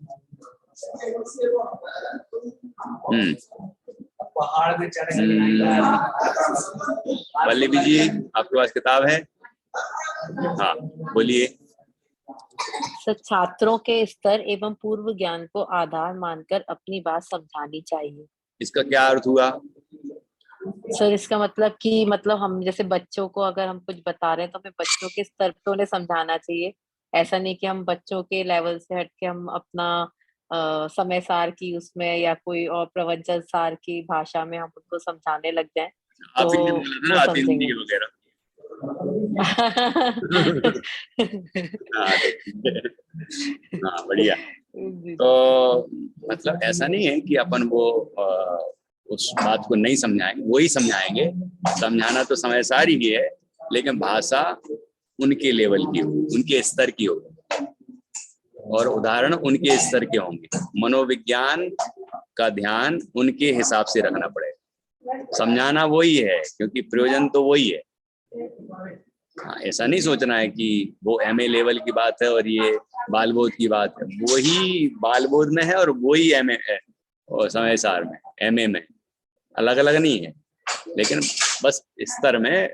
वल्लभी जी आपके पास किताब है? हाँ बोलिए। सर, छात्रों के स्तर एवं पूर्व ज्ञान को आधार मानकर अपनी बात समझानी चाहिए। इसका क्या अर्थ हुआ? सर, इसका मतलब कि हम जैसे बच्चों को अगर हम कुछ बता रहे हैं तो हमें बच्चों के स्तर पे उन्हें समझाना चाहिए। ऐसा नहीं कि हम बच्चों के लेवल से हट के हम अपना समय सार की उसमें या कोई और प्रवचन सार की भाषा में हम उनको समझाने लग जाएं आप तो ही ने बोला था वो हिंदी समझेंगे। वगैरह। हाँ बढ़िया। तो मतलब ऐसा नहीं है कि अपन वो उस बात को नहीं समझाएंगे, वो ही समझाएंगे। समझाना तो समय सारी ही है, लेकिन भाषा उनके लेवल की हो, उनके स्तर की हो, और उदाहरण उनके स्तर के होंगे। मनोविज्ञान का ध्यान उनके हिसाब से रखना पड़ेगा। समझाना वही है क्योंकि प्रयोजन तो वही है। हाँ, ऐसा नहीं सोचना है कि वो एमए लेवल की बात है और ये बालबोध की बात है। वही बालबोध में है और वही एमए है, और समय सार में एमए में अलग अलग नहीं है, लेकिन बस स्तर में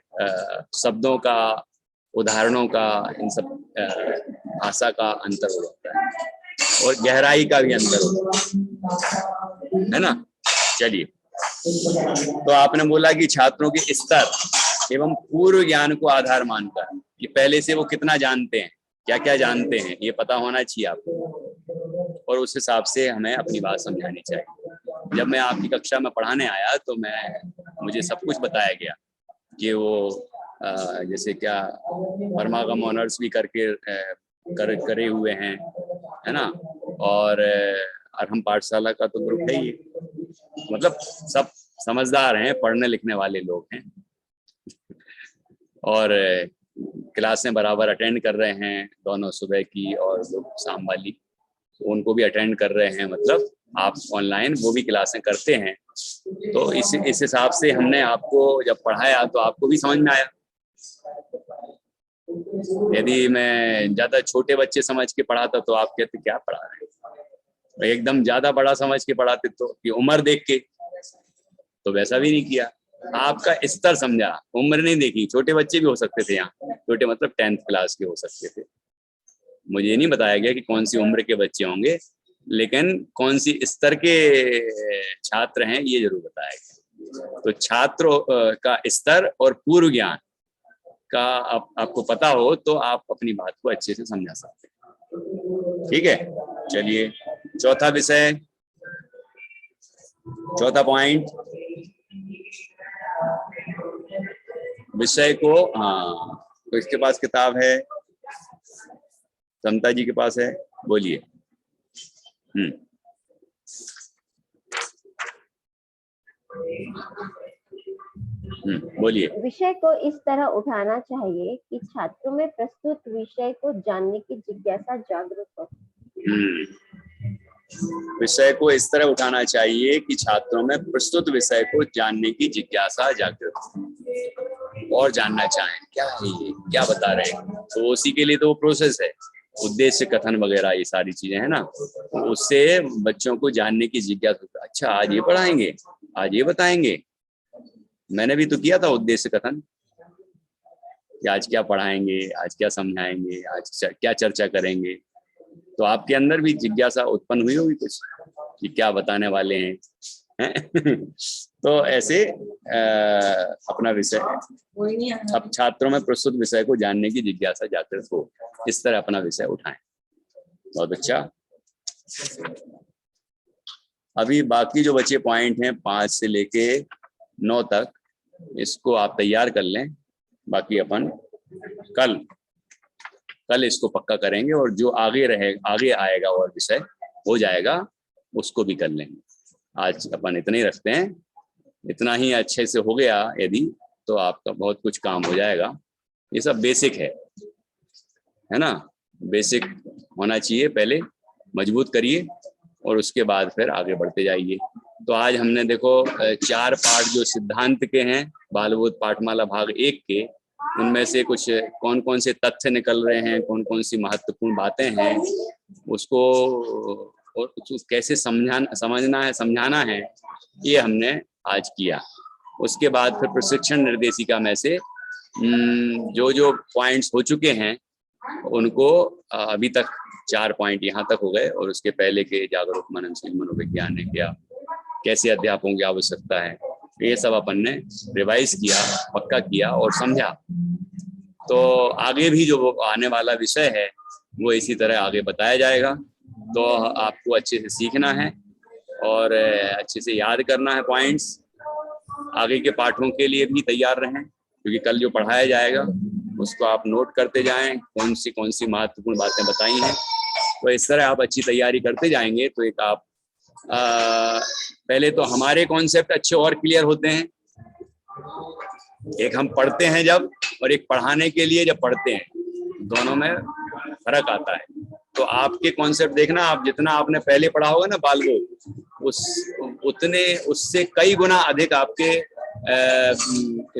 शब्दों का, उदाहरणों का, इन सब भाषा का अंतर हो जाता है और गहराई का भी अंतर हो, है ना। चलिए, तो आपने बोला कि छात्रों के स्तर एवं पूर्व ज्ञान को आधार मानकर, कि पहले से वो कितना जानते हैं, क्या क्या जानते हैं, ये पता होना चाहिए आपको, और उस हिसाब से हमें अपनी बात समझानी चाहिए। जब मैं आपकी कक्षा में पढ़ाने आया तो मुझे सब कुछ बताया गया कि वो जैसे क्या परमागम ऑनर्स भी करे हुए हैं, है ना, और अरहम पाठशाला का तो ग्रुप है ही, मतलब सब समझदार हैं, पढ़ने लिखने वाले लोग हैं और क्लासें बराबर अटेंड कर रहे हैं, दोनों सुबह की और शाम वाली, तो उनको भी अटेंड कर रहे हैं। मतलब आप ऑनलाइन वो भी क्लासें करते हैं, तो इस हिसाब से हमने आपको जब पढ़ाया तो आपको भी समझ में आया। यदि मैं ज्यादा छोटे बच्चे समझ के पढ़ाता तो आप कहते क्या पढ़ा रहे हैं, एकदम ज्यादा बड़ा समझ के पढ़ाते तो कि उम्र देख के, तो वैसा भी नहीं किया। आपका स्तर समझा, उम्र नहीं देखी। छोटे बच्चे भी हो सकते थे यहाँ, छोटे मतलब 10th क्लास के हो सकते थे। मुझे नहीं बताया गया कि कौन सी उम्र के बच्चे होंगे, लेकिन कौन सी स्तर के छात्र हैं ये जरूर बताया गया। तो छात्रों का स्तर और पूर्व ज्ञान का आपको पता हो तो आप अपनी बात को अच्छे से समझा सकते हैं। ठीक है, चलिए चौथा विषय, चौथा पॉइंट, विषय को, हाँ तो इसके पास किताब है, समता जी के पास है, बोलिए। बोलिए। विषय को इस तरह उठाना चाहिए कि छात्रों में प्रस्तुत विषय को जानने की जिज्ञासा जागृत हो। विषय को इस तरह उठाना चाहिए कि छात्रों में प्रस्तुत विषय को जानने की जिज्ञासा जागृत हो। और जानना चाहें क्या है ये, क्या बता रहे हैं, तो उसी के लिए तो वो प्रोसेस है, उद्देश्य कथन वगैरह ये सारी चीजें है ना, तो उससे बच्चों को जानने की जिज्ञासा, अच्छा आज ये पढ़ाएंगे, आज ये बताएंगे। मैंने भी तो किया था उद्देश्य कथन कि आज क्या पढ़ाएंगे, आज क्या समझाएंगे, आज क्या चर्चा करेंगे, तो आपके अंदर भी जिज्ञासा उत्पन्न हुई होगी कुछ कि क्या बताने वाले हैं, तो ऐसे अपना विषय अब छात्रों में प्रस्तुत विषय को जानने की जिज्ञासा जागृत हो, इस तरह अपना विषय उठाएं। बहुत अच्छा। अभी बाकी जो बचे पॉइंट हैं 5 से लेके 9 तक, इसको आप तैयार कर लें, बाकी अपन कल इसको पक्का करेंगे, और जो आगे आएगा और विषय हो जाएगा उसको भी कर लेंगे। आज अपन इतना ही रखते हैं, इतना ही अच्छे से हो गया यदि तो आपका बहुत कुछ काम हो जाएगा। ये सब बेसिक है ना, बेसिक होना चाहिए, पहले मजबूत करिए और उसके बाद फिर आगे बढ़ते जाइए। तो आज हमने देखो 4 पाठ जो सिद्धांत के हैं बालबोध पाठमाला भाग 1 के, उनमें से कुछ कौन कौन से तथ्य निकल रहे हैं, कौन कौन सी महत्वपूर्ण बातें हैं, उसको और कैसे समझना है, समझाना है, ये हमने आज किया। उसके बाद फिर प्रशिक्षण निर्देशिका में से जो पॉइंट्स हो चुके हैं उनको अभी तक 4 पॉइंट यहाँ तक हो गए, और उसके पहले के जागरूक मननशील मनोवैज्ञानिक या कैसे अध्यापकों की आवश्यकता है, ये सब अपन ने रिवाइज किया, पक्का किया और समझा। तो आगे भी जो आने वाला विषय है वो इसी तरह आगे बताया जाएगा। तो आपको अच्छे से सीखना है और अच्छे से याद करना है पॉइंट्स। आगे के पाठों के लिए भी तैयार रहें, क्योंकि कल जो पढ़ाया जाएगा उसको आप नोट करते जाएं, कौन सी महत्वपूर्ण बातें बताई हैं। तो इस तरह आप अच्छी तैयारी करते जाएंगे तो एक आप पहले तो हमारे कॉन्सेप्ट अच्छे और क्लियर होते हैं। एक हम पढ़ते हैं जब, और एक पढ़ाने के लिए जब पढ़ते हैं, दोनों में फर्क आता है। तो आपके कॉन्सेप्ट देखना, आप जितना आपने पहले पढ़ा होगा ना बालबोध, उससे कई गुना अधिक आपके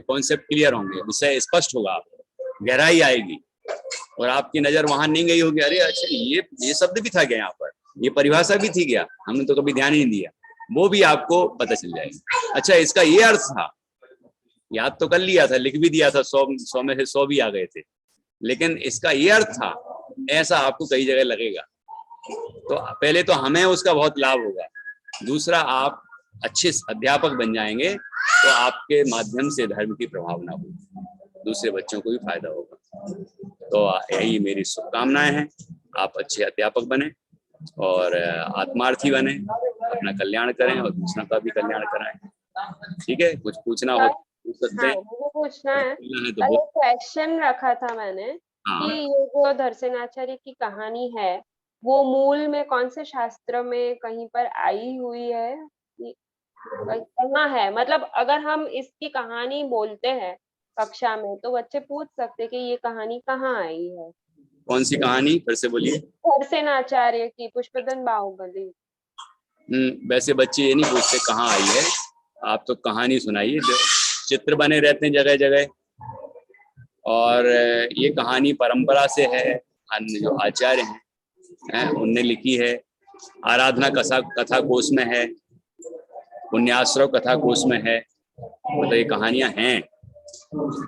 कॉन्सेप्ट क्लियर होंगे, विषय स्पष्ट होगा, आपको गहराई आएगी और आपकी नजर वहां नहीं गई होगी, अरे अच्छा ये शब्द भी था क्या यहाँ पर, ये परिभाषा भी थी क्या, हमने तो कभी ध्यान ही नहीं दिया, वो भी आपको पता चल जाएगा। अच्छा इसका ये अर्थ था, याद तो कर लिया था, लिख भी दिया था, 100 में से 100 भी आ गए थे, लेकिन इसका ये अर्थ था, ऐसा आपको कई जगह लगेगा। तो पहले तो हमें उसका बहुत लाभ होगा, दूसरा आप अच्छे अध्यापक बन जाएंगे तो आपके माध्यम से धर्म की प्रभावना होगी, दूसरे बच्चों को भी फायदा होगा। तो यही मेरी शुभकामनाएं हैं, आप अच्छे अध्यापक बने और आत्मार्थी बने, अपना कल्याण करें और दूसरों का भी कल्याण कराएं। ठीक है, कुछ पूछना हो पूछ सकते हैं। मुझे पूछना है, तो क्वेश्चन रखा था मैंने कि ये जो दर्शनाचार्य की कहानी है वो मूल में कौन से शास्त्र में कहीं पर आई हुई है, कहाँ है? मतलब अगर हम इसकी कहानी बोलते हैं कक्षा में तो बच्चे पूछ सकते कि ये कहानी कहाँ आई है। कौन सी कहानी, फिर से बोलिए। दर्शनाचार्य की पुष्पदन बाहुबली। वैसे बच्चे ये नहीं पूछते कहाँ आई है, आप तो कहानी सुनाइए। चित्र बने रहते हैं जगह जगह, और ये कहानी परंपरा से है, अन्य जो आचार्य हैं उनने लिखी है, आराधना कथा कोश में है, पुण्याश्रव कथा कोश में है, मतलब ये कहानियां हैं,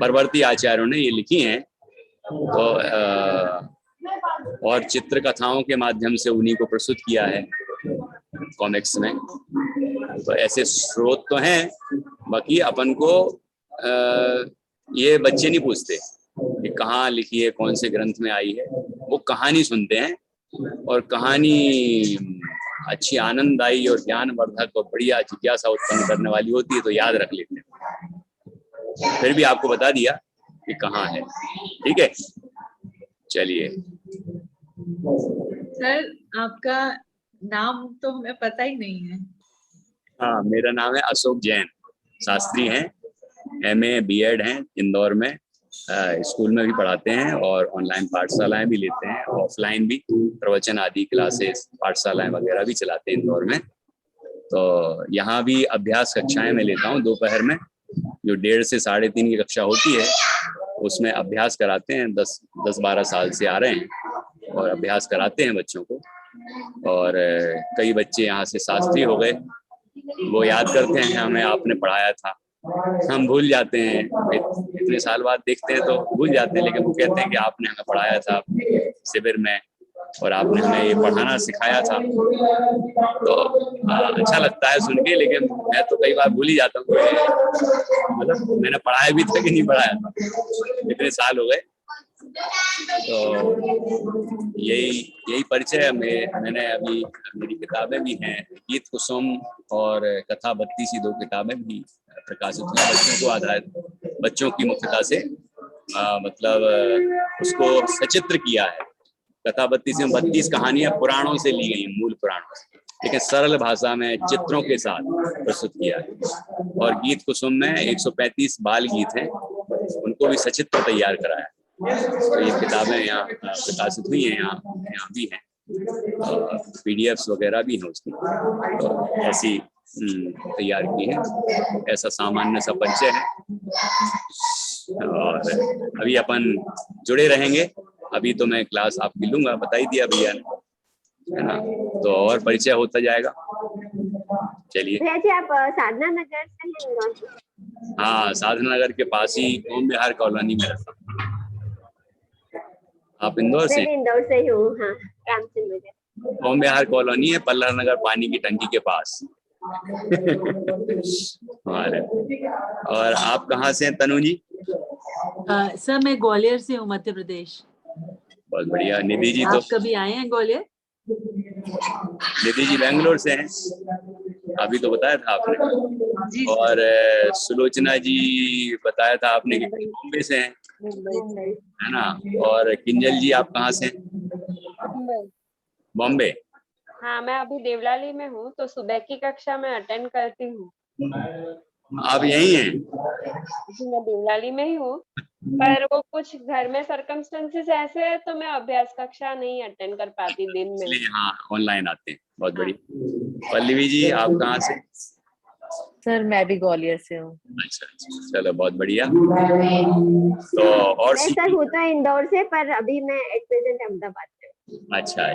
परवर्ती आचार्यों ने ये लिखी हैं। तो और चित्र कथाओं के माध्यम से उन्हीं को प्रस्तुत किया है कॉमिक्स में। तो ऐसे स्रोत तो हैं, बाकी अपन को ये बच्चे नहीं पूछते कि कहाँ लिखी है, कौन से ग्रंथ में आई है, वो कहानी सुनते हैं, और कहानी अच्छी आनंददायी और ज्ञानवर्धक और बढ़िया जिज्ञासा उत्पन्न करने वाली होती है तो याद रख लेते हैं। फिर भी आपको बता दिया कि कहाँ है। ठीक है, चलिए। सर आपका नाम तो हमें पता ही नहीं है। हाँ, मेरा नाम है अशोक जैन, शास्त्री हैं, MA B.Ed हैं इंदौर में, स्कूल में भी पढ़ाते हैं और ऑनलाइन पाठशालाएं भी लेते हैं, ऑफलाइन भी प्रवचन आदि क्लासेस पाठशालाएं वगैरह भी चलाते हैं इंदौर में। तो यहाँ भी अभ्यास कक्षाएं में लेता हूँ दोपहर में, जो 1.5 से 3.5 की कक्षा होती है उसमें अभ्यास कराते हैं। 10-12 साल से आ रहे हैं और अभ्यास कराते हैं बच्चों को। और कई बच्चे यहाँ से शास्त्री हो गए, वो याद करते हैं हमें आपने पढ़ाया था। हम भूल जाते हैं, इतने साल बाद देखते हैं तो भूल जाते हैं, लेकिन वो कहते हैं कि आपने हमें पढ़ाया था शिविर में और आपने हमें ये पढ़ाना सिखाया था। तो अच्छा लगता है सुन के, लेकिन मैं तो कई बार भूल ही जाता हूँ मतलब मैंने पढ़ाया भी था कि नहीं पढ़ाया था, इतने साल हो गए। तो यही परिचय है। मैंने अभी मेरी किताबें भी हैं, गीत कुसुम और कथा 32 2 किताबें भी प्रकाशित हुई बच्चों को आधारित, बच्चों की मुख्यता से मतलब उसको सचित्र किया है। कथा 32 में 32 कहानियां पुराणों से ली गई, मूल पुराणों से, लेकिन सरल भाषा में चित्रों के साथ प्रस्तुत किया है। और गीत कुसुम में 135 बाल गीत हैं, उनको भी सचित्र तैयार कराया है। तो ये किताबें यहाँ प्रकाशित हुई हैं, यहाँ भी हैं, PDFs वगैरह भी हैं उसकी। तो ऐसी तैयार की है। ऐसा सामान्य सा परिचय है और अभी अपन जुड़े रहेंगे। अभी तो मैं क्लास आपकी लूंगा, बता ही दिया भैया ने, है ना, तो और परिचय होता जाएगा। चलिए। भैया जी आप साधना नगर से हैं? हाँ, साधना नगर के पास ही ओम विहार कॉलोनी में रहता हूँ। आप इंदौर से? मैं इंदौर से ही हूँ। हाँ, रामचंद्र नगर। ओम विहार कॉलोनी है, पल्लर नगर पानी की टंकी के पास। और आप कहाँ से हैं तनु जी? सर मैं ग्वालियर से हूँ, मध्य प्रदेश। बहुत बढ़िया। निधि जी तो आप कभी आए हैं ग्वालियर? निधि जी बेंगलोर से हैं, अभी तो बताया था आपने। और सुलोचना जी बताया था आपने कि बॉम्बे से हैं, है ना। और किंजल जी आप कहाँ से हैं? बॉम्बे। हाँ, मैं अभी देवलाली में हूँ, तो सुबह की कक्षा में अटेंड करती हूँ। आप यही हैं? जी, मैं देवलाली में ही हूँ, पर वो कुछ घर में सर्कमस्टेंसेस ऐसे है तो मैं अभ्यास कक्षा नहीं अटेंड कर पाती दिन में। इसलिए हाँ ऑनलाइन आते हैं। बहुत बढ़िया। पल्लवी जी आप कहाँ से? सर मैं भी ग्वालियर से हूँ। अच्छा, चलो बहुत बढ़िया। तो और मैं सर हूँ तो इंदौर से, पर अभी मैं एट प्रेजेंट अहमदाबाद में हूँ। अच्छा,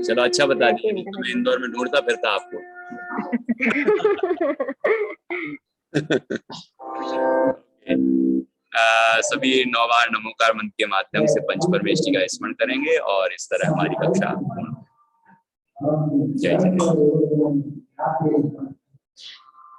चलो अच्छा बता दिया, तो मैं इंदौर में ढूंढता फिरता आपको। सभी 9 बार नमोकार मंत्र के माध्यम से पंच परमेष्टि का स्मरण करेंगे और इस तरह हमारी कक्षा। जय जय।